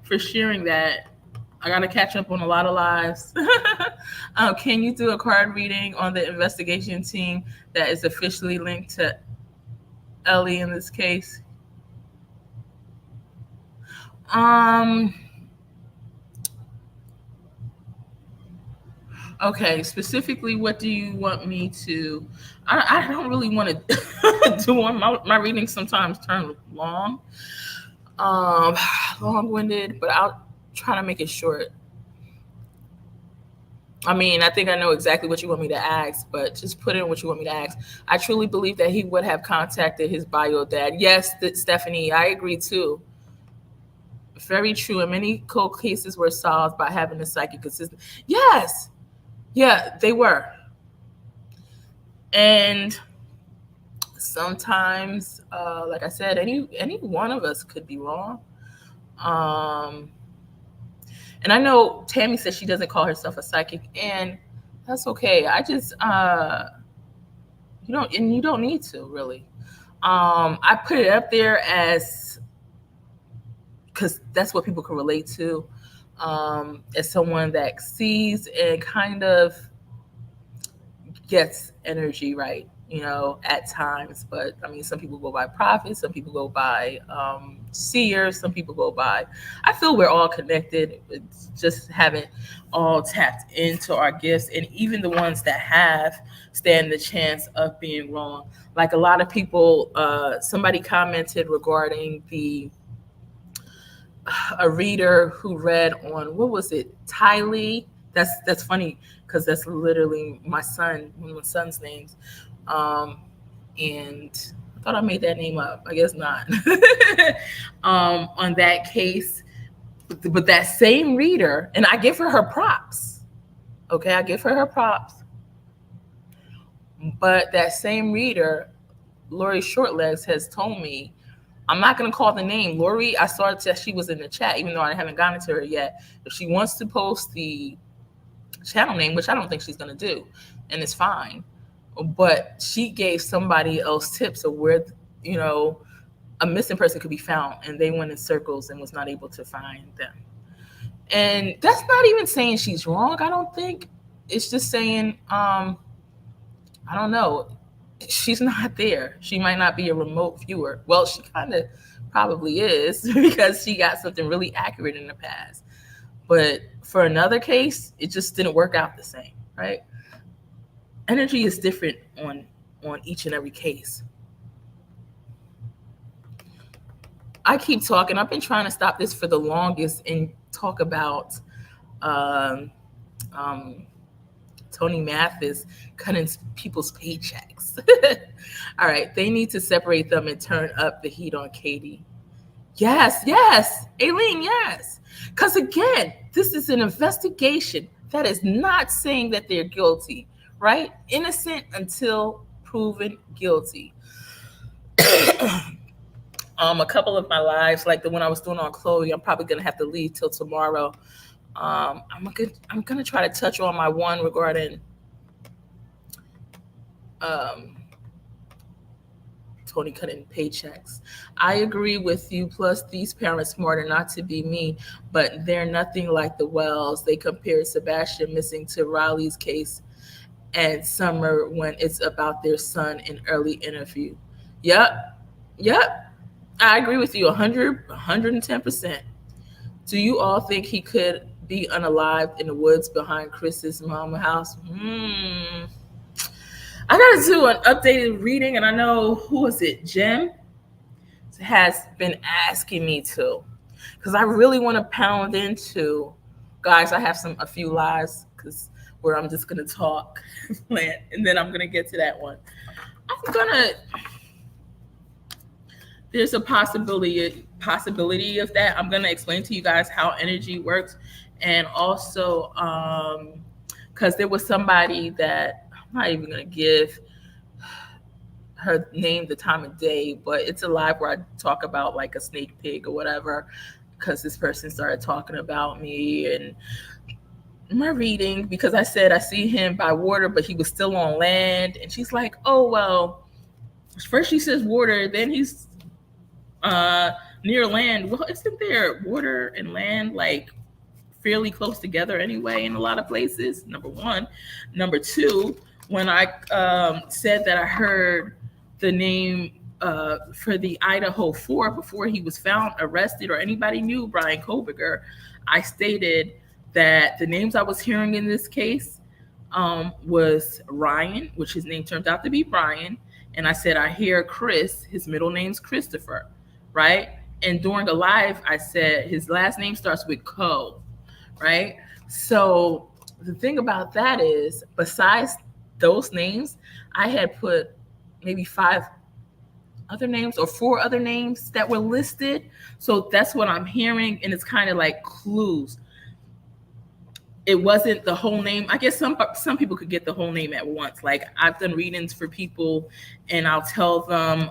Speaker 3: for sharing that. I got to catch up on a lot of lives. Can you do a card reading on the investigation team that is officially linked to Ellie in this case? Okay, specifically, what do you want me to? I don't really want to do one. My readings sometimes turn long, long-winded, but I'll try to make it short. I mean, I think I know exactly what you want me to ask, but just put in what you want me to ask. I truly believe that he would have contacted his bio dad. Yes, Stephanie, I agree too. Very true. And many cold cases were solved by having a psychic assistant. Yes. Yeah, they were. And sometimes, like I said, any one of us could be wrong. And I know Tammy says she doesn't call herself a psychic, and that's okay. I just, you don't need to really. I put it up there as, because that's what people can relate to, as someone that sees and kind of gets energy right, at times. But I mean, some people go by prophets, some people go by seers, some people go by, I feel we're all connected. It's just haven't all tapped into our gifts, and even the ones that have stand the chance of being wrong. Like a lot of people, somebody commented regarding a reader who read on, what was it, Tylee? That's funny because that's literally one of my son's names. And I thought I made that name up. I guess not. On that case, but that same reader, and I give her props. Okay, I give her props. But that same reader, Lori Shortlegs, has told me, I'm not going to call the name. Lori, I saw that she was in the chat, even though I haven't gotten to her yet. If she wants to post the channel name, which I don't think she's going to do, and it's fine. But she gave somebody else tips of where, a missing person could be found, and they went in circles and was not able to find them. And that's not even saying she's wrong, I don't think. It's just saying, I don't know. She's not there. She might not be a remote viewer. Well, she kind of probably is because she got something really accurate in the past. But for another case, it just didn't work out the same, right? Energy is different on each and every case. I keep talking. I've been trying to stop this for the longest and talk about Tony Mathis cutting people's paychecks. All right, they need to separate them and turn up the heat on Katie. Yes, Aileen, yes. Because again, this is an investigation. That is not saying that they're guilty, right? Innocent until proven guilty. A couple of my lives, like the one I was doing on Chloe, I'm probably gonna have to leave till tomorrow. I'm gonna try to touch on my one regarding Tony cutting paychecks. I agree with you. Plus, these parents smarter not to be me, but they're nothing like the Wells. They compared Sebastian missing to Riley's case and Summer when it's about their son in early interview. Yep. I agree with you 110%. Do you all think he could be unalived in the woods behind Chris's mama house? I got to do an updated reading, and I know, who is it, Jim, has been asking me to, because I really want to pound into, guys, I have a few lies, because where I'm just going to talk, and then I'm going to get to that one. There's a possibility of that. I'm going to explain to you guys how energy works, and also, because there was somebody that, I'm not even going to give her name, the time of day, but it's a live where I talk about like a snake pig or whatever, because this person started talking about me and my reading, because I said I see him by water, but he was still on land. And she's like, oh, well, first she says water, then he's near land. Well, isn't there water and land like fairly close together anyway in a lot of places? Number one. Number two, when I said that I heard the name for the Idaho 4 before he was found, arrested, or anybody knew Brian Kobiger, I stated that the names I was hearing in this case was Ryan, which his name turned out to be Brian. And I said, I hear Chris, his middle name's Christopher, right? And during a live, I said his last name starts with Co, right? So the thing about that is, besides those names, I had put maybe 5 other names or 4 other names that were listed. So that's what I'm hearing. And it's kind of like clues. It wasn't the whole name. I guess some people could get the whole name at once. Like, I've done readings for people and I'll tell them,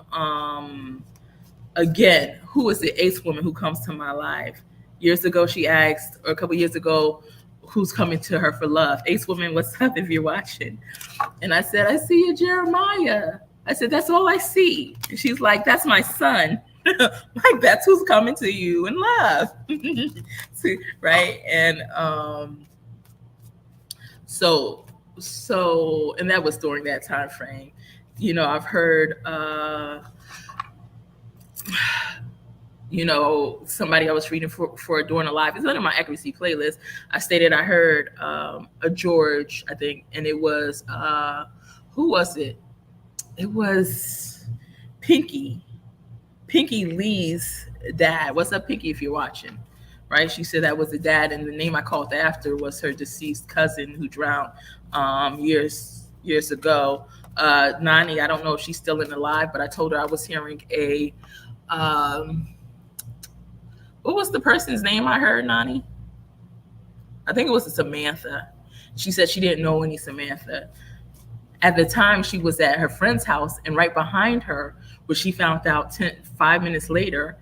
Speaker 3: again, who is the 8th woman who comes to my life? Years ago, she asked, or a couple years ago, who's coming to her for love? 8th woman, what's up if you're watching? And I said, I see you, Jeremiah. I said, that's all I see. And she's like, that's my son. Like, that's who's coming to you in love. Right? And so, and that was during that time frame. You know, I've heard, you know, somebody I was reading for during a live, it's under my accuracy playlist. I stated I heard a George, I think, and it was, who was it? It was Pinky Lee's dad. What's up, Pinky, if you're watching? Right? She said that was the dad, and the name I called after was her deceased cousin who drowned years ago. Nani, I don't know if she's still alive, but I told her I was hearing a what was the person's name I heard, Nani? I think it was a Samantha. She said she didn't know any Samantha. At the time, she was at her friend's house, and right behind her, which she found out 5 minutes later,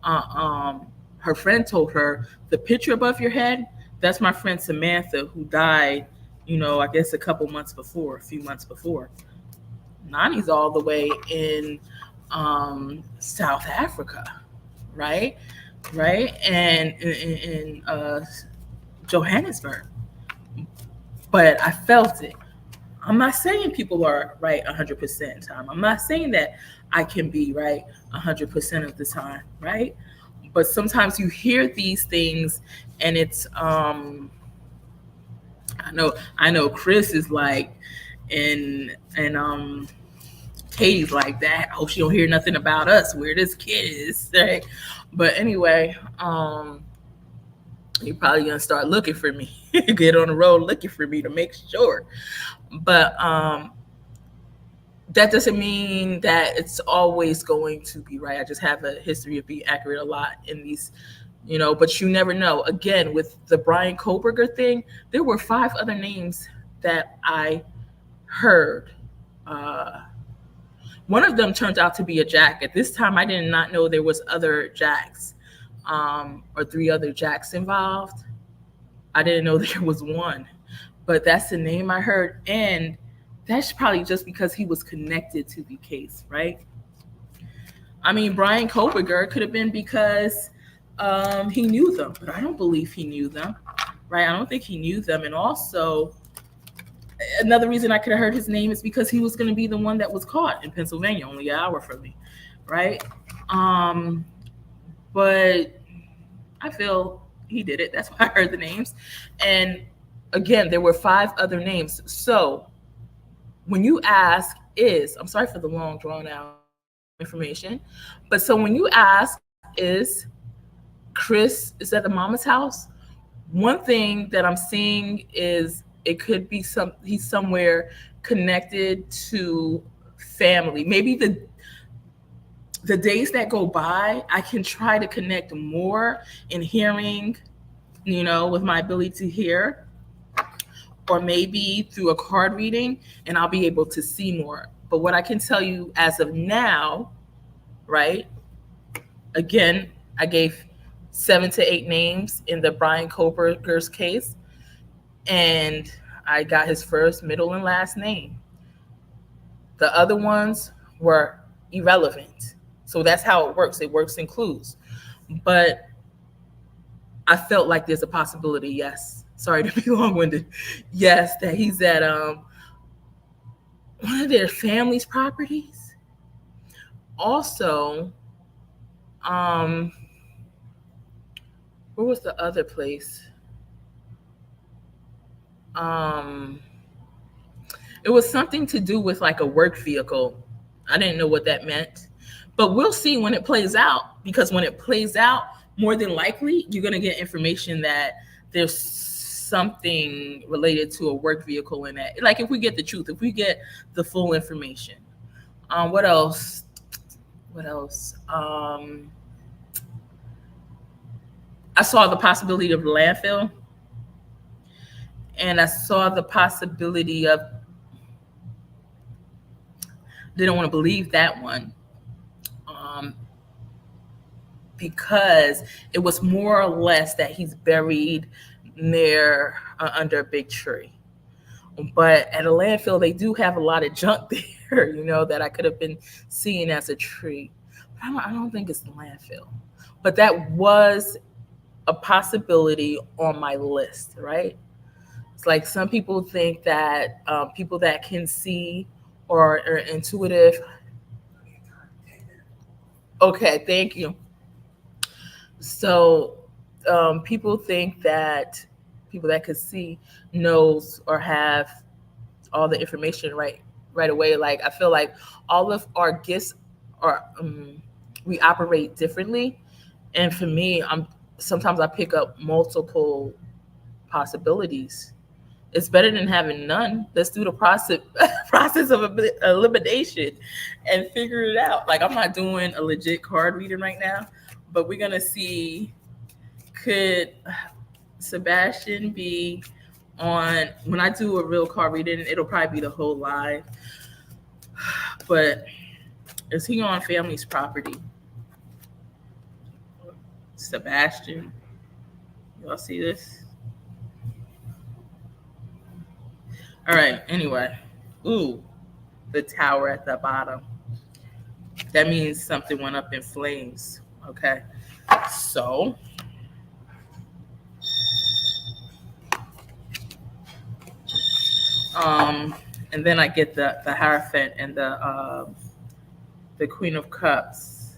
Speaker 3: her friend told her, the picture above your head, that's my friend Samantha, who died, you know, I guess a few months before. Nani's all the way in South Africa, right? And in Johannesburg. But I felt it. I'm not saying people are right 100% of the time. I'm not saying that I can be right 100% of the time, right? But sometimes you hear these things and it's, I know Chris is like, and Katie's like that. I hope she don't hear nothing about us, where this kid is, right? But anyway, you're probably gonna start looking for me, get on the road looking for me to make sure. But that doesn't mean that it's always going to be right. I just have a history of being accurate a lot in these, but you never know. Again, with the Brian Koberger thing, there were 5 other names that I heard. One of them turned out to be a Jack. At this time, I did not know there was other Jacks, or 3 other Jacks involved. I didn't know there was one, but that's the name I heard. And that's probably just because he was connected to the case, right? I mean, Brian Koberger could have been because he knew them, but I don't believe he knew them, right? I don't think he knew them. And also, another reason I could have heard his name is because he was going to be the one that was caught in Pennsylvania, only an hour from me, right? But I feel he did it. That's why I heard the names. And again, there were 5 other names. So when you ask I'm sorry for the long drawn out information, but so when you ask, is Chris is at the mama's house? One thing that I'm seeing is it could be he's somewhere connected to family. Maybe the days that go by, I can try to connect more in hearing, with my ability to hear, or maybe through a card reading, and I'll be able to see more. But what I can tell you as of now, right? Again, I gave 7 to 8 names in the Brian Koberger's case, and I got his first, middle, and last name. The other ones were irrelevant. So that's how it works. It works in clues. But I felt like there's a possibility, yes. Sorry to be long-winded. Yes, that he's at one of their family's properties. Also, where was the other place? It was something to do with like a work vehicle. I didn't know what that meant, but we'll see when it plays out, because when it plays out, more than likely, you're going to get information that there's something related to a work vehicle in that. Like if we get the truth, if we get the full information. What else? I saw the possibility of landfill, and I saw the possibility of, didn't want to believe that one, because it was more or less that he's buried near under a big tree. But at a landfill, they do have a lot of junk there, that I could have been seeing as a tree. But I don't think it's the landfill. But that was a possibility on my list, right? It's like some people think that people that can see or are intuitive. Okay, thank you. So people think that people that could see knows or have all the information right away. Like I feel like all of our gifts are we operate differently, and for me, sometimes I pick up multiple possibilities. It's better than having none. Let's do the process of elimination and figure it out. Like I'm not doing a legit card reading right now, but we're gonna see, could Sebastian be on, when I do a real card reading, it'll probably be the whole live, but is he on family's property? Sebastian, y'all see this? All right, anyway. Ooh, the tower at the bottom. That means something went up in flames, okay? So, and then I get the Hierophant and the Queen of Cups.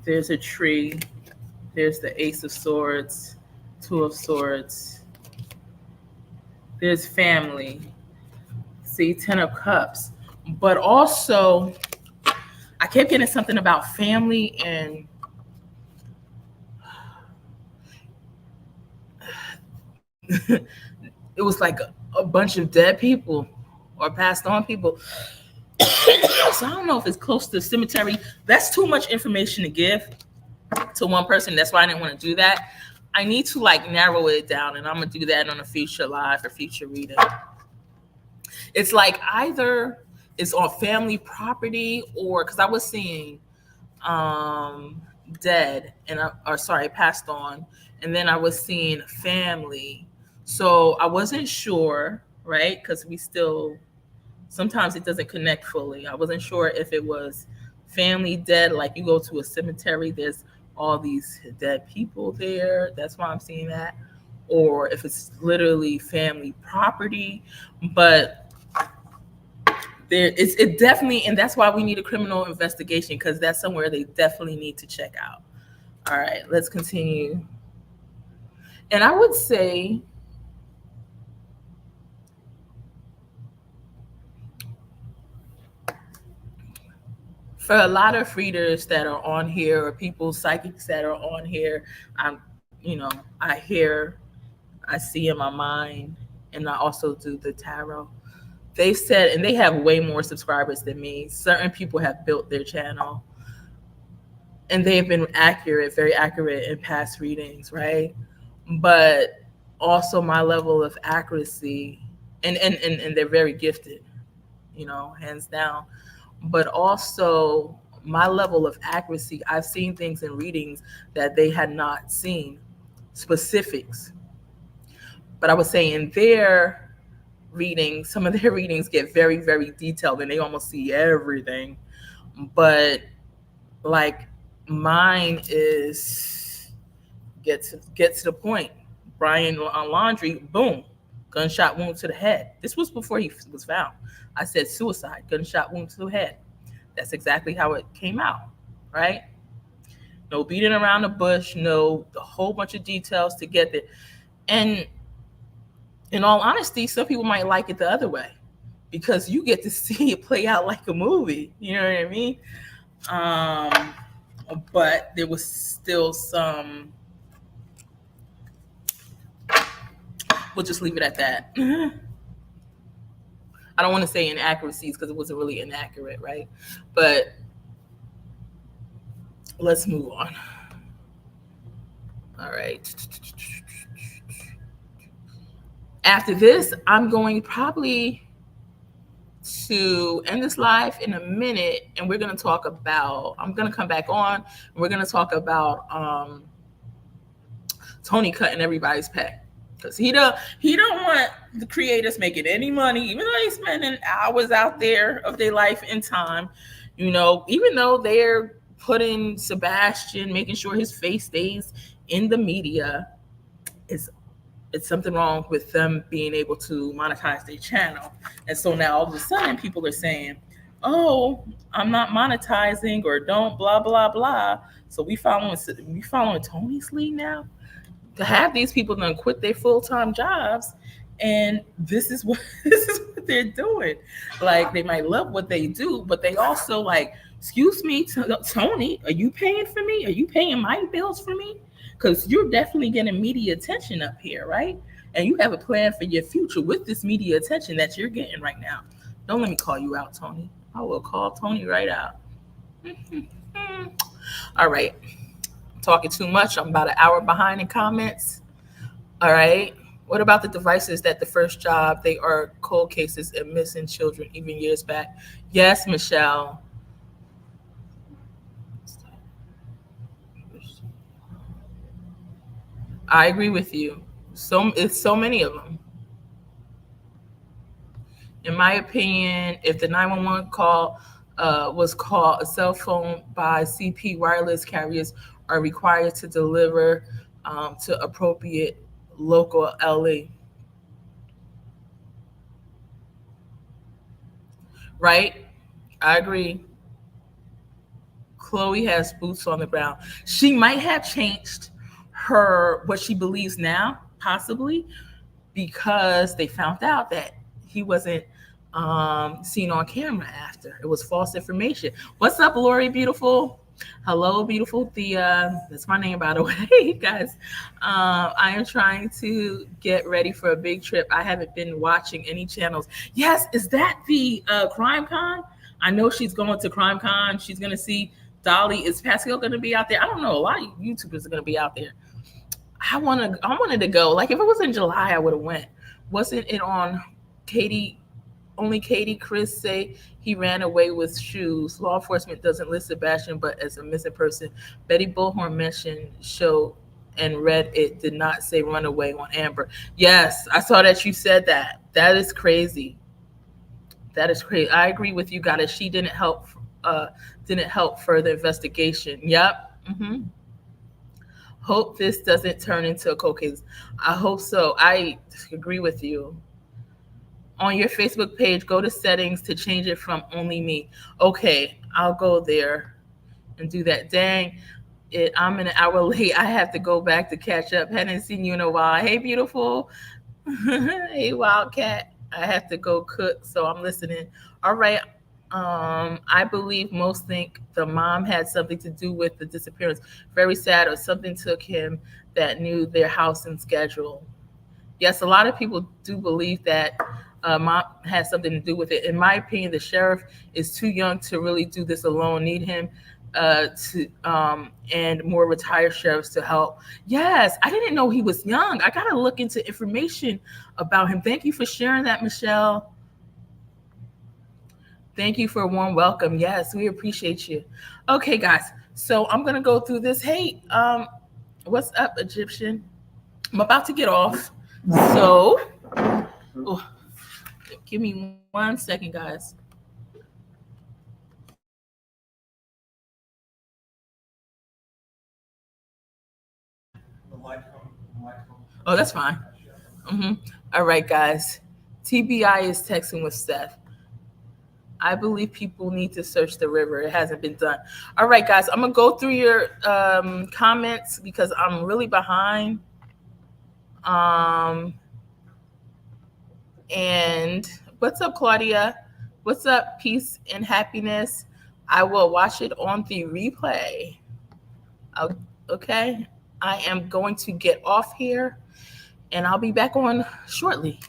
Speaker 3: There's a tree. There's the Ace of Swords, 2 of Swords. There's family. See, 10 of Cups. But also, I kept getting something about family, and it was like a bunch of dead people or passed on people. So I don't know if it's close to the cemetery. That's too much information to give to one person. That's why I didn't want to do that. I need to like narrow it down, and I'm gonna do that on a future live or future reading. It's like either it's on family property, or because I was seeing dead and passed on, and then I was seeing family. So I wasn't sure, right? Because we still sometimes it doesn't connect fully. I wasn't sure if it was family dead, like you go to a cemetery, there's all these dead people there. That's why I'm seeing that. Or if it's literally family property. But it definitely, and that's why we need a criminal investigation, because that's somewhere they definitely need to check out. All right, let's continue. And I would say for a lot of readers that are on here, or people, psychics that are on here, I hear, I see in my mind, and I also do the tarot. They said, and they have way more subscribers than me. Certain people have built their channel, and they have been accurate, very accurate in past readings, right? But also my level of accuracy, and they're very gifted, hands down. But also my level of accuracy, I've seen things in readings that they had not seen, specifics. But I would say in their readings, some of their readings get very, very detailed, and they almost see everything. But like mine is get to the point. Brian on Laundry, boom, gunshot wound to the head. This was before he was found. I said suicide, gunshot wound to the head. That's exactly how it came out, right? No beating around the bush, no a whole bunch of details to get there. And in all honesty, some people might like it the other way, because you get to see it play out like a movie. You know what I mean? But there was still some, we'll just leave it at that. I don't want to say inaccuracies, because it wasn't really inaccurate, right? But let's move on. All right. After this, I'm going probably to end this live in a minute, and we're going to talk about, I'm going to come back on, and we're going to talk about Tony cutting everybody's pay. Because he don't want the creators making any money, even though they're spending hours out there of their life and time, even though they're putting Sebastian, making sure his face stays in the media. It's something wrong with them being able to monetize their channel. And so now all of a sudden people are saying, oh, I'm not monetizing, or don't blah, blah, blah. So we following Tony's lead now? To have these people done quit their full-time jobs, and this is what they're doing. Like, they might love what they do, but they also like, excuse me, Tony, are you paying for me? Are you paying my bills for me? Because you're definitely getting media attention up here, right? And you have a plan for your future with this media attention that you're getting right now. Don't let me call you out, Tony. I will call Tony right out. All right. Talking too much. I'm about an hour behind in comments. All right. What about the devices that the first job, they are cold cases and missing children even years back? Yes, Michelle. I agree with you. It's so many of them. In my opinion, if the 911 call was called a cell phone by CP, wireless carriers are required to deliver to appropriate local LA. Right? I agree. Chloe has boots on the ground. She might have changed what she believes now, possibly, because they found out that he wasn't seen on camera after. It was false information. What's up, Lori, beautiful? Hello, beautiful Thea. That's my name, by the way, guys. I am trying to get ready for a big trip. I haven't been watching any channels. Yes, is that the Crime Con? I know she's going to Crime Con. She's going to see Dolly. Is Pascal going to be out there? I don't know. A lot of YouTubers are going to be out there. I wanted to go. Like, if it was in July, I would have went. Wasn't it on Katie? Only Katie Chris say he ran away with shoes. Law enforcement doesn't list Sebastian, but as a missing person. Betty Bullhorn mentioned show and read it did not say runaway on Amber. Yes, I saw that you said that. That is crazy. That is crazy. I agree with you, Goddess. She didn't help further investigation. Yep. Mm-hmm. Hope this doesn't turn into a cold case. I hope so. I agree with you. On your Facebook page, go to settings to change it from only me. Okay, I'll go there and do that. Dang it, I'm an hour late. I have to go back to catch up. Hadn't seen you in a while. Hey, beautiful. Hey, Wildcat. I have to go cook, so I'm listening. All right. I believe most think the mom had something to do with the disappearance. Very sad, or something took him that knew their house and schedule. Yes, a lot of people do believe that mom has something to do with it. In my opinion, the sheriff is too young to really do this alone. Need him and more retired sheriffs to help. Yes, I didn't know he was young. I gotta look into information about him. Thank you for sharing that, Michelle. Thank you for a warm welcome. Yes, we appreciate you. Okay, guys. So I'm gonna go through this. Hey, what's up, Egyptian? I'm about to get off. So, give me 1 second, guys. Oh, that's fine. Mm-hmm. All right, guys. TBI is texting with Seth. I believe people need to search the river. It hasn't been done. All right, guys. I'm going to go through your comments because I'm really behind. And what's up, Claudia? What's up, peace and happiness? I will watch it on the replay. Okay. I am going to get off here and I'll be back on shortly.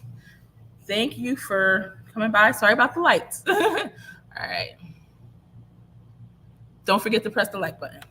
Speaker 3: Thank you for coming by. Sorry about the lights. All right. Don't forget to press the like button.